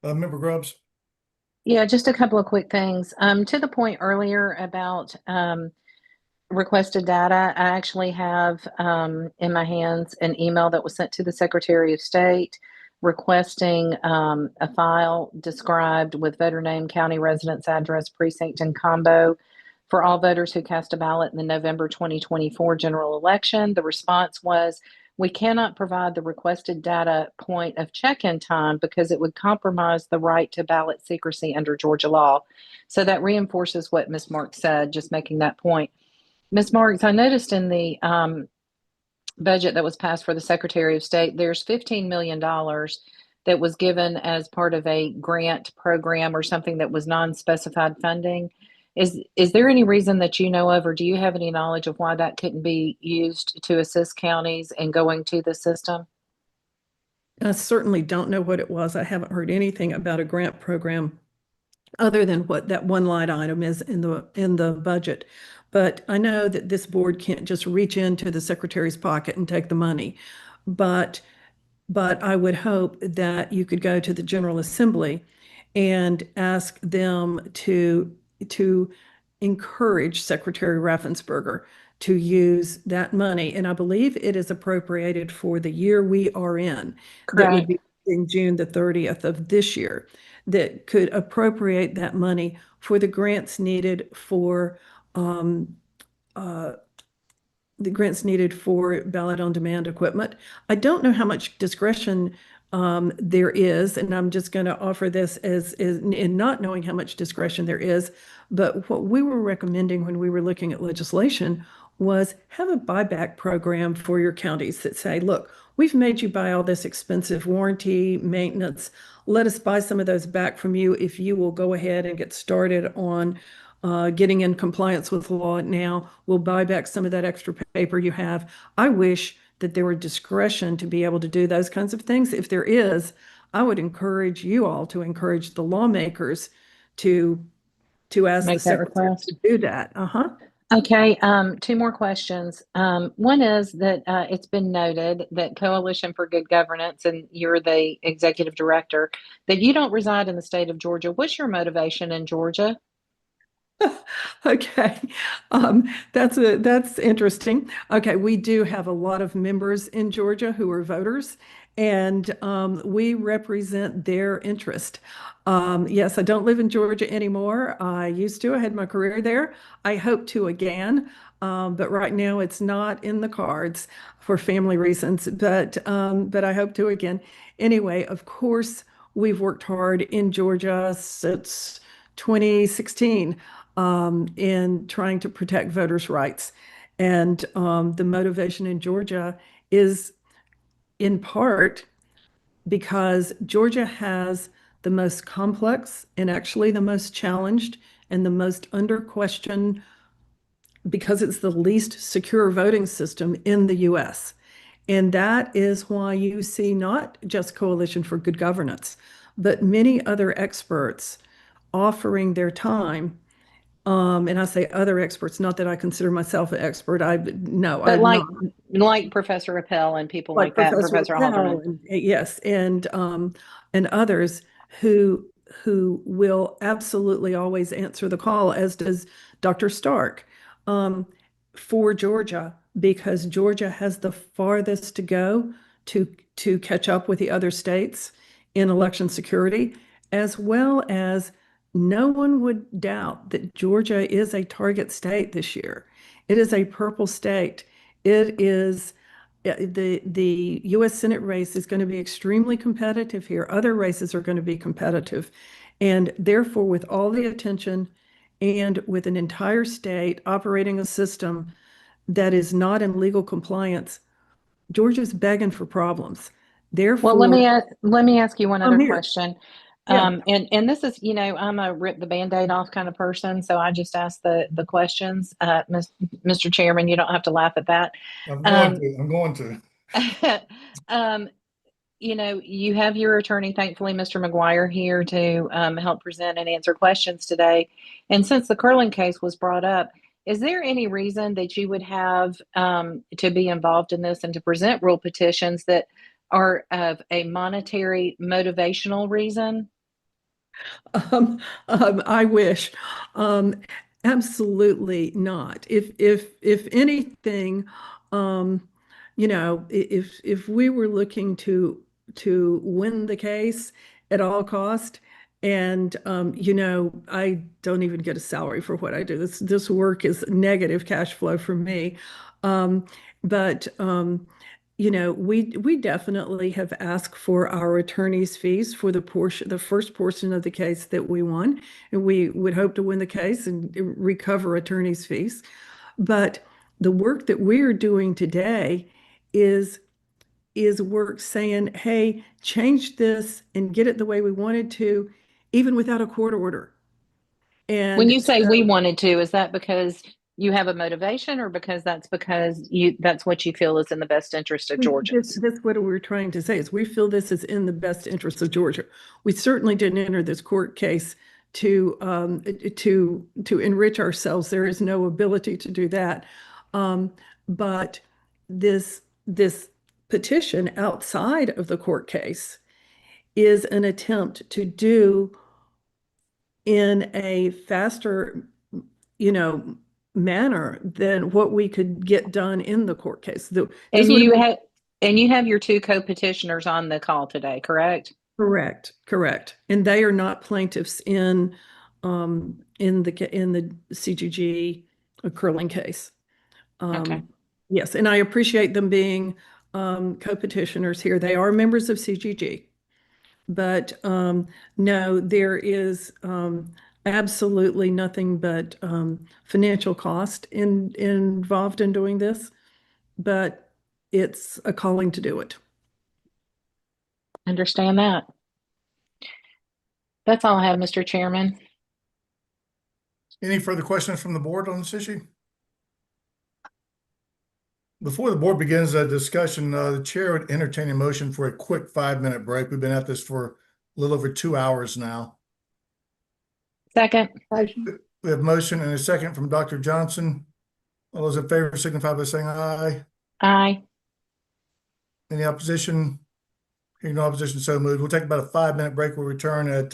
Member Grubbs?
Yeah, just a couple of quick things. To the point earlier about requested data, I actually have in my hands an email that was sent to the Secretary of State requesting a file described with voter name, county residence address, precinct, and combo for all voters who cast a ballot in the November 2024 general election. The response was, we cannot provide the requested data point of check-in time because it would compromise the right to ballot secrecy under Georgia law. So that reinforces what Ms. Marks said, just making that point. Ms. Marks, I noticed in the budget that was passed for the Secretary of State, there's $15 million that was given as part of a grant program or something that was non-specified funding. Is there any reason that you know of, or do you have any knowledge of why that couldn't be used to assist counties in going to the system?
I certainly don't know what it was. I haven't heard anything about a grant program other than what that one line item is in the budget. But I know that this board can't just reach into the secretary's pocket and take the money. But I would hope that you could go to the General Assembly and ask them to encourage Secretary Raffensperger to use that money. And I believe it is appropriated for the year we are in. That would be in June the 30th of this year, that could appropriate that money for the grants needed for ballot on demand equipment. I don't know how much discretion there is, and I'm just going to offer this as in not knowing how much discretion there is, but what we were recommending when we were looking at legislation was have a buyback program for your counties that say, look, we've made you buy all this expensive warranty, maintenance. Let us buy some of those back from you if you will go ahead and get started on getting in compliance with the law now. We'll buy back some of that extra paper you have. I wish that there were discretion to be able to do those kinds of things. If there is, I would encourage you all to encourage the lawmakers to ask
Make
the
that
secretary
request.
to do that.
Okay, two more questions. One is that it's been noted that Coalition for Good Governance, and you're the executive director, that you don't reside in the state of Georgia. What's your motivation in Georgia?
Okay, that's interesting. Okay, we do have a lot of members in Georgia who are voters, and we represent their interest. Yes, I don't live in Georgia anymore. I used to. I had my career there. I hope to again, but right now it's not in the cards for family reasons. But I hope to again. Anyway, of course, we've worked hard in Georgia since 2016. In trying to protect voters' rights. And the motivation in Georgia is in part because Georgia has the most complex and actually the most challenged and the most under question, because it's the least secure voting system in the US. And that is why you see not just Coalition for Good Governance, but many other experts offering their time. And I say other experts, not that I consider myself an expert. No,
But
I'm
like
not.
like Professor Appel and people like that,
Professor
Professor
Appel,
Halderman.
yes, and others who will absolutely always answer the call, as does Dr. Stark, for Georgia, because Georgia has the farthest to go to catch up with the other states in election security, as well as no one would doubt that Georgia is a target state this year. It is a purple state. It is the U.S. Senate race is going to be extremely competitive here. Other races are going to be competitive. And therefore, with all the attention and with an entire state operating a system that is not in legal compliance, Georgia's begging for problems. Therefore,
Well, let me ask you one other
here.
question.
Yeah.
And this is, I'm a rip the Band-Aid off kind of person, so I just ask the questions. Mr. Chairman, you don't have to laugh at that.
I'm going to.
Um, you know, you have your attorney, thankfully, Mr. McGuire, here to help present and answer questions today. And since the curling case was brought up, is there any reason that you would have to be involved in this and to present rule petitions that are of a monetary motivational reason?
I wish. Um, Absolutely not. If anything, you know, if we were looking to win the case at all cost, and you know, I don't even get a salary for what I do. This work is negative cash flow for me. Um, but you know, we definitely have asked for our attorney's fees for the first portion of the case that we won, and we would hope to win the case and recover attorney's fees. But the work that we're doing today is work saying, hey, change this and get it the way we wanted to, even without a court order.
When
And
you say
so
we wanted to, is that because you have a motivation or because that's what you feel is in the best interest of Georgians?
that's what we're trying to say is we feel this is in the best interest of Georgia. We certainly didn't enter this court case to enrich ourselves. There is no ability to do that. But this petition outside of the court case is an attempt to do in a faster, you know, manner than what we could get done in the court case.
And you have your two co-petitioners on the call today, correct?
Correct. And they are not plaintiffs in the CGG curling case.
Okay.
Yes, and I appreciate them being co-petitioners here. They are members of CGG. But no, there is absolutely nothing but financial cost involved in doing this, but it's a calling to do it.
Understand that. That's all I have, Mr. Chairman.
Any further questions from the board on this issue? Before the board begins a discussion, the chair would entertain a motion for a quick 5-minute break. We've been at this for a little over 2 hours now.
Second.
We have motion and a second from Dr. Johnson. All those in favor signify by saying aye.
Aye.
Any opposition? Hearing no opposition, so moved. We'll take about a 5-minute break. We'll return at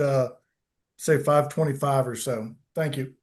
say 5:25 or so. Thank you.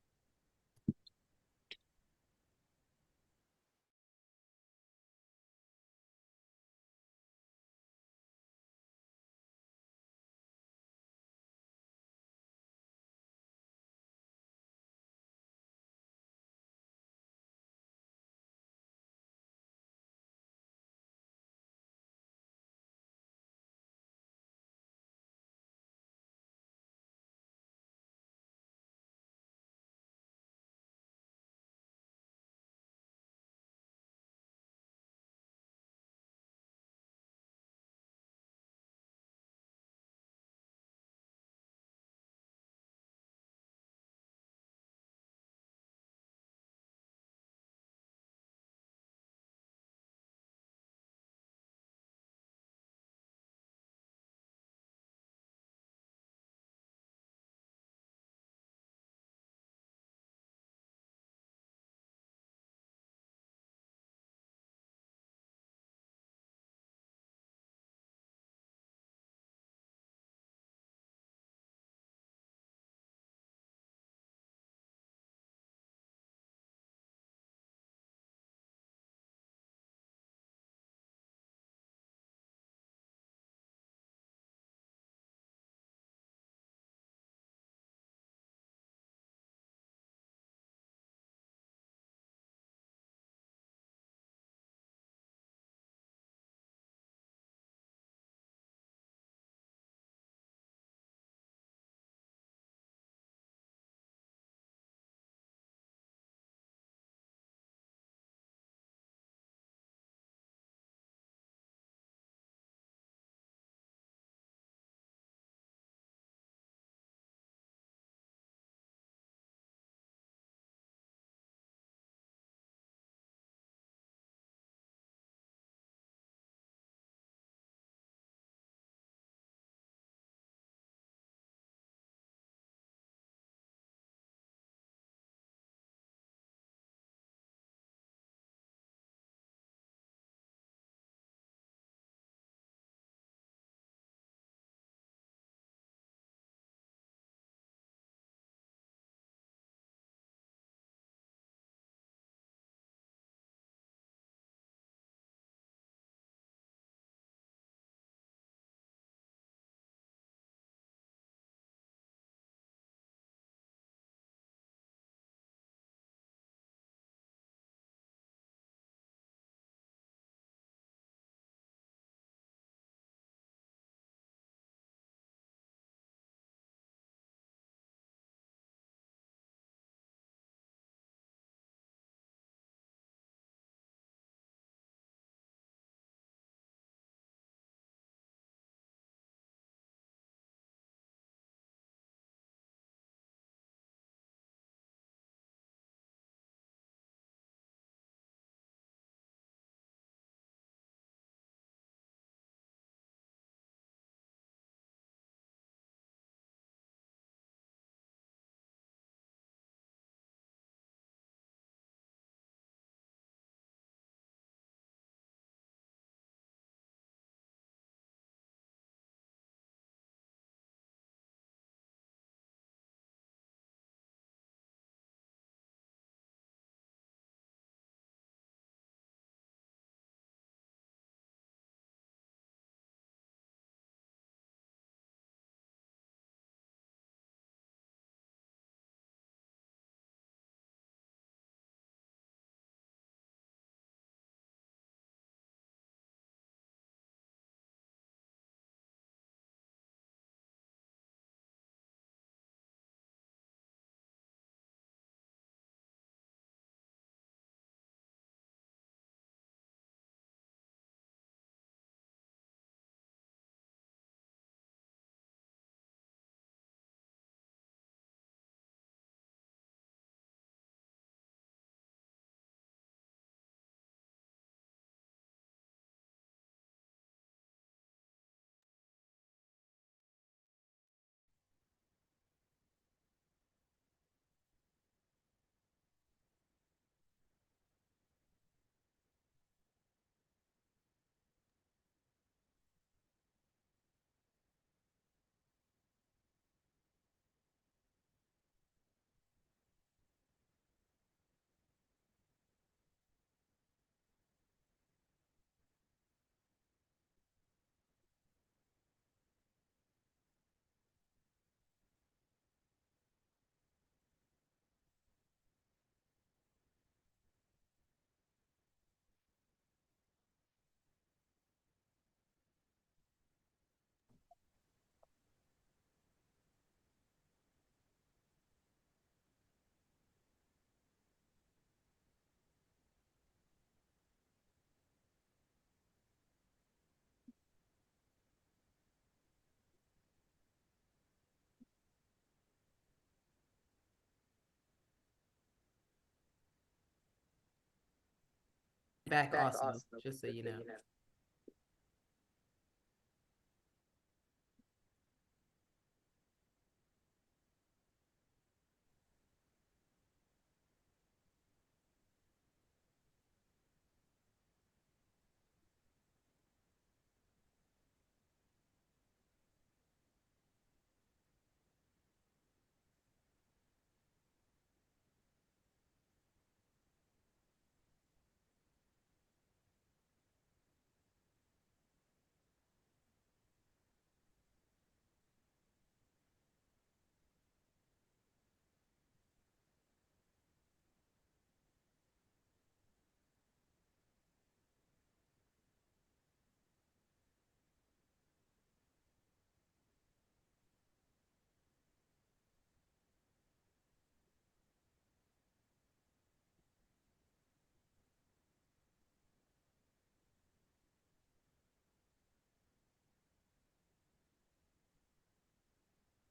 back also, just so you know.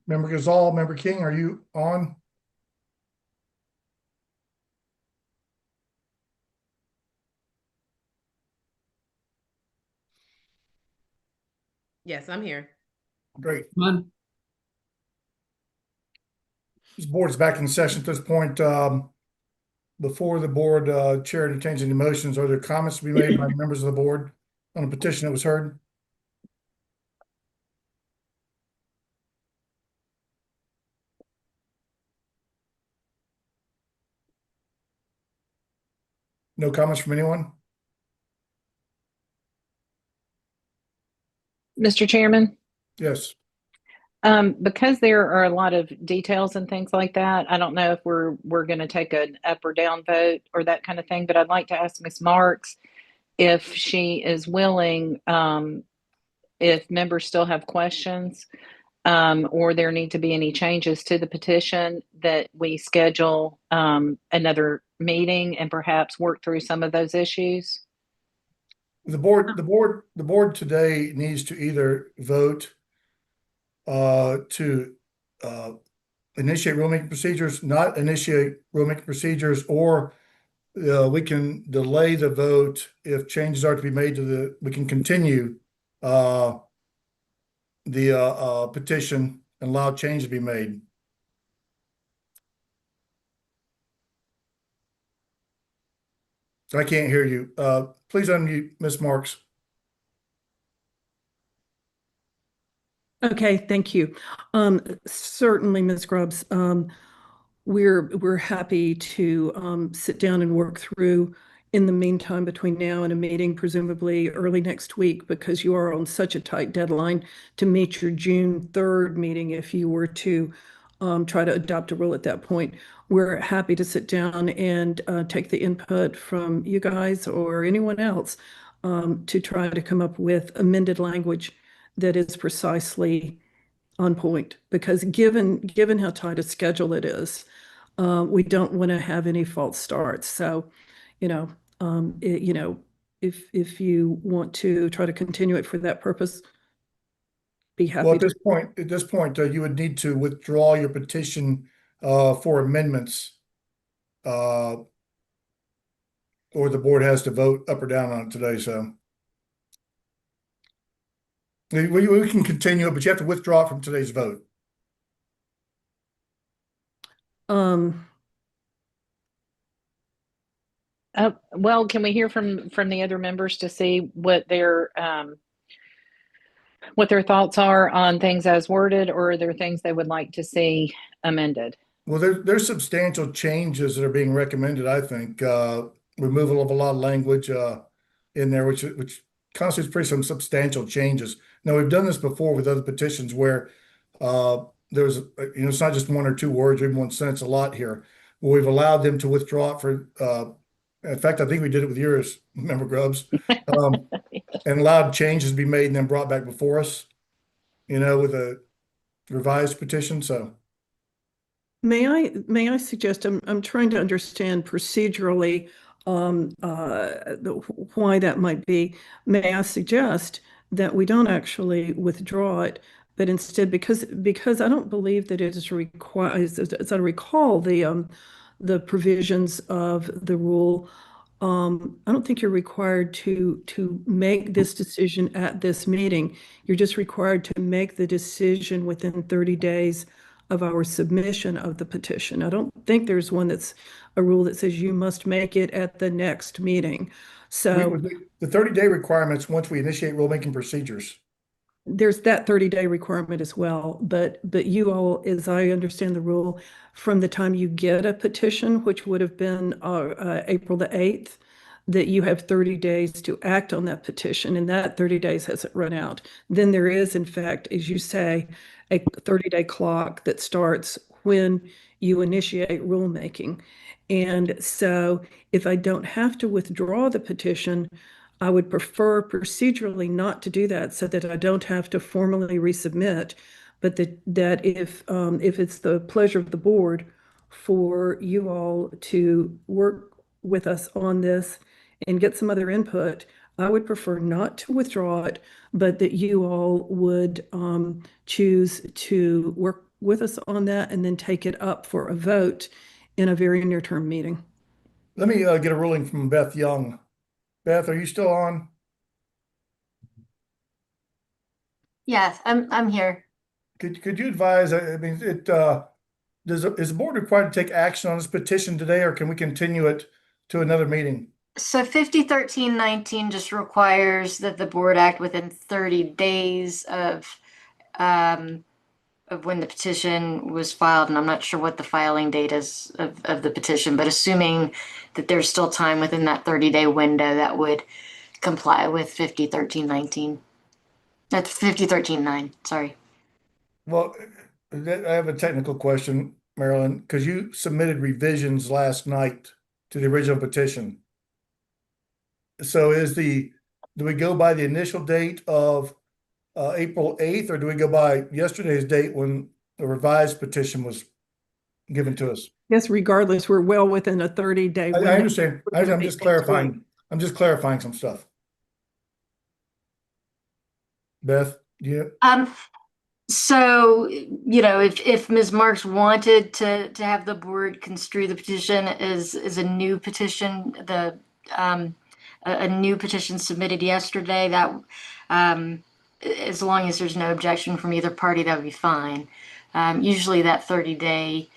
Member Gazal, Member King, are you on?
Yes, I'm here.
Great.
Come on.
This board is back in session at this point. Before the board chair entertains any motions, are there comments to be made by members of the board on a petition that was heard? No comments from anyone?
Mr. Chairman?
Yes.
Because there are a lot of details and things like that, I don't know if we're going to take an up or down vote or that kind of thing, but I'd like to ask Ms. Marks if she is willing, if members still have questions, or there need to be any changes to the petition, that we schedule another meeting and perhaps work through some of those issues.
The board today needs to either vote to initiate rulemaking procedures, not initiate rulemaking procedures, or we can delay the vote if changes are to be made to we can continue the petition and allow change to be made. I can't hear you. Please unmute Ms. Marks.
Okay, thank you. Certainly, Ms. Grubbs, we're happy to sit down and work through in the meantime between now and a meeting, presumably early next week, because you are on such a tight deadline to meet your June 3rd meeting if you were to try to adopt a rule at that point. We're happy to sit down and take the input from you guys or anyone else to try to come up with amended language that is precisely on point. Because given how tight a schedule it is, we don't want to have any false starts. So, if you want to try to continue it for that purpose, be happy.
Well, at this point, you would need to withdraw your petition for amendments, or the board has to vote up or down on it today. So we can continue it, but you have to withdraw it from today's vote.
Well, can we hear from the other members to see what their thoughts are on things as worded, or are there things they would like to see amended?
Well, there's substantial changes that are being recommended, I think. Removal of a lot of language in there, which constitutes pretty some substantial changes. Now, we've done this before with other petitions where there's, it's not just one or two words or even one sentence, a lot here. Well, we've allowed them to withdraw it for, in fact, I think we did it with yours, Member Grubbs, and allowed changes to be made and then brought back before us, with a revised petition. So.
May I suggest, I'm trying to understand procedurally why that might be. May I suggest that we don't actually withdraw it, but instead, because I don't believe that it is required, as I recall, the provisions of the rule I don't think you're required to make this decision at this meeting. You're just required to make the decision within 30 days of our submission of the petition. I don't think there's one that's a rule that says you must make it at the next meeting. So
The 30-day requirements once we initiate rulemaking procedures.
there's that 30-day requirement as well, but you all, as I understand the rule, from the time you get a petition, which would have been April the 8th, that you have 30 days to act on that petition, and that 30 days hasn't run out. Then there is, in fact, as you say, a 30-day clock that starts when you initiate rulemaking. And so if I don't have to withdraw the petition, I would prefer procedurally not to do that so that I don't have to formally resubmit, but that if it's the pleasure of the board for you all to work with us on this and get some other input, I would prefer not to withdraw it, but that you all would choose to work with us on that and then take it up for a vote in a very near-term meeting.
Let me get a ruling from Beth Young. Beth, are you still on?
Yes, I'm here.
Could you advise, I mean, is the board required to take action on this petition today, or can we continue it to another meeting?
So 501319 just requires that the board act within 30 days of when the petition was filed, and I'm not sure what the filing date is of the petition, but assuming that there's still time within that 30-day window, that would comply with 501319. That's 50139, sorry.
Well, I have a technical question, Marilyn, because you submitted revisions last night to the original petition. So do we go by the initial date of April 8th, or do we go by yesterday's date when the revised petition was given to us?
Yes, regardless, we're well within a 30-day window.
I understand. I'm just clarifying. I'm just clarifying some stuff. Beth, you?
So, you know, if Ms. Marks wanted to have the board construe the petition as a new petition, a new petition submitted yesterday, that as long as there's no objection from either party, that would be fine. Usually that 30-day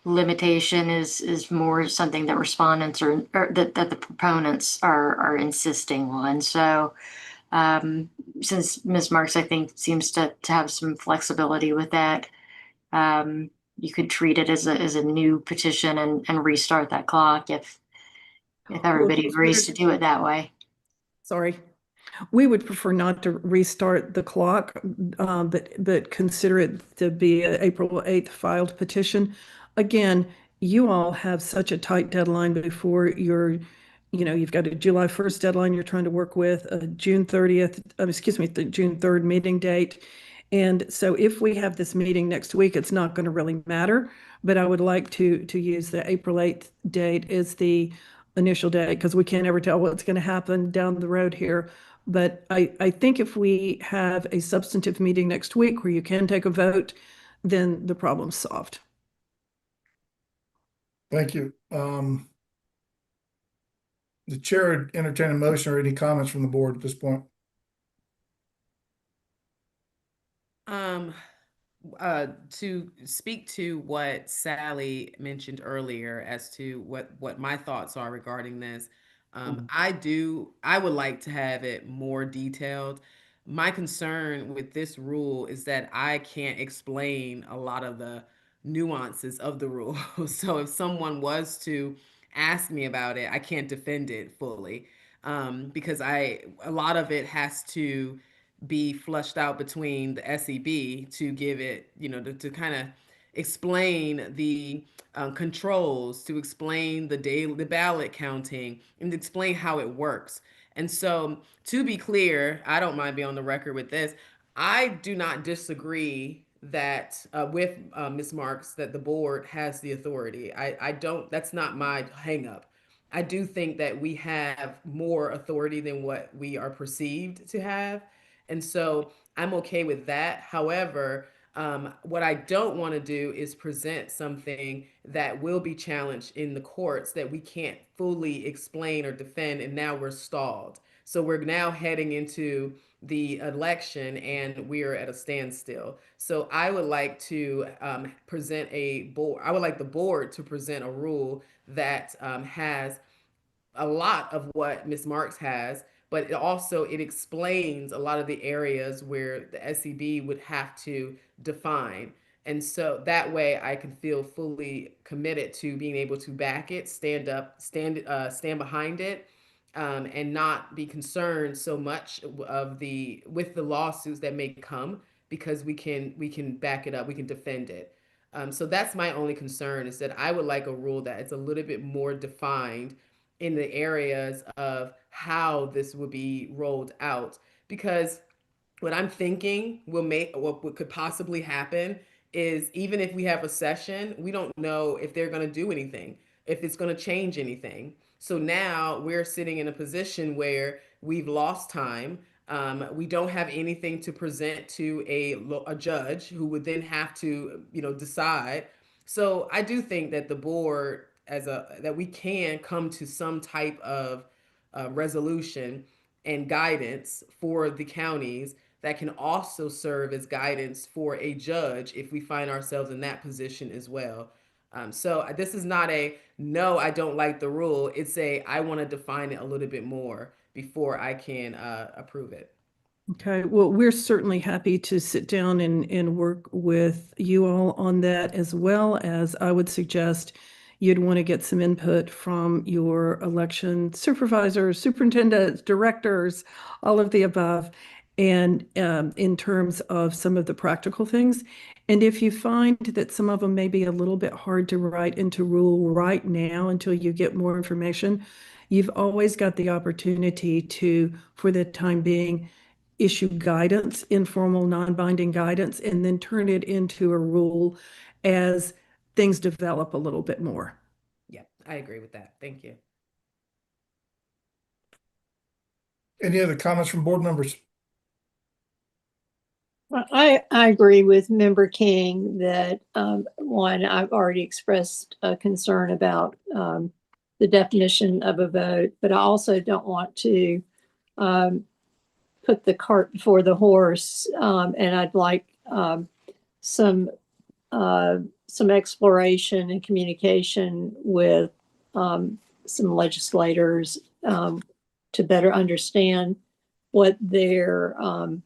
limitation is more something that respondents or that the proponents are insisting on. So since Ms. Marks, I think, seems to have some flexibility with that, you could treat it as a new petition and restart that clock if everybody agrees to do it that way.
Sorry. We would prefer not to restart the clock, but consider it to be an April 8th filed petition. Again, you all have such a tight deadline before you've got a July 1st deadline you're trying to work with, a June 30th, the June 3rd meeting date. And so if we have this meeting next week, it's not going to really matter, but I would like to use the April 8th date as the initial date, because we can't ever tell what's going to happen down the road here. But I think if we have a substantive meeting next week where you can take a vote, then the problem's solved.
Thank you. The chair would entertain a motion or any comments from the board at this point.
To speak to what Sally mentioned earlier as to what my thoughts are regarding this, I would like to have it more detailed. My concern with this rule is that I can't explain a lot of the nuances of the rule. So if someone was to ask me about it, I can't defend it fully, because a lot of it has to be flushed out between the SEB to give it, to kind of explain the controls, to explain the ballot counting, and to explain how it works. And so, to be clear, I don't mind being on the record with this. I do not disagree that with Ms. Marks that the board has the authority. I don't. That's not my hang up. I do think that we have more authority than what we are perceived to have. And so I'm okay with that. However, What I don't want to do is present something that will be challenged in the courts that we can't fully explain or defend, and now we're stalled. So we're now heading into the election and we're at a standstill. So I would like to present a board. I would like the board to present a rule that has a lot of what Ms. Marks has, but it explains a lot of the areas where the SCB would have to define. And so that way I can feel fully committed to being able to back it, stand behind it, and not be concerned so much with the lawsuits that may come, because we can back it up, we can defend it. So that's my only concern, is that I would like a rule that is a little bit more defined in the areas of how this would be rolled out. Because what I'm thinking what could possibly happen is, even if we have a session, we don't know if they're going to do anything, if it's going to change anything. So now we're sitting in a position where we've lost time. We don't have anything to present to a judge who would then have to, decide. So I do think that the board, that we can come to some type of resolution and guidance for the counties that can also serve as guidance for a judge if we find ourselves in that position as well. So this is not a no, I don't like the rule. It's I want to define it a little bit more before I can approve it.
Okay, well, we're certainly happy to sit down and work with you all on that, as well as I would suggest you'd want to get some input from your election supervisors, superintendents, directors, all of the above, and in terms of some of the practical things. And if you find that some of them may be a little bit hard to write into rule right now until you get more information, you've always got the opportunity to, for the time being, issue guidance, informal, non-binding guidance, and then turn it into a rule as things develop a little bit more.
Yeah, I agree with that. Thank you.
Any other comments from board members?
Well, I agree with Member King that one, I've already expressed a concern about the definition of a vote, but I also don't want to put the cart before the horse, and I'd like some exploration and communication with some legislators to better understand what their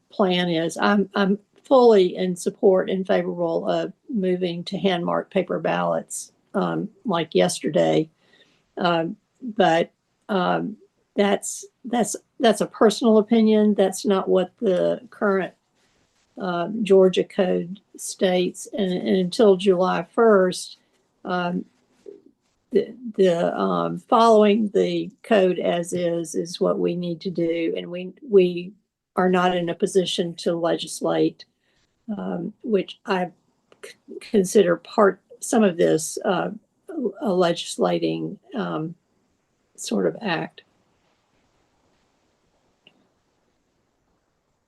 plan is. I'm fully in support and favorable of moving to hand-marked paper ballots like yesterday, but that's a personal opinion. That's not what the current Georgia code states, and until July 1st, the following the code as is what we need to do, and we are not in a position to legislate, which I consider some of this a legislating sort of act.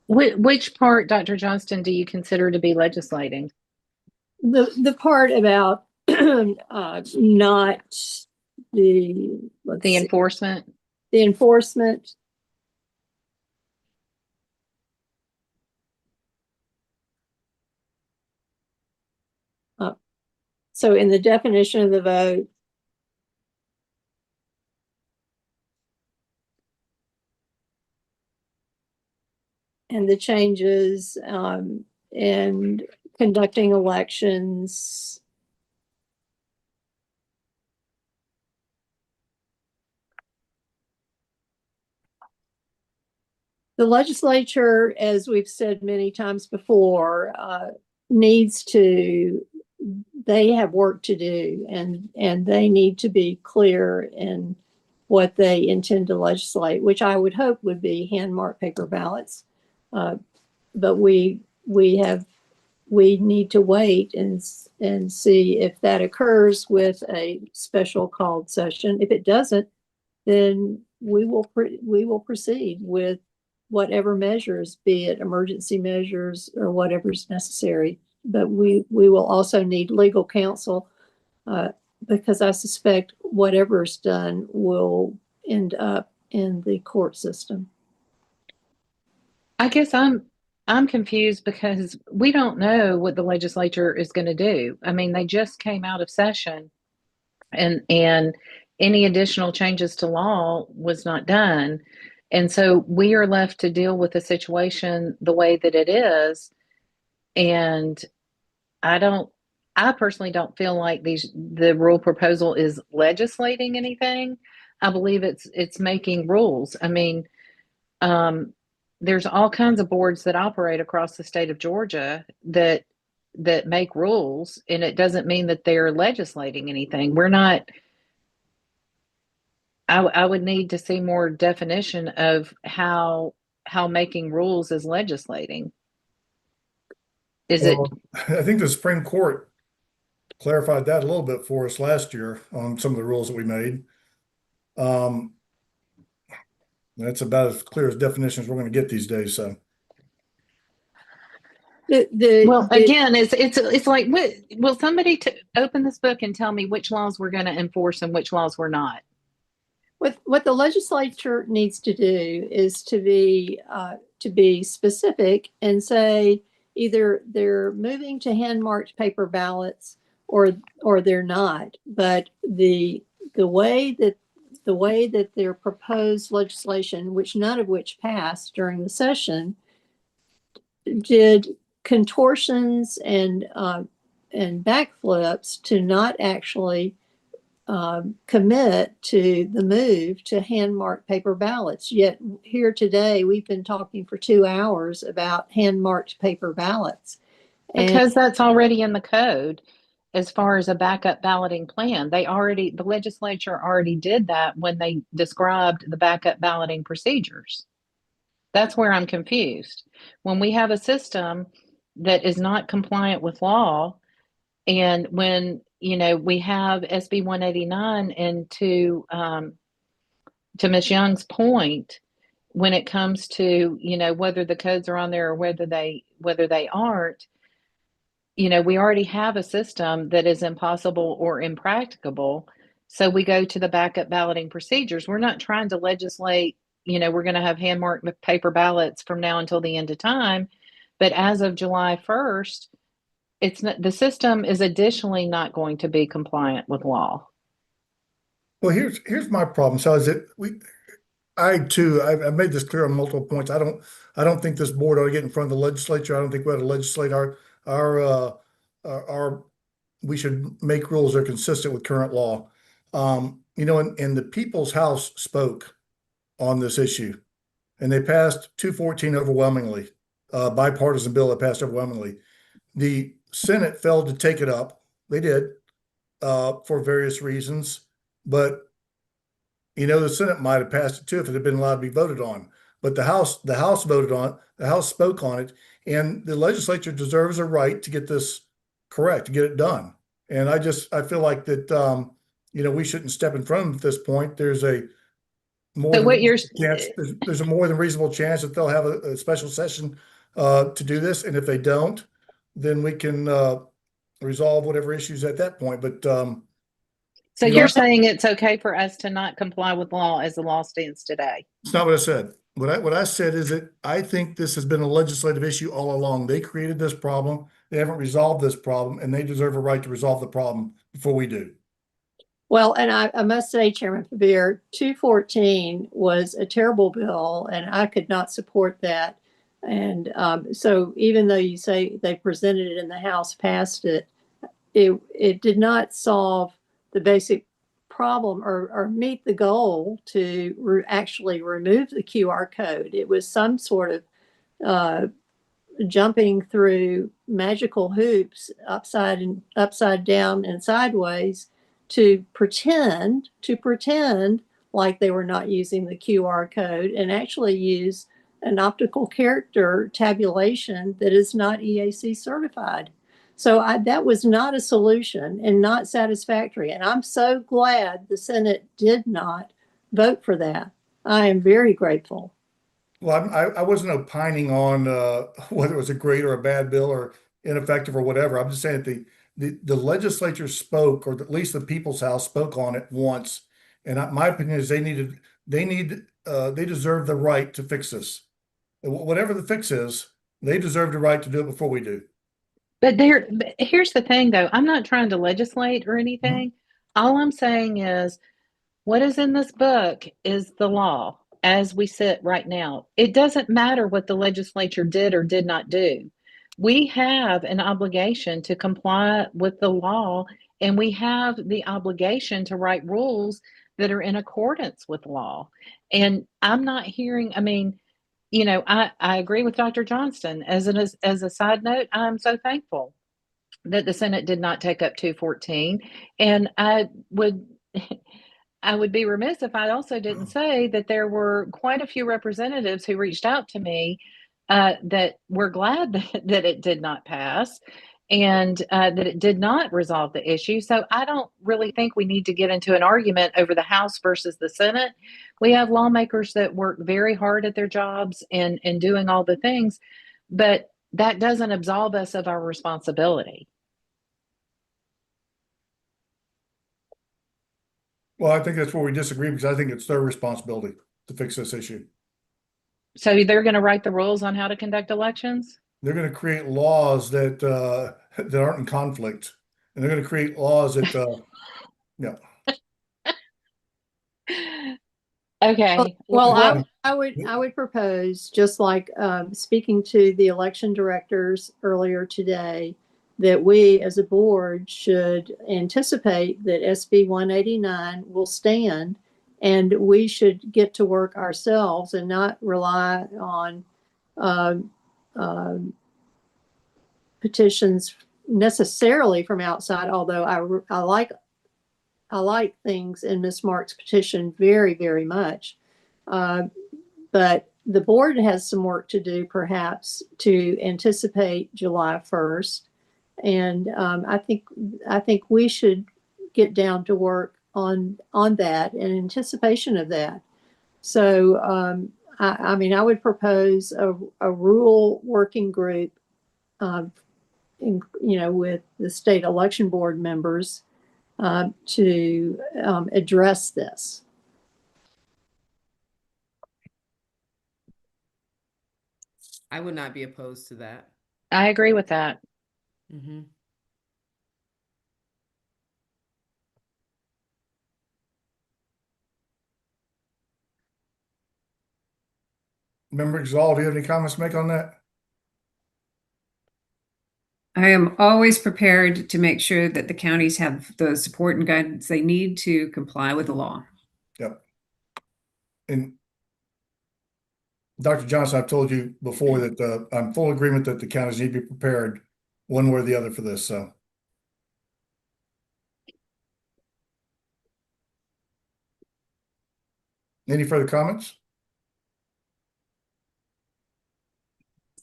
Which part, Dr. Johnston, do you consider to be legislating?
The part about not the
enforcement.
The enforcement. So in the definition of the vote, and the changes in conducting elections, the legislature, as we've said many times before, they have work to do, and they need to be clear in what they intend to legislate, which I would hope would be hand-marked paper ballots. But we need to wait and see if that occurs with a special called session. If it doesn't, then we will proceed with whatever measures, be it emergency measures or whatever's necessary but we will also need legal counsel, because I suspect whatever is done will end up in the court system.
I guess I'm confused because we don't know what the legislature is going to do. I mean, they just came out of session, and any additional changes to law was not done. And so we are left to deal with the situation the way that it is. And I personally don't feel like the rule proposal is legislating anything. I believe it's making rules. I mean, there's all kinds of boards that operate across the state of Georgia that make rules, and it doesn't mean that they're legislating anything. We're not. I would need to see more definition of how making rules is legislating. Is it?
I think the Supreme Court clarified that a little bit for us last year on some of the rules that we made. That's about as clear as definitions we're going to get these days. So,
Well, again, it's like, will somebody open this book and tell me which laws we're going to enforce and which laws we're not?
What the legislature needs to do is to be specific and say either they're moving to hand-marked paper ballots or they're not. But the way that their proposed legislation, which none of which passed during the session, did contortions and backflips to not actually commit to the move to hand-marked paper ballots. Yet here today, we've been talking for 2 hours about hand-marked paper ballots.
Because that's already in the code as far as a backup balloting plan. The legislature already did that when they described the backup balloting procedures. That's where I'm confused. When we have a system that is not compliant with law, and when we have SB 189, and to Ms. Young's point, when it comes to whether the codes are on there or whether they aren't, we already have a system that is impossible or impracticable. So we go to the backup balloting procedures. We're not trying to legislate, we're going to have hand-marked paper ballots from now until the end of time. But as of July 1st, the system is additionally not going to be compliant with law.
well, here's my problem. So I've made this clear on multiple points. I don't think this board ought to get in front of the legislature. I don't think we ought to legislate we should make rules that are consistent with current law. And the People's House spoke on this issue, and they passed 214 overwhelmingly, bipartisan bill that passed overwhelmingly. The Senate failed to take it up. They did, for various reasons, but the Senate might have passed it too if it had been allowed to be voted on. But the House voted on it. The House spoke on it, and the legislature deserves a right to get this correct, to get it done. And I feel like that we shouldn't step in front of them at this point. There's a more than reasonable chance that they'll have a special session to do this, and if they don't, then we can resolve whatever issues at that point. But
so you're saying it's okay for us to not comply with law as the law stands today?
It's not what I said. What I said is that I think this has been a legislative issue all along. They created this problem. They haven't resolved this problem, and they deserve a right to resolve the problem before we do.
Well, and I must say, Chairman Fabier, 214 was a terrible bill, and I could not support that. And so even though you say they presented it in the House, passed it, it did not solve the basic problem or meet the goal to actually remove the QR code. It was some sort of jumping through magical hoops upside down and sideways to pretend like they were not using the QR code and actually use an optical character tabulation that is not EAC certified. So that was not a solution and not satisfactory. And I'm so glad the Senate did not vote for that. I am very grateful.
Well, I wasn't opining on whether it was a great or a bad bill or ineffective or whatever. I'm just saying that the legislature spoke, or at least the People's House spoke on it once. And my opinion is they deserve the right to fix this. Whatever the fix is, they deserve the right to do it before we do.
But here's the thing, though. I'm not trying to legislate or anything. All I'm saying is what is in this book is the law as we sit right now. It doesn't matter what the legislature did or did not do. We have an obligation to comply with the law, and we have the obligation to write rules that are in accordance with law. And I'm not hearing, I mean, you know, I agree with Dr. Johnston. As a side note, I'm so thankful that the Senate did not take up 214. And I would be remiss if I also didn't say that there were quite a few representatives who reached out to me that were glad that it did not pass and that it did not resolve the issue. So I don't really think we need to get into an argument over the House versus the Senate. We have lawmakers that work very hard at their jobs and doing all the things, but that doesn't absolve us of our responsibility.
Well, I think that's where we disagree, because I think it's their responsibility to fix this issue.
So they're going to write the rules on how to conduct elections?
They're going to create laws that that aren't in conflict, and they're going to create laws that yeah.
Okay.
Well, I would propose, just like speaking to the election directors earlier today, that we as a board should anticipate that SB 189 will stand, and we should get to work ourselves and not rely on petitions necessarily from outside, although I like things in Ms. Marks' petition very, very much. But the board has some work to do, perhaps, to anticipate July 1st. And I think we should get down to work on that in anticipation of that. So, I mean, I would propose a rule working group, with the state election board members to address this.
I would not be opposed to that.
I agree with that.
Mm-hmm.
Member Exalt, do you have any comments to make on that?
I am always prepared to make sure that the counties have the support and guidance they need to comply with the law.
Yep. And Dr. Johnson, I've told you before that I'm full agreement that the counties need to be prepared one way or the other for this. So. Any further comments?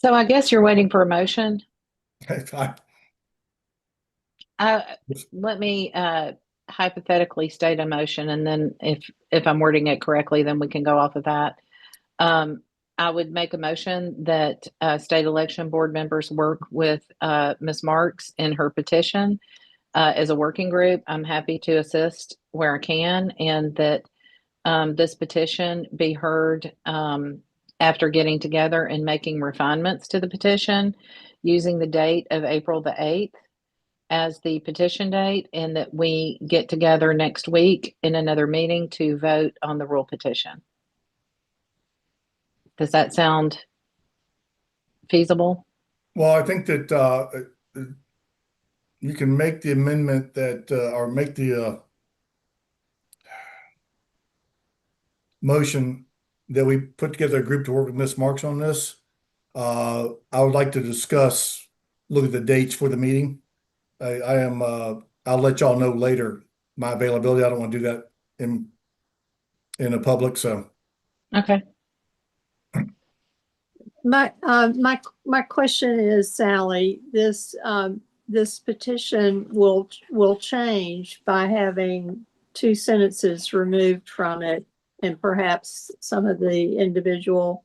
So I guess you're waiting for a motion. Let me hypothetically state a motion, and then if I'm wording it correctly, then we can go off of that. I would make a motion that state election board members work with Ms. Marks in her petition as a working group. I'm happy to assist where I can, and that this petition be heard after getting together and making refinements to the petition, using the date of April the 8th as the petition date, and that we get together next week in another meeting to vote on the rule petition. Does that sound feasible?
Well, I think that you can make the amendment that, or make the motion that we put together a group to work with Ms. Marks on this. I would like to look at the dates for the meeting. I'll let y'all know later my availability. I don't want to do that in a public, so.
Okay.
My question is, Sally, this petition will change by having two sentences removed from it, and perhaps some of the individual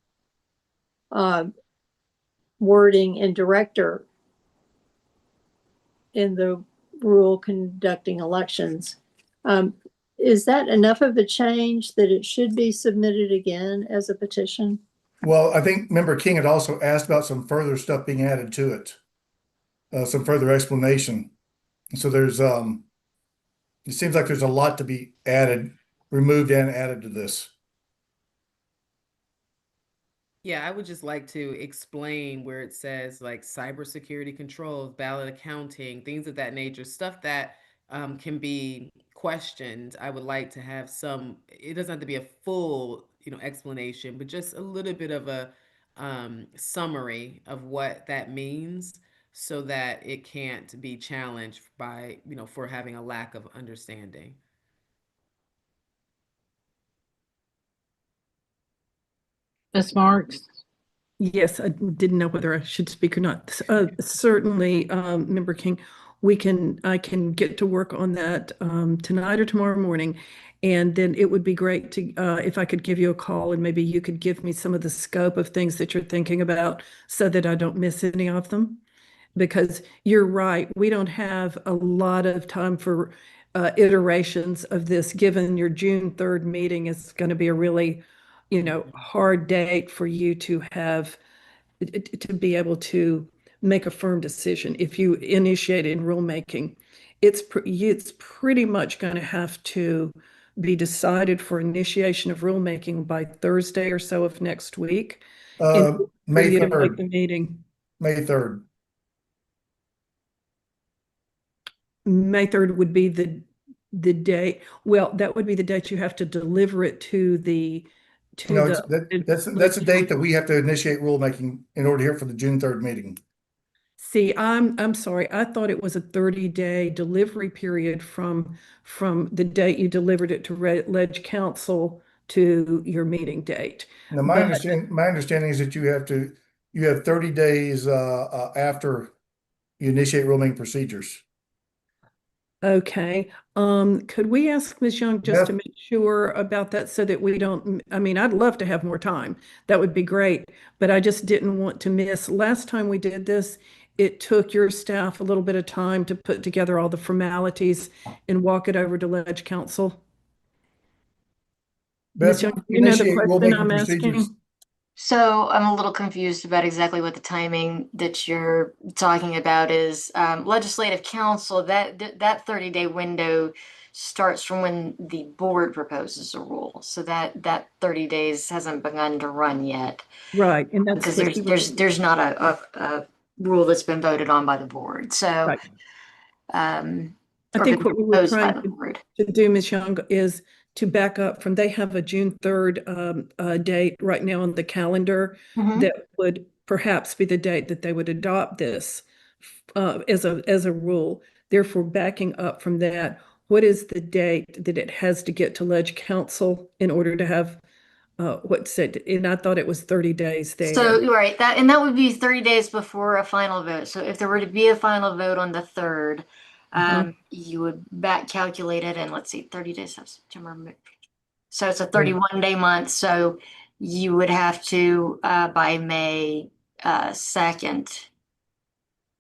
wording in director in the rule conducting elections. Is that enough of a change that it should be submitted again as a petition?
Well, I think Member King had also asked about some further stuff being added to it, some further explanation. So there's, it seems like there's a lot to be added, removed and added to this.
Yeah, I would just like to explain where it says like cybersecurity controls, ballot accounting, things of that nature, stuff that can be questioned. I would like to have some, it doesn't have to be a full, explanation, but just a little bit of a summary of what that means so that it can't be challenged by, for having a lack of understanding.
Ms. Marks?
Yes, I didn't know whether I should speak or not. Certainly, Member King, I can get to work on that tonight or tomorrow morning. And then it would be great to if I could give you a call and maybe you could give me some of the scope of things that you're thinking about so that I don't miss any of them. Because you're right, we don't have a lot of time for iterations of this, given your June 3rd meeting is going to be a really, hard date for you to have to be able to make a firm decision. If you initiate in rulemaking, it's pretty much going to have to be decided for initiation of rulemaking by Thursday or so of next week.
May
you to make
3rd.
the meeting.
May 3rd.
May 3rd would be the day. Well, that would be the date you have to deliver it to the
No, that's the date that we have to initiate rulemaking in order to hear it for the June 3rd meeting.
See, I'm sorry. I thought it was a 30-day delivery period from the date you delivered it to Ledge Council to your meeting date.
Now, my understanding is that you have 30 days after you initiate rulemaking procedures.
Okay. Could we ask Ms. Young just to make sure about that so that we don't, I mean, I'd love to have more time. That would be great, but I just didn't want to miss. Last time we did this, it took your staff a little bit of time to put together all the formalities and walk it over to Ledge Council. Ms. Young, you know the question I'm asking?
So I'm a little confused about exactly what the timing that you're talking about is. Legislative council, that 30-day window starts from when the board proposes a rule. So that 30 days hasn't begun to run yet.
Right, and that's
because there's not a rule that's been voted on by the board. So
right. I think what we were trying to do, Ms. Young, is to back up from, they have a June 3rd date right now on the calendar that would perhaps be the date that they would adopt this as a rule. Therefore, backing up from that, what is the date that it has to get to Ledge Council in order to have what's it? And I thought it was 30 days there.
So right, that would be 30 days before a final vote. So if there were to be a final vote on the 3rd, you would back calculate it, and let's see, 30 days of September. So it's a 31-day month. So you would have to by May 2nd.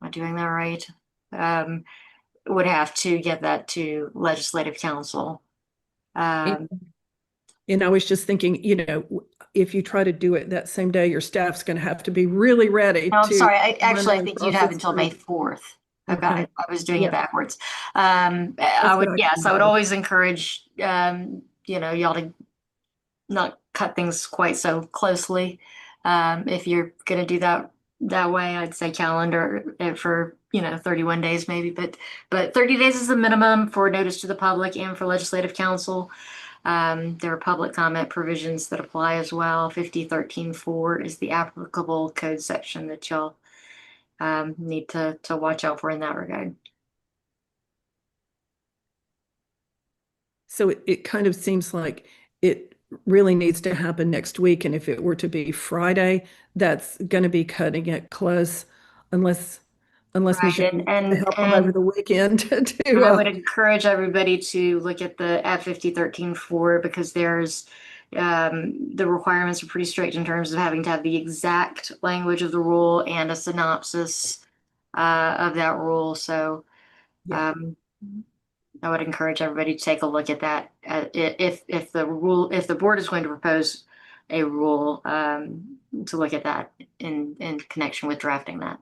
Am I doing that right? Would have to get that to Legislative Council.
And I was just thinking, if you try to do it that same day, your staff's going to have to be really ready.
No, I'm sorry. I think you'd have until May 4th. Okay. I was doing it backwards. I would always encourage, y'all to not cut things quite so closely. If you're going to do that way, I'd say calendar for, 31 days maybe, but 30 days is the minimum for notice to the public and for Legislative Council. There are public comment provisions that apply as well. 5013-4 is the applicable code section that y'all need to watch out for in that regard.
So it kind of seems like it really needs to happen next week. And if it were to be Friday, that's going to be cutting it close unless
right. and
help them over the weekend.
I would encourage everybody to look at the at 5013-4 because there's the requirements are pretty strict in terms of having to have the exact language of the rule and a synopsis of that rule. So
Yeah.
I would encourage everybody to take a look at that. If the board is going to propose a rule, to look at that in connection with drafting that.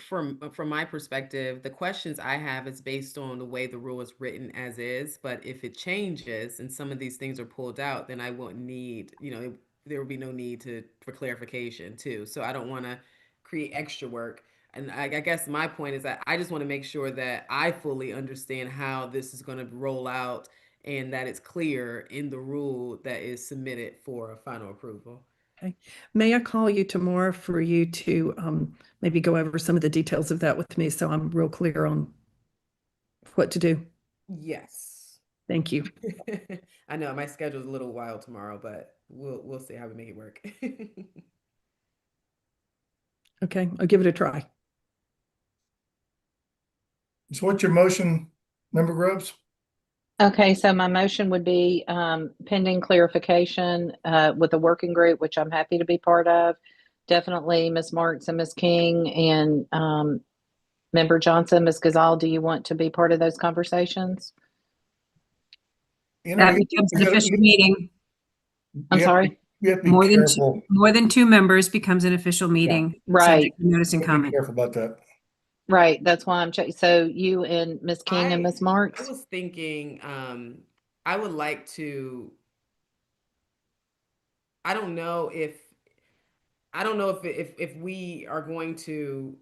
From my perspective, the questions I have is based on the way the rule is written as is. But if it changes and some of these things are pulled out, then I won't need, there will be no need for clarification too. So I don't want to create extra work. And I guess my point is that I just want to make sure that I fully understand how this is going to roll out and that it's clear in the rule that is submitted for final approval.
Okay. May I call you tomorrow for you to maybe go over some of the details of that with me so I'm real clear on what to do?
Yes.
Thank you.
I know my schedule's a little wild tomorrow, but we'll see how we make it work.
Okay, I'll give it a try.
So what's your motion, Member Grubbs?
Okay, so my motion would be pending clarification with the working group, which I'm happy to be part of. Definitely Ms. Marks and Ms. King and Member Johnson, Ms. Gazal, do you want to be part of those conversations?
That becomes an official meeting.
I'm sorry?
You have to be careful.
More than two members becomes an official meeting.
Yeah, right.
Subject to notice and comment.
Be careful about that.
Right, that's why I'm checking. So you and Ms. King and Ms. Marks?
I was thinking, I would like to, I don't know if we are going to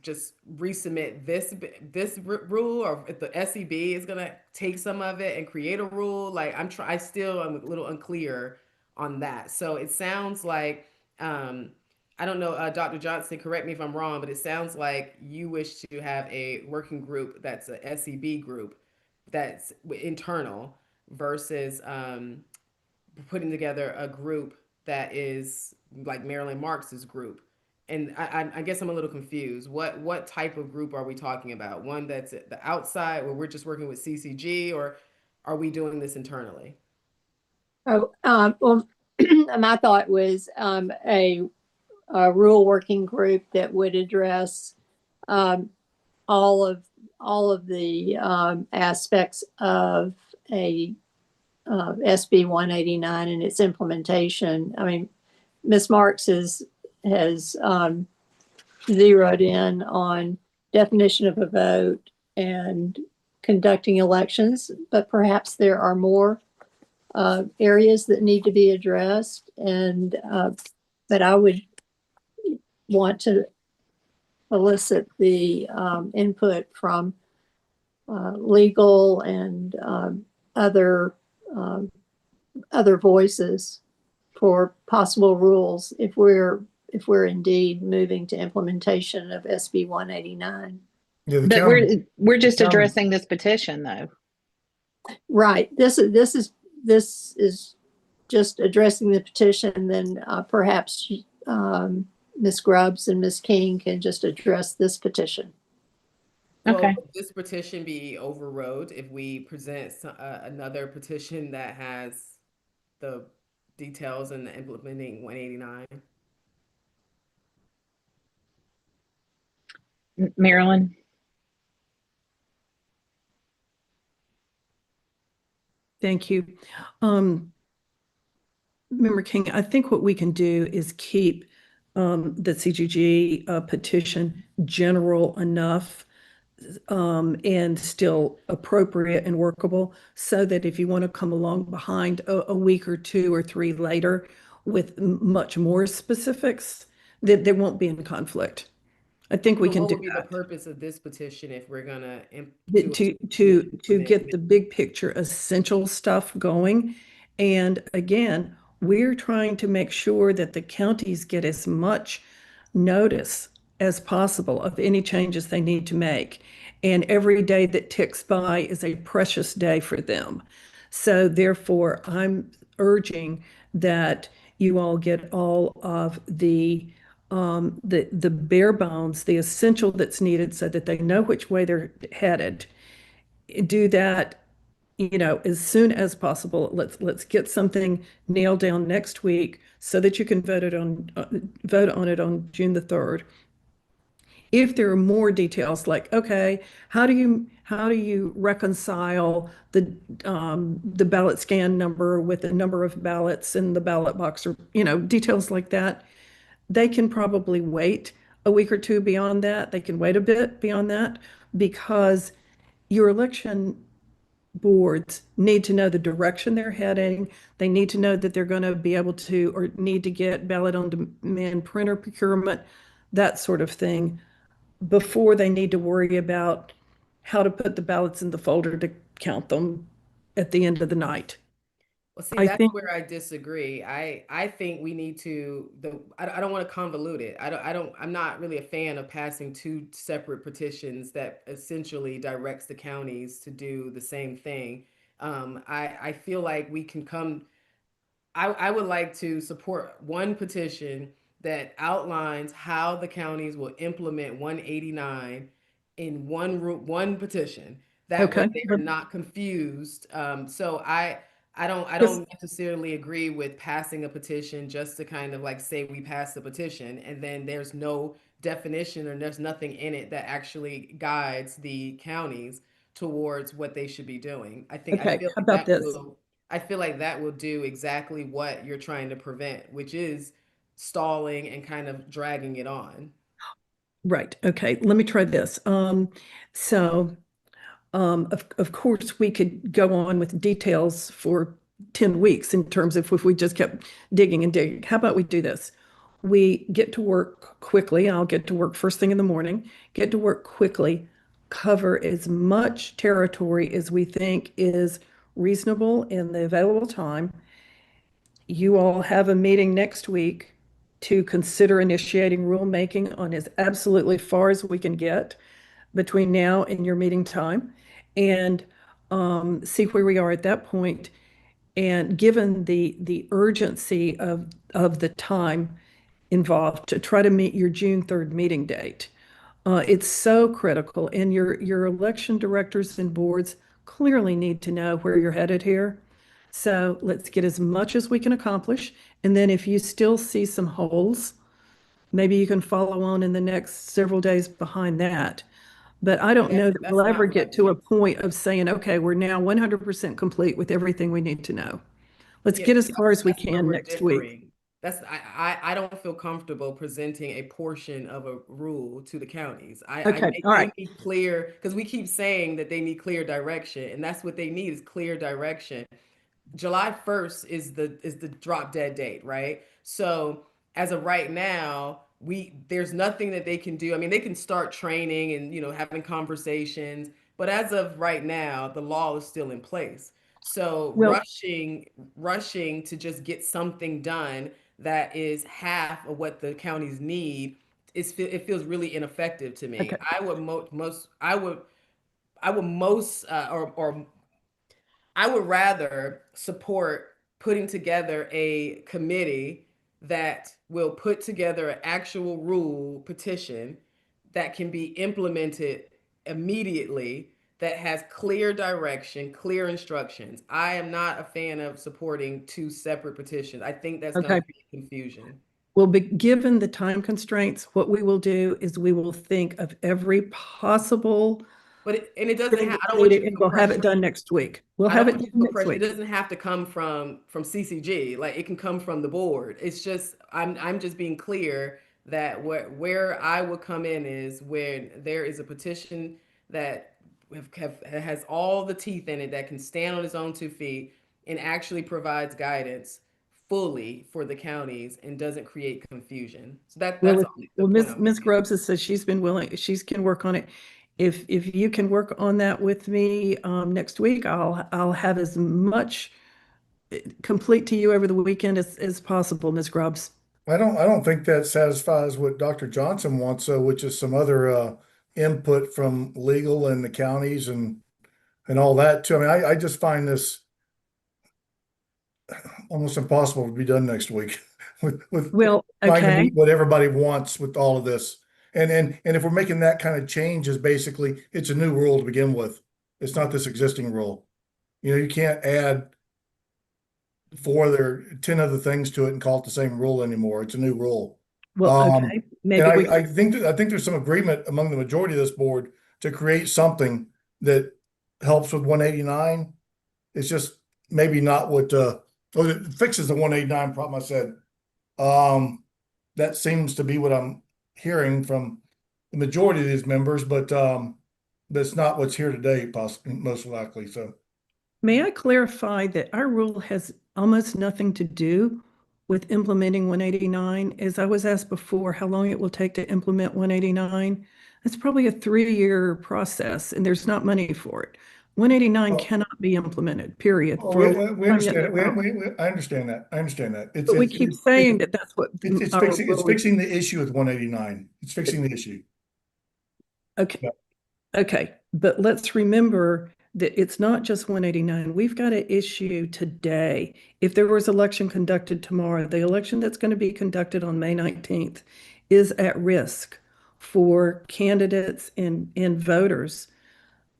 just resubmit this rule, or if the SEB is gonna take some of it and create a rule. Like I'm a little unclear on that. So it sounds like, I don't know, Dr. Johnson, correct me if I'm wrong, but it sounds like you wish to have a working group that's a SEB group that's internal versus putting together a group that is like Marilyn Marks's group. And I guess I'm a little confused. What type of group are we talking about? One that's at the outside where we're just working with CCG, or are we doing this internally?
Well, my thought was a rule working group that would address all of the aspects of a SB 189 and its implementation. I mean, Ms. Marks has zeroed in on definition of a vote and conducting elections, but perhaps there are more areas that need to be addressed, and that I would want to elicit the input from legal and other voices for possible rules if we're indeed moving to implementation of SB 189.
Yeah,
But we're just addressing this petition, though.
Right. This is just addressing the petition. Then perhaps Ms. Grubbs and Ms. King can just address this petition.
Okay.
Will this petition be overrode if we present another petition that has the details and the implementing 189?
Marilyn?
Thank you. Member King, I think what we can do is keep the CGG petition general enough and still appropriate and workable, so that if you want to come along behind a week or two or three later with much more specifics, that there won't be in conflict. I think we can do that. What would be
the purpose of this petition if we're gonna
to get the big picture essential stuff going? And again, we're trying to make sure that the counties get as much notice as possible of any changes they need to make. And every day that ticks by is a precious day for them. So therefore, I'm urging that you all get all of the bare bones, the essential that's needed so that they know which way they're headed. Do that as soon as possible. Let's get something nailed down next week so that you can vote on it on June the 3rd. If there are more details, like, okay, how do you reconcile the ballot scan number with the number of ballots in the ballot box, or details like that, they can probably wait a week or two beyond that. They can wait a bit beyond that, because your election boards need to know the direction they're heading. They need to know that they're going to be able to, or need to get ballot on demand printer procurement, that sort of thing, before they need to worry about how to put the ballots in the folder to count them at the end of the night.
Well, see,
I
that's
think,
where I disagree. I think we need to I don't want to convolute it. I'm not really a fan of passing two separate petitions that essentially directs the counties to do the same thing. I feel like we can come. I would like to support one petition that outlines how the counties will implement 189 in one petition. That way
okay,
they are not confused. So I
yes,
don't necessarily agree with passing a petition just to kind of like say we passed the petition and then there's no definition or there's nothing in it that actually guides the counties towards what they should be doing.
okay, how about this?
I feel like that will do exactly what you're trying to prevent, which is stalling and kind of dragging it on.
Right, okay, let me try this. So of course, we could go on with details for 10 weeks in terms of if we just kept digging and digging. How about we do this? We get to work quickly. I'll get to work first thing in the morning, get to work quickly, cover as much territory as we think is reasonable in the available time. You all have a meeting next week to consider initiating rulemaking on as absolutely far as we can get between now and your meeting time, and see where we are at that point. And given the urgency of the time involved to try to meet your June 3rd meeting date, it's so critical. And your election directors and boards clearly need to know where you're headed here. So let's get as much as we can accomplish. And then if you still see some holes, maybe you can follow on in the next several days behind that. But I don't know that
That's
we'll ever
not
get to a point of saying, okay, we're now 100% complete with everything we need to know. Let's
Yeah,
get as far as we
that's where
can
we're
next week.
differing. I don't feel comfortable presenting a portion of a rule to the counties.
Okay, all
They
right.
need clear, because we keep saying that they need clear direction, and that's what they need is clear direction. July 1st is the drop dead date, right? So as of right now, there's nothing that they can do. I mean, they can start training and having conversations, but as of right now, the law is still in place. So
Well,
rushing to just get something done that is half of what the counties need it feels really ineffective to me.
okay,
I would most or I would rather support putting together a committee that will put together an actual rule petition that can be implemented immediately, that has clear direction, clear instructions. I am not a fan of supporting two separate petitions. I think that's going
okay.
to create confusion.
Well, given the time constraints, what we will do is we will think of every possible
And it doesn't
thing
have,
that's
I don't want you
needed,
to
and
feel
we'll have it
pressure.
done next week. We'll
I
have
don't
it
want you
done
to feel
next
pressure. It
week.
doesn't have to come from CCG. Like it can come from the board. It's just I'm just being clear that where I would come in is when there is a petition that has all the teeth in it, that can stand on its own 2 feet and actually provides guidance fully for the counties and doesn't create confusion. So
Well,
that's all the point I'm
Ms.
making.
Grubbs has said she's been willing, can work on it. If you can work on that with me next week, I'll have as much complete to you over the weekend as possible, Ms. Grubbs.
I don't think that satisfies what Dr. Johnson wants, which is some other input from legal and the counties and all that too. I mean, I just find this almost impossible to be done next week with
Well,
trying to
okay.
meet what everybody wants with all of this. And if we're making that kind of change, is basically it's a new rule to begin with. It's not this existing rule. You can't add 10 other things to it and call it the same rule anymore. It's a new rule.
Well, okay,
And
maybe we
I think there's some agreement among the majority of this board to create something that helps with 189. It's just maybe not what it fixes the 189 problem I said. That seems to be what I'm hearing from the majority of these members, but that's not what's here today, possibly most likely. So
May I clarify that our rule has almost nothing to do with implementing 189? As I was asked before, how long it will take to implement 189? It's probably a 3-year process, and there's not money for it. 189
Well-
cannot be implemented, period.
oh,
for a
we
long time
understand
yet
it.
to come.
I understand that. I understand that.
But we keep saying that that's what
it's
our
fixing
rule is.
fixing the issue with 189. It's fixing the issue.
Okay.
Yeah.
Okay, but let's remember that it's not just 189. We've got an issue today. If there was election conducted tomorrow, the election that's going to be conducted on May 19th is at risk for candidates and voters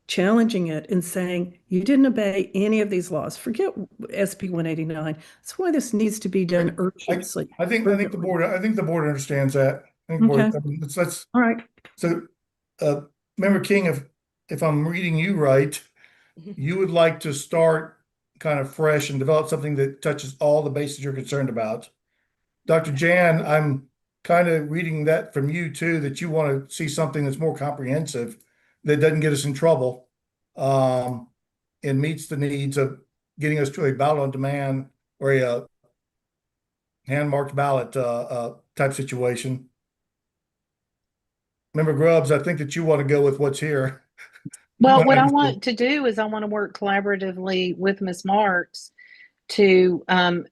challenging it and saying, you didn't obey any of these laws. Forget SB 189. That's why this needs to be done urgently.
I think the board understands that. I think
Okay.
board, let's
All right.
so Member King, if I'm reading you right, you would like to start kind of fresh and develop something that touches all the bases you're concerned about. Dr. Jan, I'm kind of reading that from you too, that you want to see something that's more comprehensive, that doesn't get us in trouble, and meets the needs of getting us to a ballot on demand or a hand-marked ballot type situation. Member Grubbs, I think that you want to go with what's here.
Well, what I want to do is I want to work collaboratively with Ms. Marks to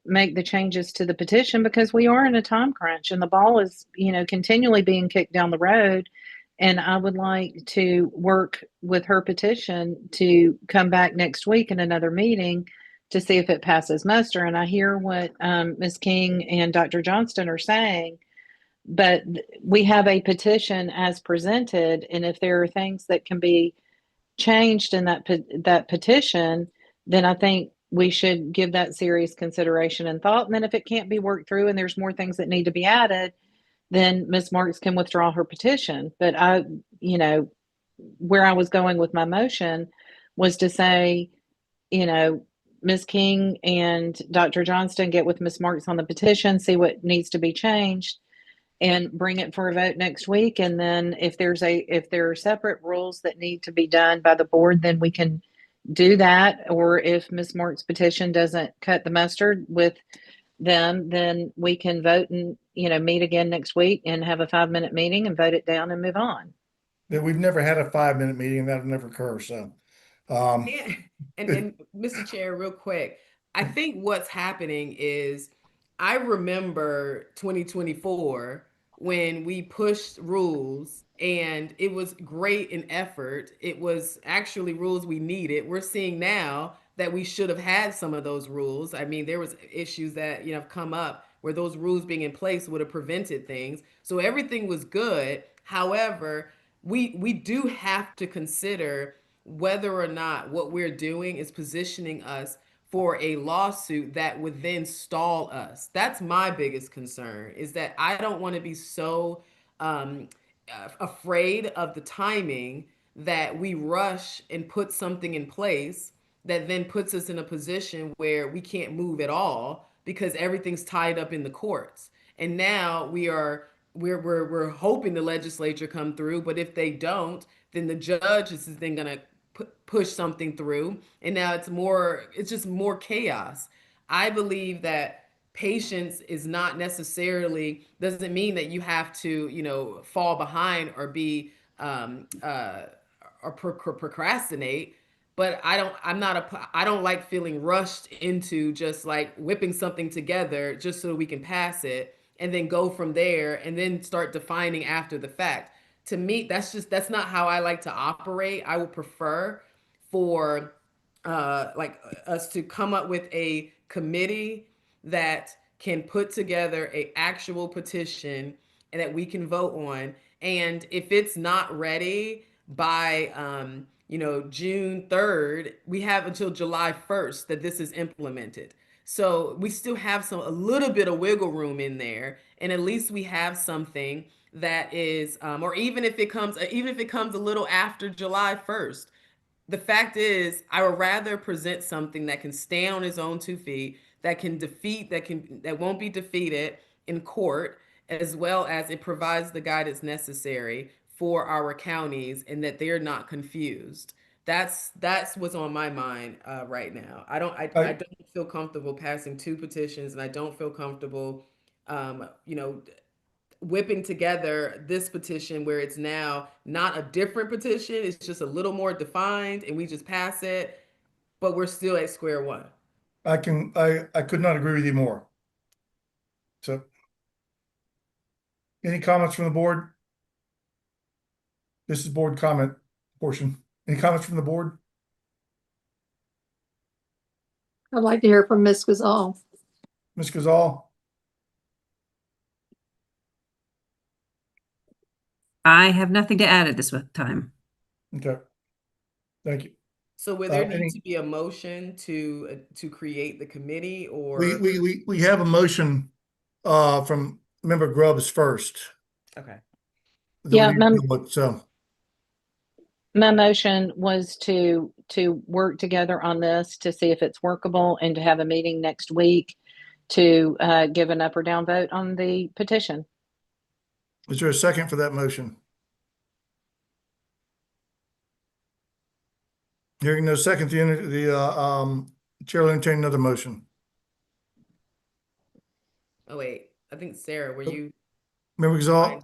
make the changes to the petition, because we are in a time crunch and the ball is, continually being kicked down the road. And I would like to work with her petition to come back next week in another meeting to see if it passes muster. And I hear what Ms. King and Dr. Johnston are saying, but we have a petition as presented. And if there are things that can be changed in that petition, then I think we should give that serious consideration and thought. And then if it can't be worked through and there's more things that need to be added, then Ms. Marks can withdraw her petition. But where I was going with my motion was to say, Ms. King and Dr. Johnston get with Ms. Marks on the petition, see what needs to be changed, and bring it for a vote next week. And then if there are separate rules that need to be done by the board, then we can do that. Or if Ms. Marks' petition doesn't cut the mustard with them, then we can vote and, meet again next week and have a 5-minute meeting and vote it down and move on.
That we've never had a 5-minute meeting, that'll never occur. So,
and Mr. Chair, real quick, I think what's happening is I remember 2024 when we pushed rules and it was great in effort. It was actually rules we needed. We're seeing now that we should have had some of those rules. I mean, there was issues that, have come up where those rules being in place would have prevented things. So everything was good. However, we do have to consider whether or not what we're doing is positioning us for a lawsuit that would then stall us. That's my biggest concern, is that I don't want to be so afraid of the timing that we rush and put something in place that then puts us in a position where we can't move at all because everything's tied up in the courts. And now we're hoping the legislature come through, but if they don't, then the judge is then going to push something through, and now it's just more chaos. I believe that patience is not necessarily, doesn't mean that you have to fall behind or be or procrastinate, but I don't like feeling rushed into just like whipping something together just so we can pass it and then go from there and then start defining after the fact. To me, that's not how I like to operate. I would prefer for us to come up with a committee that can put together a actual petition and that we can vote on. And if it's not ready by June 3rd, we have until July 1st that this is implemented. So we still have a little bit of wiggle room in there, and at least we have something that is, or even if it comes a little after July 1st, the fact is, I would rather present something that can stand on its own 2 feet, that won't be defeated in court, as well as it provides the guidance necessary for our counties and that they're not confused. That's what's on my mind right now. I don't feel comfortable passing 2 petitions, and I don't feel comfortable, whipping together this petition where it's now not a different petition, it's just a little more defined, and we just pass it, but we're still at square one.
I could not agree with you more. So, any comments from the board? This is board comment portion. Any comments from the board?
I'd like to hear from Ms. Gazal.
Ms. Gazal?
I have nothing to add at this time.
Okay. Thank you.
So will there need to be a motion to create the committee, or?
We have a motion from Member Grubbs first.
Okay.
Yeah,
So
my motion was to work together on this to see if it's workable and to have a meeting next week to give an up or down vote on the petition.
is there a second for that motion? Hearing no second, the chair will entertain another motion.
Oh wait, I think Sarah, were you?
Member Gazal?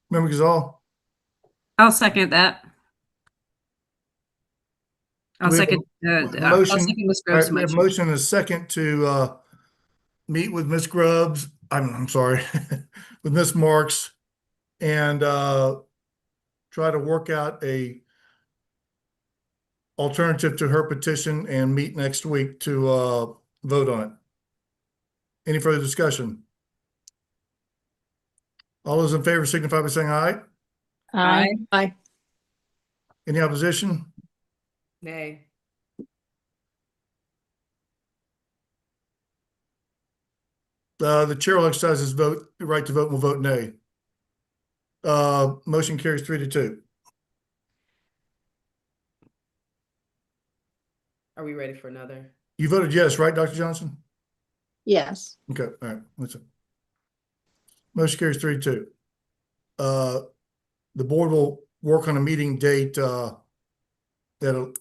Member Gazal?
I'll second that. I'll second Ms. Grubbs'
We have a motion and a second to meet with Ms. Grubbs. I'm sorry, with Ms. Marks, and try to work out a alternative to her petition and meet next week to vote on it. Any further discussion? All those in favor signify by saying aye.
Aye.
Aye.
Any opposition?
Nay.
The chair will exercise his right to vote and will vote nay. Motion carries 3-2.
Are we ready for another?
You voted yes, right, Dr. Johnson?
Yes.
Okay, all right. Listen. Motion carries 3-2. The board will work on a meeting date that'll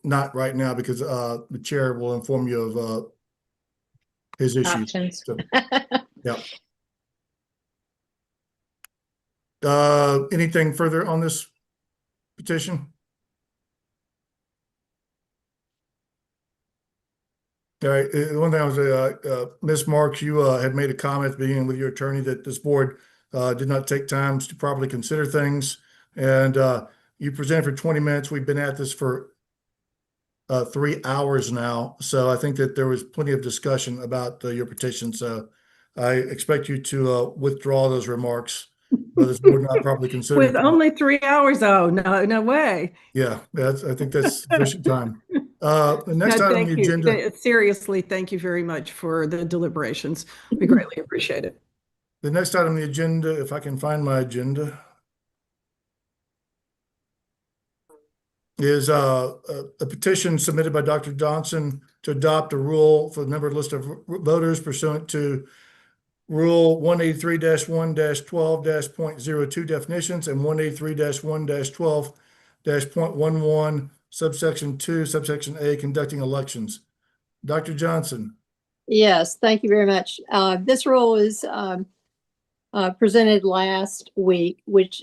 not right now because the chair will inform you of his issues.
Options.
So, yeah. Anything further on this petition? All right. One thing I was, Ms. Marks, you had made a comment at the beginning with your attorney that this board did not take time to properly consider things. And you presented for 20 minutes. We've been at this for 3 hours now. So I think that there was plenty of discussion about your petition. So I expect you to withdraw those remarks. But this board not properly considered.
With only 3 hours, oh, no way.
Yeah, I think that's sufficient time. The next item on the agenda.
Seriously, thank you very much for the deliberations. We greatly appreciate it.
The next item on the agenda, if I can find my agenda, is a petition submitted by Dr. Johnson to adopt a rule for the numbered list of voters pursuant to Rule 183-1-12-.02 definitions and 183-1-12-.11 subsection 2 subsection A conducting elections. Dr. Johnson.
Yes, thank you very much. This rule is presented last week, which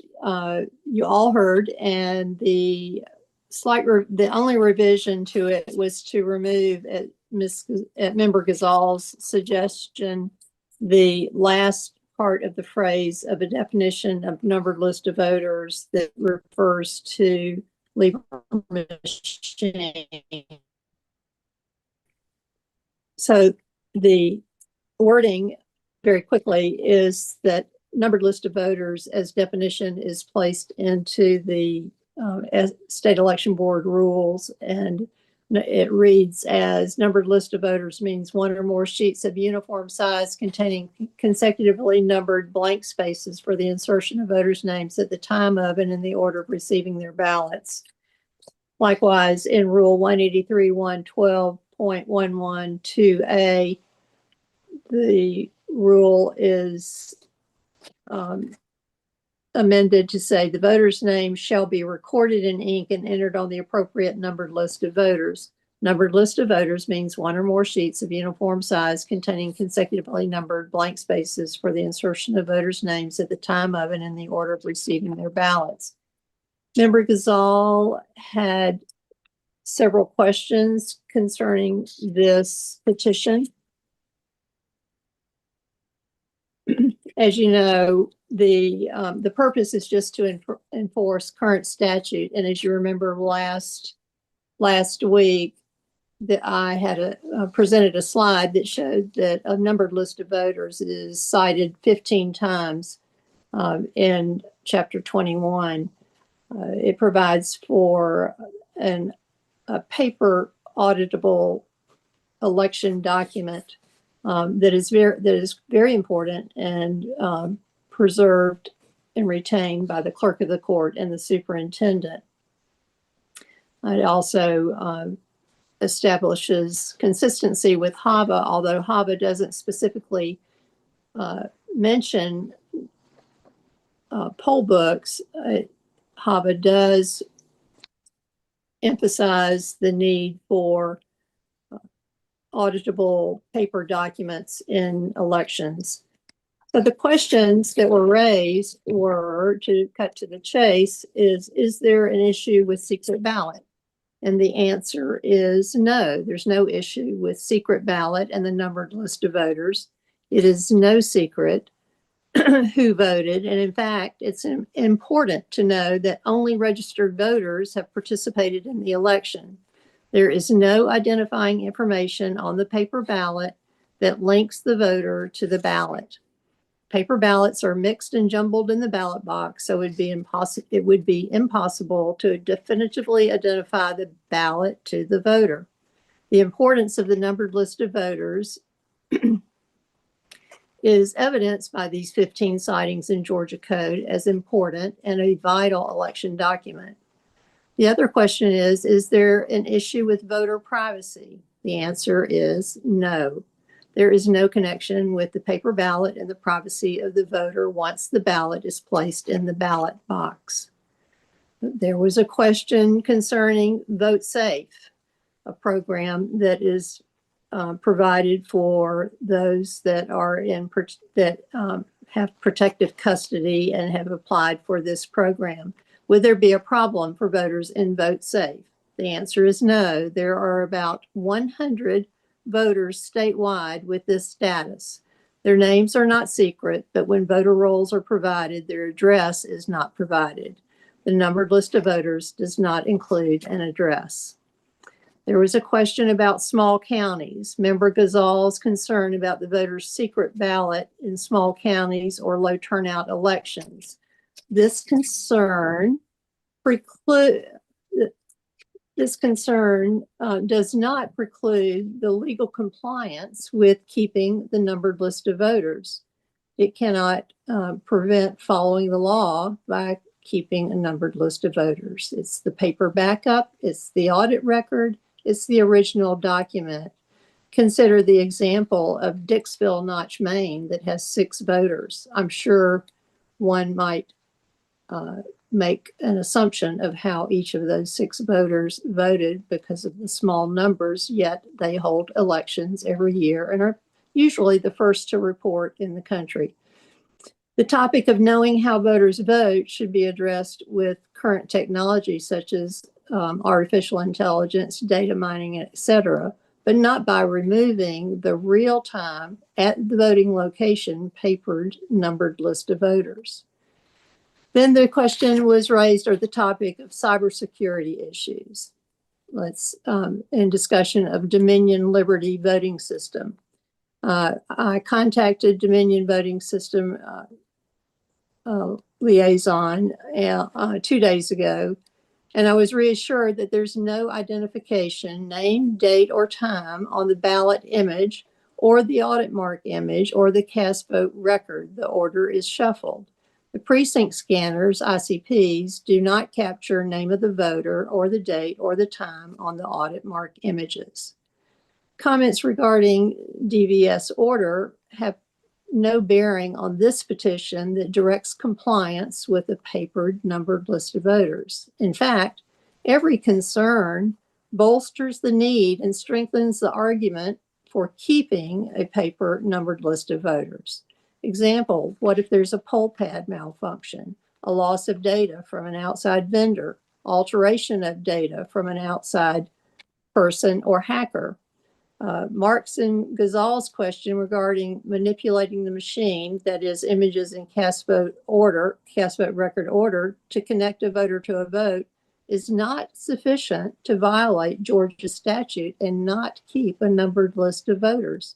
you all heard, and the only revision to it was to remove at Member Gazal's suggestion the last part of the phrase of a definition of numbered list of voters that refers to legal machine. So the wording very quickly is that numbered list of voters as definition is placed into the as state election board rules, and it reads as numbered list of voters means one or more sheets of uniform size containing consecutively numbered blank spaces for the insertion of voters' names at the time of and in the order of receiving their ballots. Likewise, in Rule 183-112.112A, the rule is amended to say the voter's name shall be recorded in ink and entered on the appropriate numbered list of voters. Numbered list of voters means one or more sheets of uniform size containing consecutively numbered blank spaces for the insertion of voters' names at the time of and in the order of receiving their ballots. Member Gazal had several questions concerning this petition. As you know, the purpose is just to enforce current statute. And as you remember last week, that I had presented a slide that showed that a numbered list of voters is cited 15 times in Chapter 21. It provides for a paper auditable election document that is very important and preserved and retained by the clerk of the court and the superintendent. It also establishes consistency with HAVA, although HAVA doesn't specifically mention poll books. HAVA does emphasize the need for auditable paper documents in elections. So the questions that were raised were, to cut to the chase, is there an issue with secret ballot? And the answer is no, there's no issue with secret ballot and the numbered list of voters. It is no secret who voted. And in fact, it's important to know that only registered voters have participated in the election. There is no identifying information on the paper ballot that links the voter to the ballot. Paper ballots are mixed and jumbled in the ballot box, so it would be impossible to definitively identify the ballot to the voter. The importance of the numbered list of voters is evidenced by these 15 sightings in Georgia Code as important and a vital election document. The other question is there an issue with voter privacy? The answer is no. There is no connection with the paper ballot and the privacy of the voter once the ballot is placed in the ballot box. There was a question concerning Vote Safe, a program that is provided for those that are have protective custody and have applied for this program. Would there be a problem for voters in Vote Safe? The answer is no. There are about 100 voters statewide with this status. Their names are not secret, but when voter rolls are provided, their address is not provided. The numbered list of voters does not include an address. There was a question about small counties. Member Gazal's concern about the voter's secret ballot in small counties or low turnout elections. This concern does not preclude the legal compliance with keeping the numbered list of voters. It cannot prevent following the law by keeping a numbered list of voters. It's the paper backup, it's the audit record, it's the original document. Consider the example of Dixville, Notch, Maine that has 6 voters. I'm sure one might make an assumption of how each of those 6 voters voted because of the small numbers, yet they hold elections every year and are usually the first to report in the country. The topic of knowing how voters vote should be addressed with current technology such as artificial intelligence, data mining, etc., but not by removing the real-time at the voting location papered numbered list of voters. Then the question was raised or the topic of cybersecurity issues. In discussion of Dominion Liberty voting system. I contacted Dominion voting system liaison 2 days ago And I was reassured that there's no identification, name, date, or time on the ballot image or the audit mark image or the cast vote record. The order is shuffled. The precinct scanners, ICPs, do not capture name of the voter or the date or the time on the audit mark images. Comments regarding DVS order have no bearing on this petition that directs compliance with a papered numbered list of voters. In fact, every concern bolsters the need and strengthens the argument for keeping a paper numbered list of voters. Example, what if there's a poll pad malfunction, a loss of data from an outside vendor, alteration of data from an outside person or hacker? Marks and Gazal's question regarding manipulating the machine, that is images in cast vote record order, to connect a voter to a vote is not sufficient to violate Georgia statute and not keep a numbered list of voters.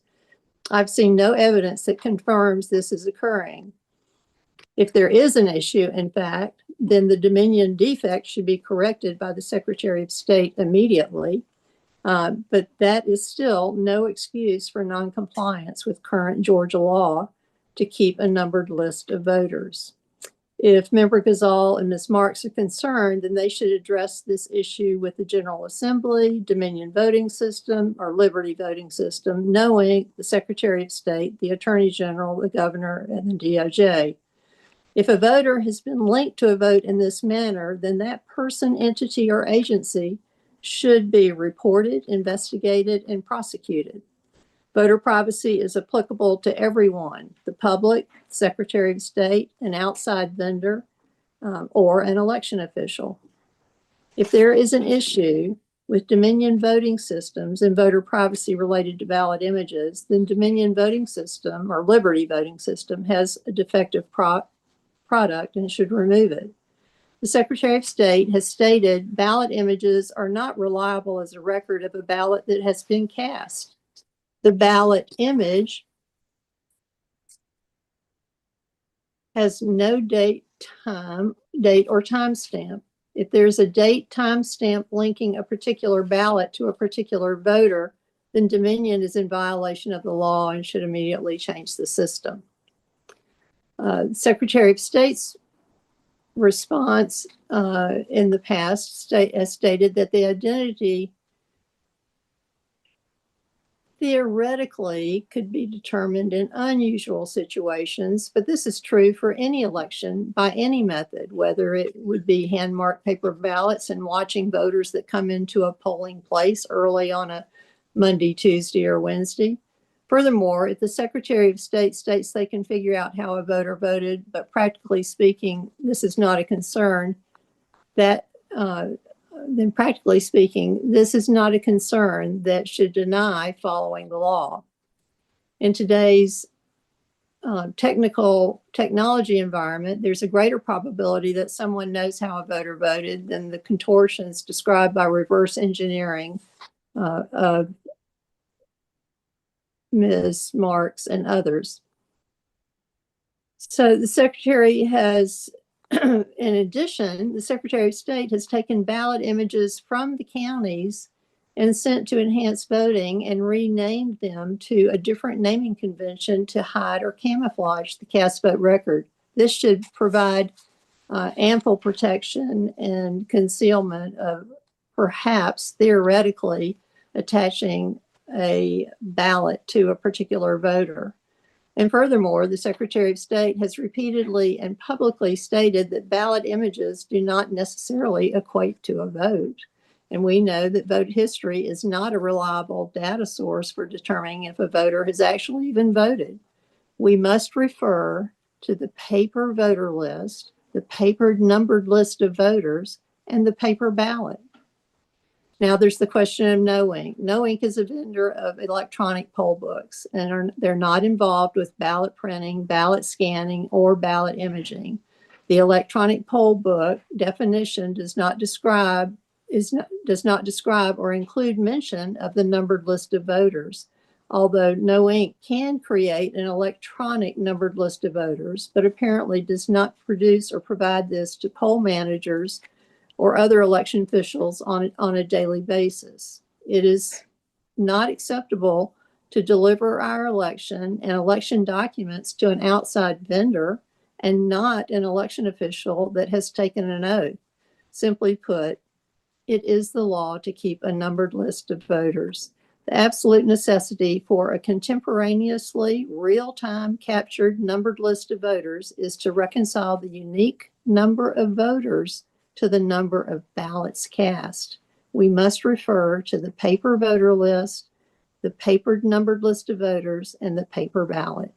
I've seen no evidence that confirms this is occurring. If there is an issue, in fact, then the Dominion defect should be corrected by the Secretary of State immediately. But that is still no excuse for noncompliance with current Georgia law to keep a numbered list of voters. If Member Gazal and Ms. Marks are concerned, then they should address this issue with the General Assembly, Dominion voting system, or Liberty voting system, knowing the Secretary of State, the Attorney General, the Governor, and the DOJ. If a voter has been linked to a vote in this manner, then that person, entity, or agency should be reported, investigated, and prosecuted. Voter privacy is applicable to everyone, the public, Secretary of State, an outside vendor, or an election official. If there is an issue with Dominion voting systems and voter privacy related to ballot images, then Dominion voting system or Liberty voting system has a defective product and should remove it. The Secretary of State has stated ballot images are not reliable as a record of a ballot that has been cast. The ballot image has no date or timestamp. If there's a date timestamp linking a particular ballot to a particular voter, then Dominion is in violation of the law and should immediately change the system. Secretary of State's response in the past has stated that the identity theoretically could be determined in unusual situations, but this is true for any election by any method, whether it would be hand-marked paper ballots and watching voters that come into a polling place early on a Monday, Tuesday, or Wednesday. Furthermore, if the Secretary of State states they can figure out how a voter voted, but practically speaking, this is not a concern, then practically speaking, this is not a concern that should deny following the law. In today's technology environment, there's a greater probability that someone knows how a voter voted than the contortions described by reverse engineering of Ms. Marks and others. So the Secretary has, in addition, the Secretary of State has taken ballot images from the counties and sent to enhanced voting and renamed them to a different naming convention to hide or camouflage the cast vote record. This should provide ample protection and concealment of perhaps theoretically attaching a ballot to a particular voter. And furthermore, the Secretary of State has repeatedly and publicly stated that ballot images do not necessarily equate to a vote. And we know that vote history is not a reliable data source for determining if a voter has actually even voted. We must refer to the paper voter list, the paper numbered list of voters, and the paper ballot. Now there's the question of No Ink. No Ink is a vendor of electronic poll books, and they're not involved with ballot printing, ballot scanning, or ballot imaging. The electronic poll book definition does not describe or include mention of the numbered list of voters. Although No Ink can create an electronic numbered list of voters, but apparently does not produce or provide this to poll managers or other election officials on a daily basis. It is not acceptable to deliver our election and election documents to an outside vendor and not an election official that has taken an oath. Simply put, it is the law to keep a numbered list of voters. The absolute necessity for a contemporaneously real-time captured numbered list of voters is to reconcile the unique number of voters to the number of ballots cast. We must refer to the paper voter list, the papered numbered list of voters, and the paper ballot.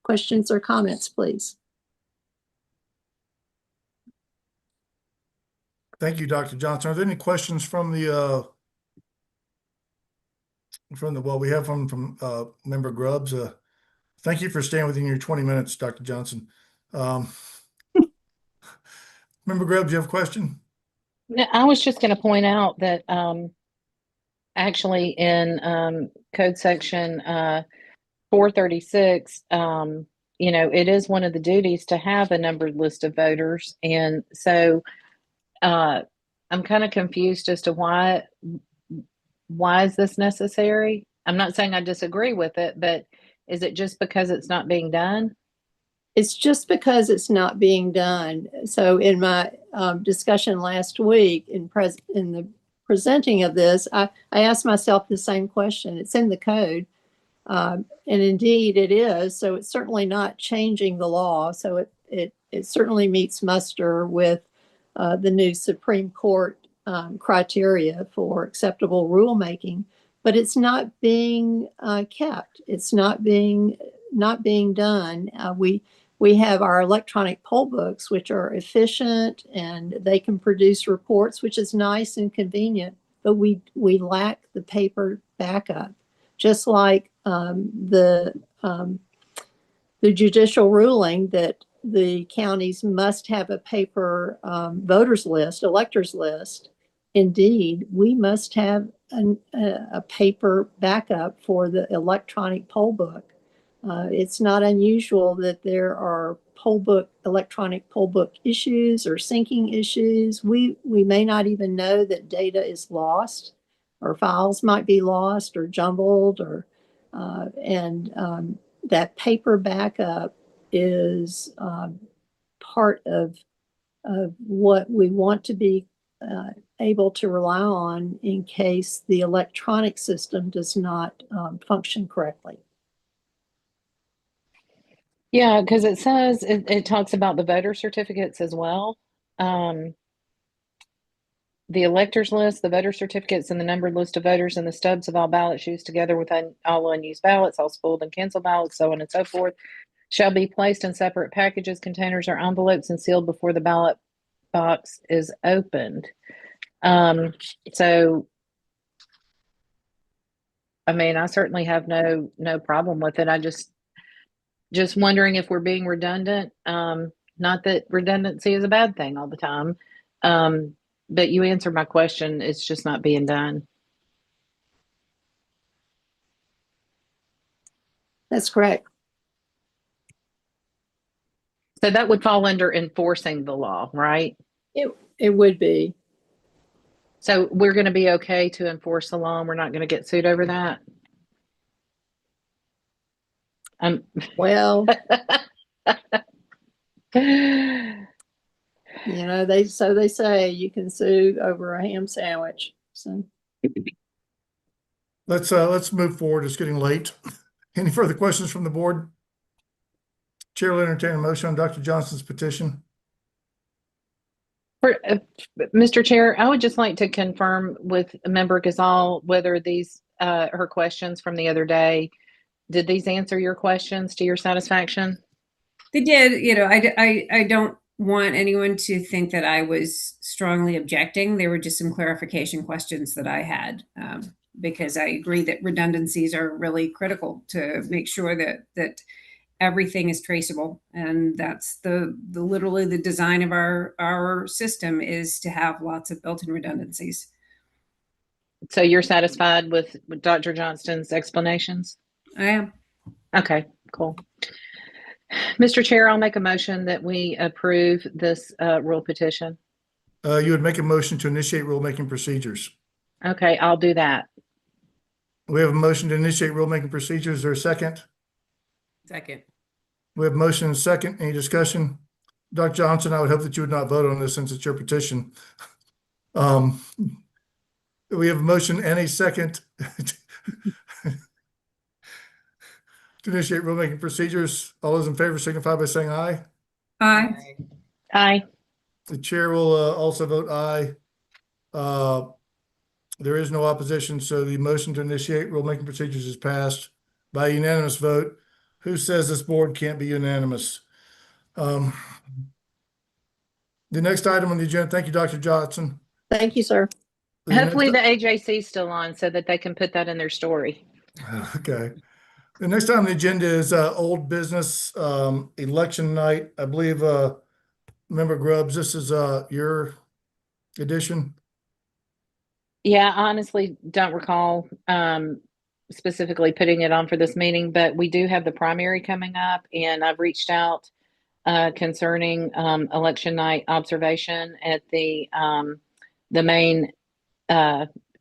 Questions or comments, please?
Thank you, Dr. Johnson. Are there any questions from the well, we have one from Member Grubbs. Thank you for staying within your 20 minutes, Dr. Johnson. Member Grubbs, you have a question?
No, I was just going to point out that actually in code section 436, it is one of the duties to have a numbered list of voters. And so I'm kind of confused as to why is this necessary? I'm not saying I disagree with it, but is it just because it's not being done?
It's just because it's not being done. So in my discussion last week, in the presenting of this, I asked myself the same question. It's in the code, and indeed it is. So it's certainly not changing the law. So it certainly meets muster with the new Supreme Court criteria for acceptable rulemaking, but it's not being kept. It's not being done. We have our electronic poll books, which are efficient and they can produce reports, which is nice and convenient, but we lack the paper backup. Just like the judicial ruling that the counties must have a paper voters list, electors list. Indeed, we must have a paper backup for the electronic poll book. It's not unusual that there are electronic poll book issues or syncing issues. We may not even know that data is lost, or files might be lost or jumbled, or that paper backup is part of what we want to be able to rely on in case the electronic system does not function correctly.
Yeah, because it says it talks about the voter certificates as well. The electors list, the voter certificates, and the numbered list of voters, and the stubs of all ballots used together with all unused ballots, all spooled and canceled ballots, so on and so forth, shall be placed in separate packages, containers, or envelopes and sealed before the ballot box is opened. So, I mean, I certainly have no problem with it. I just wondering if we're being redundant. Not that redundancy is a bad thing all the time. But you answered my question. It's just not being done.
That's correct.
So that would fall under enforcing the law, right?
It would be.
So we're going to be okay to enforce the law and we're not going to get sued over that?
Well, they say you can sue over a ham sandwich. So
let's move forward. It's getting late. Any further questions from the board? Chair will entertain a motion on Dr. Johnson's petition.
Mr. Chair, I would just like to confirm with Member Gazal whether these her questions from the other day, did these answer your questions to your satisfaction?
They did. I don't want anyone to think that I was strongly objecting. There were just some clarification questions that I had, because I agree that redundancies are really critical to make sure that everything is traceable. And that's the literally the design of our system, is to have lots of built-in redundancies.
So you're satisfied with Dr. Johnston's explanations?
I am.
Okay, cool. Mr. Chair, I'll make a motion that we approve this rule petition.
You would make a motion to initiate rulemaking procedures.
Okay, I'll do that.
We have a motion to initiate rulemaking procedures. Is there a second?
Second.
We have motion and second. Any discussion? Dr. Johnson, I would hope that you would not vote on this since it's your petition. We have a motion and a second to initiate rulemaking procedures. All those in favor signify by saying aye.
Aye.
Aye.
The chair will also vote aye. There is no opposition, so the motion to initiate rulemaking procedures is passed by unanimous vote. Who says this board can't be unanimous? The next item on the agenda, thank you, Dr. Johnson.
Thank you, sir.
Hopefully the AJC is still on so that they can put that in their story.
Okay. The next item on the agenda is old business, election night. I believe Member Grubbs, this is your edition.
Yeah, I honestly don't recall specifically putting it on for this meeting, but we do have the primary coming up, and I've reached out concerning election night observation at the main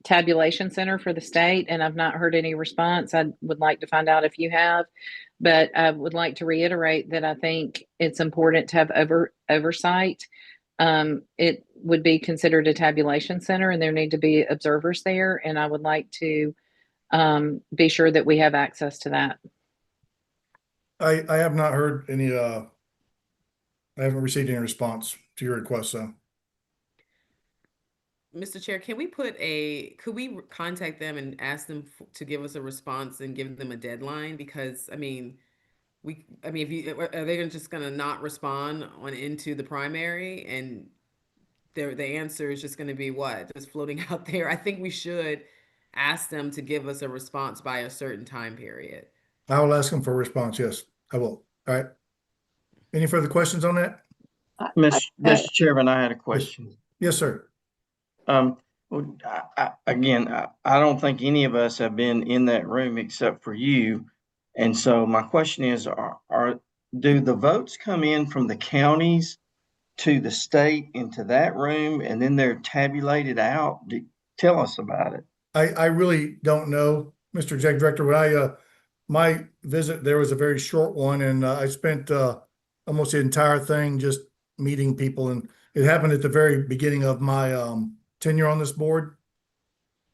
tabulation center for the state, and I've not heard any response. I would like to find out if you have, but I would like to reiterate that I think it's important to have oversight. It would be considered a tabulation center, and there need to be observers there, and I would like to be sure that we have access to that.
I have not heard any, I haven't received any response to your request, so.
Mr. Chair, could we contact them and ask them to give us a response and give them a deadline? Because are they just gonna not respond on into the primary, and the answer is just gonna be what? Just floating out there? I think we should ask them to give us a response by a certain time period.
I will ask them for a response. Yes, I will. All right. Any further questions on that?
Mr. Chairman, I had a question.
Yes, sir.
Again, I don't think any of us have been in that room except for you. And so my question is, do the votes come in from the counties to the state into that room, and then they're tabulated out? Tell us about it.
I really don't know, Mr. Executive Director. When my visit there was a very short one, and I spent almost the entire thing just meeting people, and it happened at the very beginning of my tenure on this board.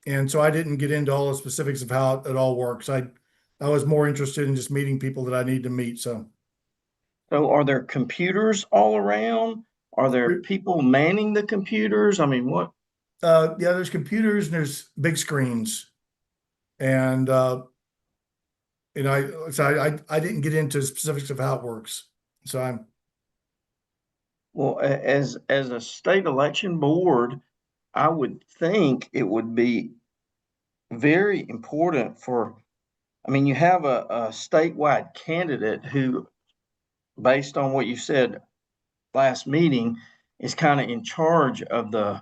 And so I didn't get into all the specifics of how it all works. I was more interested in just meeting people that I need to meet. So
are there computers all around? Are there people manning the computers? I mean, what?
Yeah, there's computers and there's big screens. And I didn't get into specifics of how it works. So
well, as a state election board, I would think it would be very important you have a statewide candidate who, based on what you said last meeting, is kind of in charge of the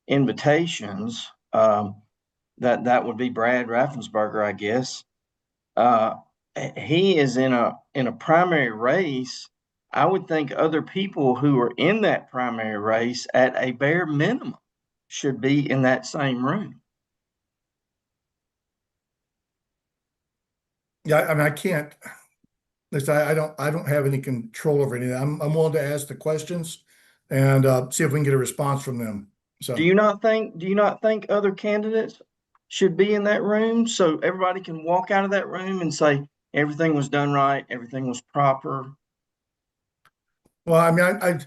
invitations. That would be Brad Raffensperger, I guess. He is in a primary race. I would think other people who are in that primary race at a bare minimum should be in that same room.
yeah, I mean, I can't. I don't have any control over anything. I'm willing to ask the questions and see if we can get a response from them. So
do you not think other candidates should be in that room so everybody can walk out of that room and say everything was done right, everything was proper?
Well, I mean,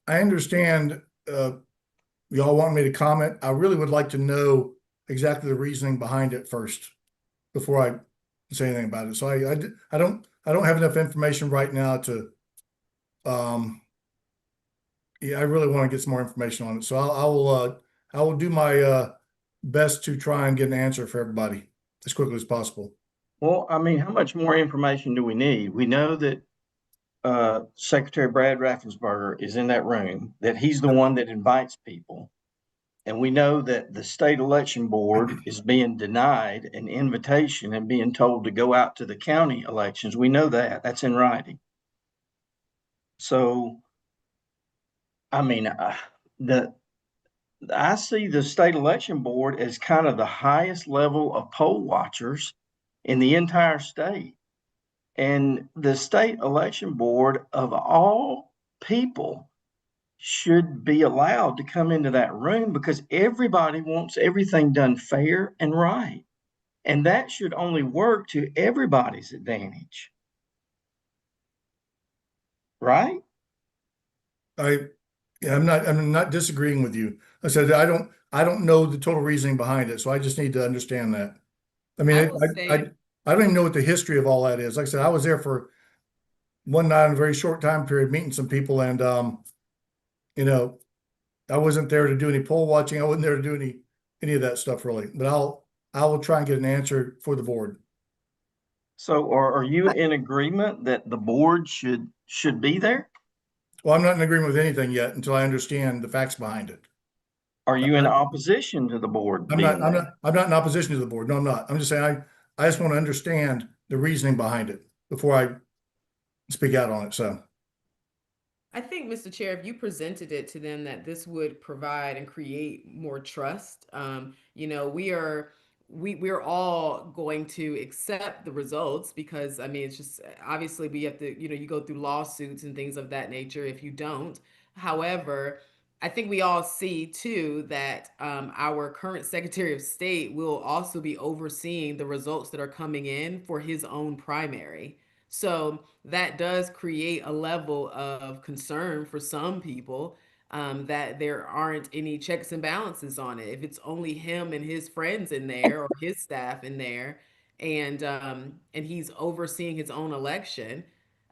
I understand y'all want me to comment. I really would like to know exactly the reasoning behind it first before I say anything about it. So I don't have enough information right now to I really want to get some more information on it. So I will do my best to try and get an answer for everybody as quickly as possible.
Well, I mean, how much more information do we need? We know that Secretary Brad Raffensperger is in that room, that he's the one that invites people. And we know that the state election board is being denied an invitation and being told to go out to the county elections. We know that. That's in writing. So, I mean, I see the state election board as kind of the highest level of poll watchers in the entire state. And the state election board, of all people, should be allowed to come into that room because everybody wants everything done fair and right. And that should only work to everybody's advantage. Right?
I'm not disagreeing with you. I said, I don't know the total reasoning behind it. So I just need to understand that. I mean,
I will say-
I don't even know what the history of all that is. Like I said, I was there for one night in a very short time period, meeting some people, and you know, I wasn't there to do any poll watching. I wasn't there to do any of that stuff really. But I will try and get an answer for the board.
So are you in agreement that the board should be there?
Well, I'm not in agreement with anything yet until I understand the facts behind it.
Are you in opposition to the board?
I'm not in opposition to the board. No, I'm not. I'm just saying I just want to understand the reasoning behind it before I speak out on it. So
I think, Mr. Chair, if you presented it to them that this would provide and create more trust, you know, we're all going to accept the results because, I mean, it's just obviously we have to, you know, you go through lawsuits and things of that nature if you don't. However, I think we all see too that our current Secretary of State will also be overseeing the results that are coming in for his own primary. So that does create a level of concern for some people, that there aren't any checks and balances on it. If it's only him and his friends in there or his staff in there, and he's overseeing his own election,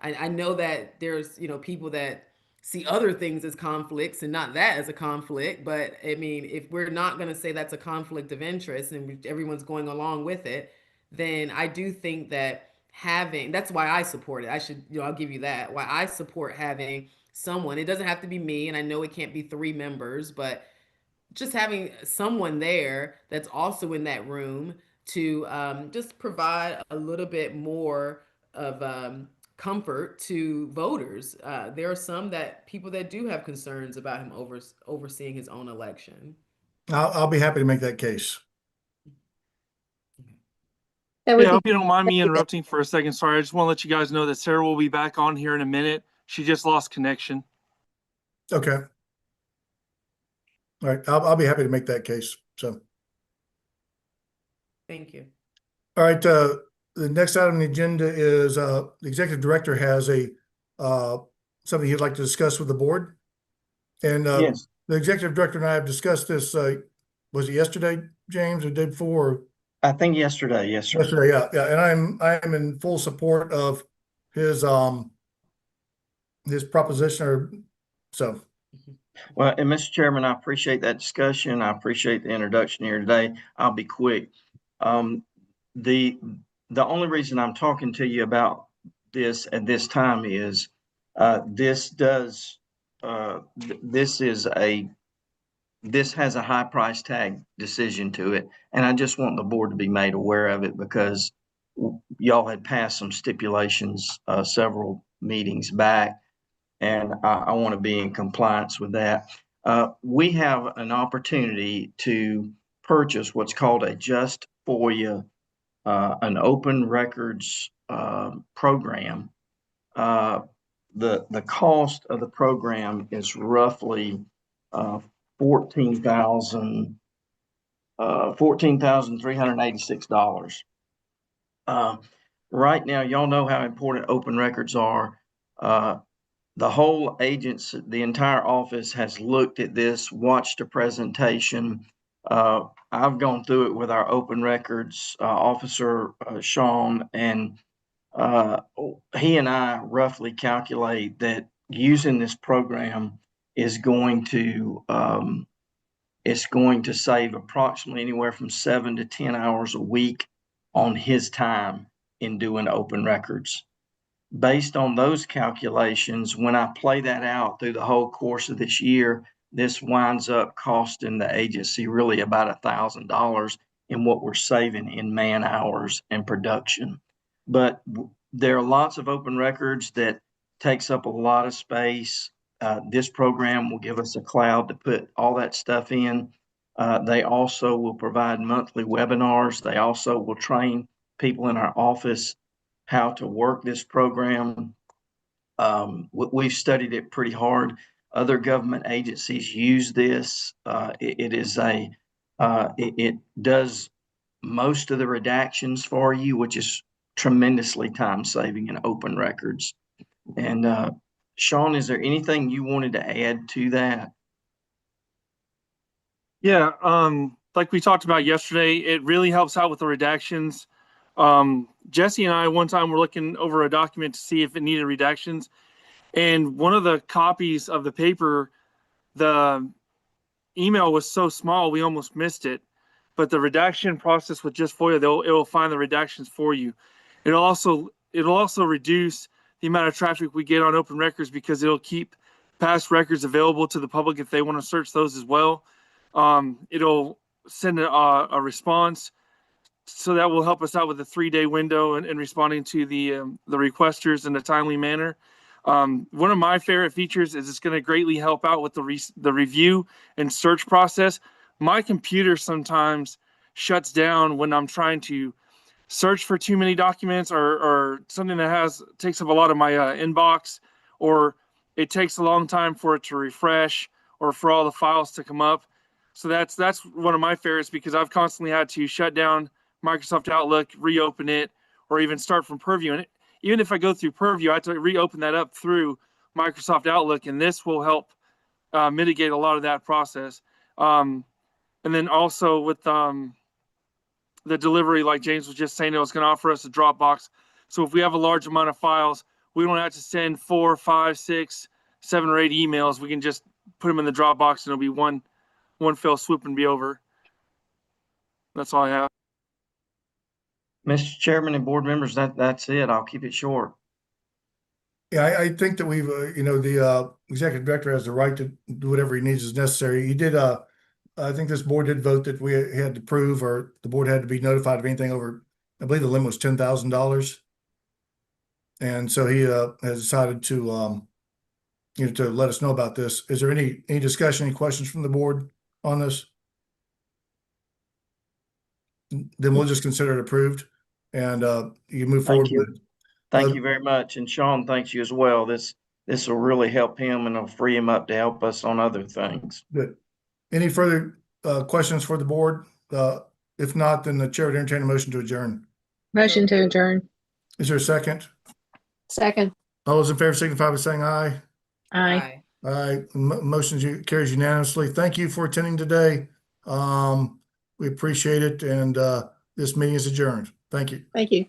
I know that there's, you know, people that see other things as conflicts and not that as a conflict. But I mean, if we're not going to say that's a conflict of interest and everyone's going along with it, then I do think that that's why I support it. I should, you know, I'll give you that. Why I support having someone, it doesn't have to be me, and I know it can't be 3 members, but just having someone there that's also in that room to just provide a little bit more of comfort to voters. There are some people that do have concerns about him overseeing his own election.
I'll be happy to make that case.
That would
Yeah, I
be
hope you don't mind me interrupting for a second. Sorry, I just want to let you guys know that Sarah will be back on here in a minute. She just lost connection.
Okay. All right. I'll be happy to make that case. So,
Thank you.
all right. The next item on the agenda is the executive director has something he'd like to discuss with the board. And
Yes.
the executive director and I have discussed this. Was it yesterday, James, or the day before?
I think yesterday. Yes, sir.
Yesterday, yeah. And I'm in full support of his proposition. So.
Well, and Mr. Chairman, I appreciate that discussion. I appreciate the introduction here today. I'll be quick. The only reason I'm talking to you about this at this time is this has a high price tag decision to it, and I just want the board to be made aware of it because y'all had passed some stipulations several meetings back, and I want to be in compliance with that. We have an opportunity to purchase what's called a Just FOIA, an open records program. The cost of the program is roughly $14,386. Right now, y'all know how important open records are. The whole agency, the entire office has looked at this, watched a presentation. I've gone through it with our open records officer, Sean, and he and I roughly calculate that using this program is going to save approximately anywhere from 7 to 10 hours a week on his time in doing open records. Based on those calculations, when I play that out through the whole course of this year, this winds up costing the agency really about $1,000 in what we're saving in man hours and production. But there are lots of open records that takes up a lot of space. This program will give us a cloud to put all that stuff in. They also will provide monthly webinars. They also will train people in our office how to work this program. We've studied it pretty hard. Other government agencies use this. It does most of the redactions for you, which is tremendously time saving in open records. And Sean, is there anything you wanted to add to that?
Yeah, like we talked about yesterday, it really helps out with the redactions. Jesse and I one time were looking over a document to see if it needed redactions, and one of the copies of the paper, the email was so small we almost missed it. But the redaction process with just FOIA, it will find the redactions for you. It'll also reduce the amount of traffic we get on open records because it'll keep past records available to the public if they want to search those as well. It'll send a response, so that will help us out with a 3-day window and responding to the requesters in a timely manner. One of my favorite features is it's going to greatly help out with the review and search process. My computer sometimes shuts down when I'm trying to search for too many documents or something that takes up a lot of my inbox, or it takes a long time for it to refresh or for all the files to come up. So that's one of my favorites, because I've constantly had to shut down Microsoft Outlook, reopen it, or even start from Purview. And even if I go through Purview, I have to reopen that up through Microsoft Outlook, and this will help mitigate a lot of that process. And then also with the delivery, like James was just saying, it was going to offer us a Dropbox. So if we have a large amount of files, we don't have to send 4, 5, 6, 7, or 8 emails. We can just put them in the Dropbox, and it'll be one fell swoop and be over. That's all I have.
Mr. Chairman and board members, that's it. I'll keep it short.
Yeah, I think that we've, the executive director has the right to do whatever he needs as necessary. He did, I think this board did vote that we had to prove, or the board had to be notified of anything over, I believe the limit was $10,000. And so he has decided to, to let us know about this. Is there any discussion, any questions from the board on this? Then we'll just consider it approved, and you move forward with it.
Thank you very much. And Sean, thanks you as well. This will really help him, and it'll free him up to help us on other things.
Good. Any further questions for the board? If not, then the chair would entertain a motion to adjourn.
Motion to adjourn.
Is there a second?
Second.
All those in favor signify by saying aye.
Aye.
Aye. Motion carries unanimously. Thank you for attending today. We appreciate it, and this meeting is adjourned. Thank you.
Thank you.